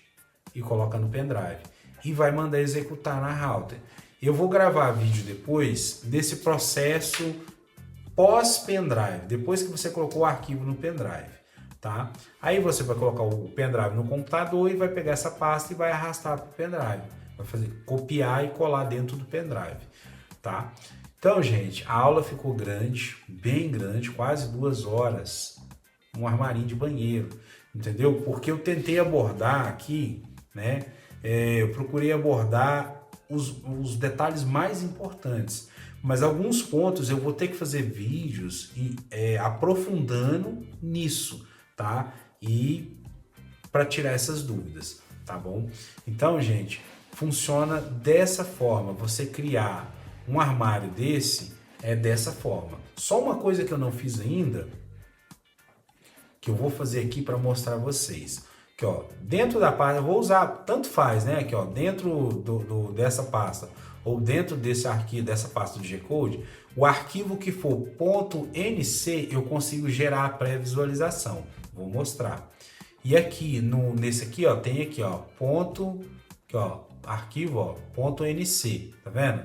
e coloca no pendrive e vai mandar executar na router. Eu vou gravar vídeo depois desse processo pós-pendrive, depois que você colocou o arquivo no pendrive, tá? Aí você vai colocar o pendrive no computador e vai pegar essa pasta e vai arrastar para o pendrive. vai fazer copiar e colar dentro do pendrive, tá? Então, gente, a aula ficou grande, bem grande, quase 2 horas, um armarinho de banheiro, entendeu? Porque eu tentei abordar aqui, né? Eu procurei abordar os detalhes mais importantes, mas alguns pontos eu vou ter que fazer vídeos aprofundando nisso, tá? E para tirar essas dúvidas, tá bom? Então, gente, funciona dessa forma. Você criar um armário desse é dessa forma. Só uma coisa que eu não fiz ainda, que eu vou fazer aqui para mostrar a vocês. Aqui, ó, dentro da pasta, eu vou usar, tanto faz, né? Aqui, ó, dentro dessa pasta ou dentro desse arquivo, dessa pasta do G-Code, o arquivo que for .nc, eu consigo gerar a pré-visualização. Vou mostrar. E aqui, nesse aqui, ó, tem aqui, ó, aqui, ó, arquivo, ó, .nc, tá vendo?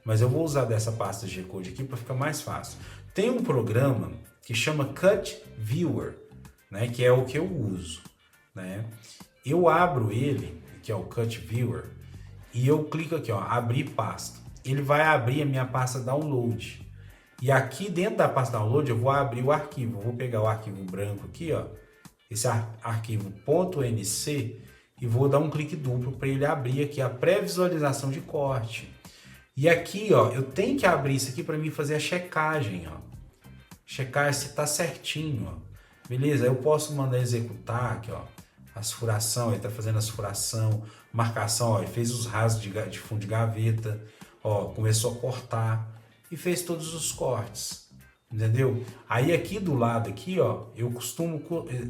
Mas eu vou usar dessa pasta G-Code aqui para ficar mais fácil. Tem um programa que chama Cut Viewer, né, que é o que eu uso, né? Eu abro ele, que é o Cut Viewer, e eu clico aqui, ó, abrir pasta. Ele vai abrir a minha pasta download. E aqui dentro da pasta download eu vou abrir o arquivo. Eu vou pegar o arquivo branco aqui, ó, esse arquivo .nc, e vou dar um clique duplo para ele abrir aqui a pré-visualização de corte. E aqui, ó, eu tenho que abrir isso aqui para mim fazer a checagem, ó. Checar se tá certinho, ó. Beleza? Eu posso mandar executar aqui, ó, as furação, ele tá fazendo as furação, marcação, ó, ele fez os rasgos de fundo de gaveta, ó, começou a cortar e fez todos os cortes, entendeu? Aí aqui do lado aqui, ó, eu costumo,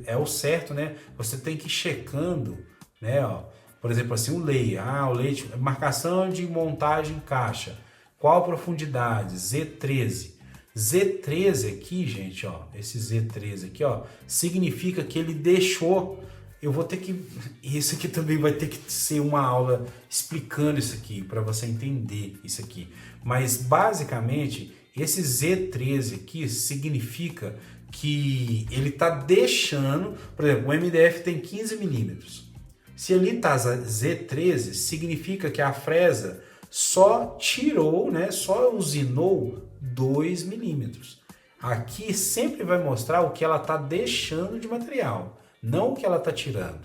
é o certo, né? Você tem que ir checando, né, ó, por exemplo, assim, o layer, o layer, marcação de montagem caixa, qual profundidade? Z13. Z13 aqui, gente, ó, esse Z13 aqui, ó, significa que ele deixou. Eu vou ter que, isso aqui também vai ter que ser uma aula explicando isso aqui para você entender isso aqui. Mas basicamente esse Z13 aqui significa que ele está deixando, por exemplo, o MDF tem 15 milímetros. Se ali está Z13, significa que a fresa só tirou, né, só usinou 2 milímetros. Aqui sempre vai mostrar o que ela está deixando de material, não o que ela está tirando,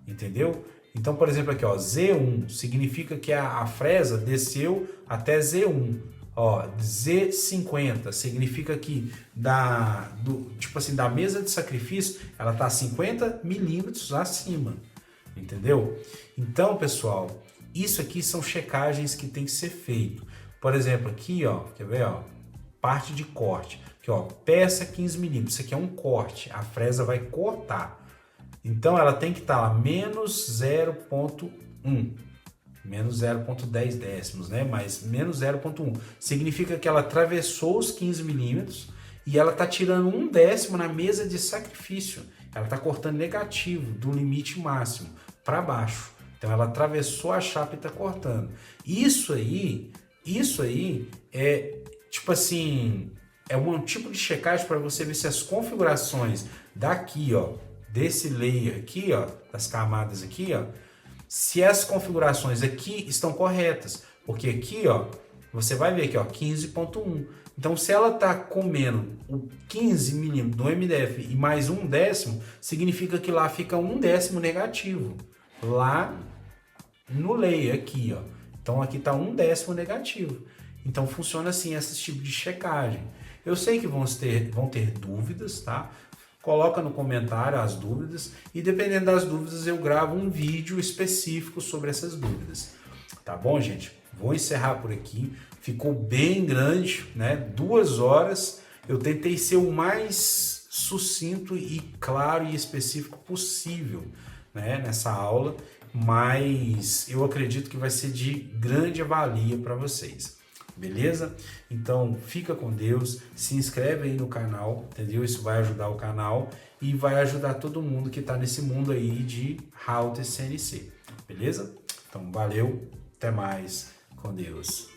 entendeu? Então, por exemplo, aqui, ó, Z1 significa que a fresa desceu até Z1. Ó, Z50 significa que tipo assim, da mesa de sacrifício, ela está 50 milímetros acima, entendeu? Então, pessoal, isso aqui são checagens que tem que ser feito. Por exemplo, aqui, ó, quer ver, ó, parte de corte. Aqui, ó, peça 15 milímetros. Isso aqui é um corte. A fresa vai cortar. Então, ela tem que estar lá menos 0,1. Menos 0,10 décimos, né? Mas menos 0,1. Significa que ela atravessou os 15 milímetros e ela está tirando 1 décimo na mesa de sacrifício. Ela está cortando negativo do limite máximo para baixo. Então, ela atravessou a chapa e está cortando. Isso aí é, tipo assim, é um tipo de checagem para você ver se as configurações daqui, ó, desse layer aqui, ó, das camadas aqui, ó, se as configurações aqui estão corretas. Porque aqui, ó, você vai ver aqui, ó, 15.1. Então, se ela está comendo o 15 milímetros do MDF e mais 1 décimo, significa que lá fica 1 décimo negativo. Lá no layer aqui, ó. Então, aqui está 1 décimo negativo. Então, funciona assim, esse tipo de checagem. Eu sei que vão ter dúvidas, tá? Coloca no comentário as dúvidas e, dependendo das dúvidas, eu gravo um vídeo específico sobre essas dúvidas. Tá bom, gente? Vou encerrar por aqui. Ficou bem grande, né? 2 horas. Eu tentei ser o mais sucinto e claro e específico possível, né, nessa aula, mas eu acredito que vai ser de grande valia para vocês. Beleza? Então fica com Deus, se inscreve aí no canal, entendeu? Isso vai ajudar o canal e vai ajudar todo mundo que está nesse mundo aí de router CNC, beleza? Então valeu, até mais, com Deus.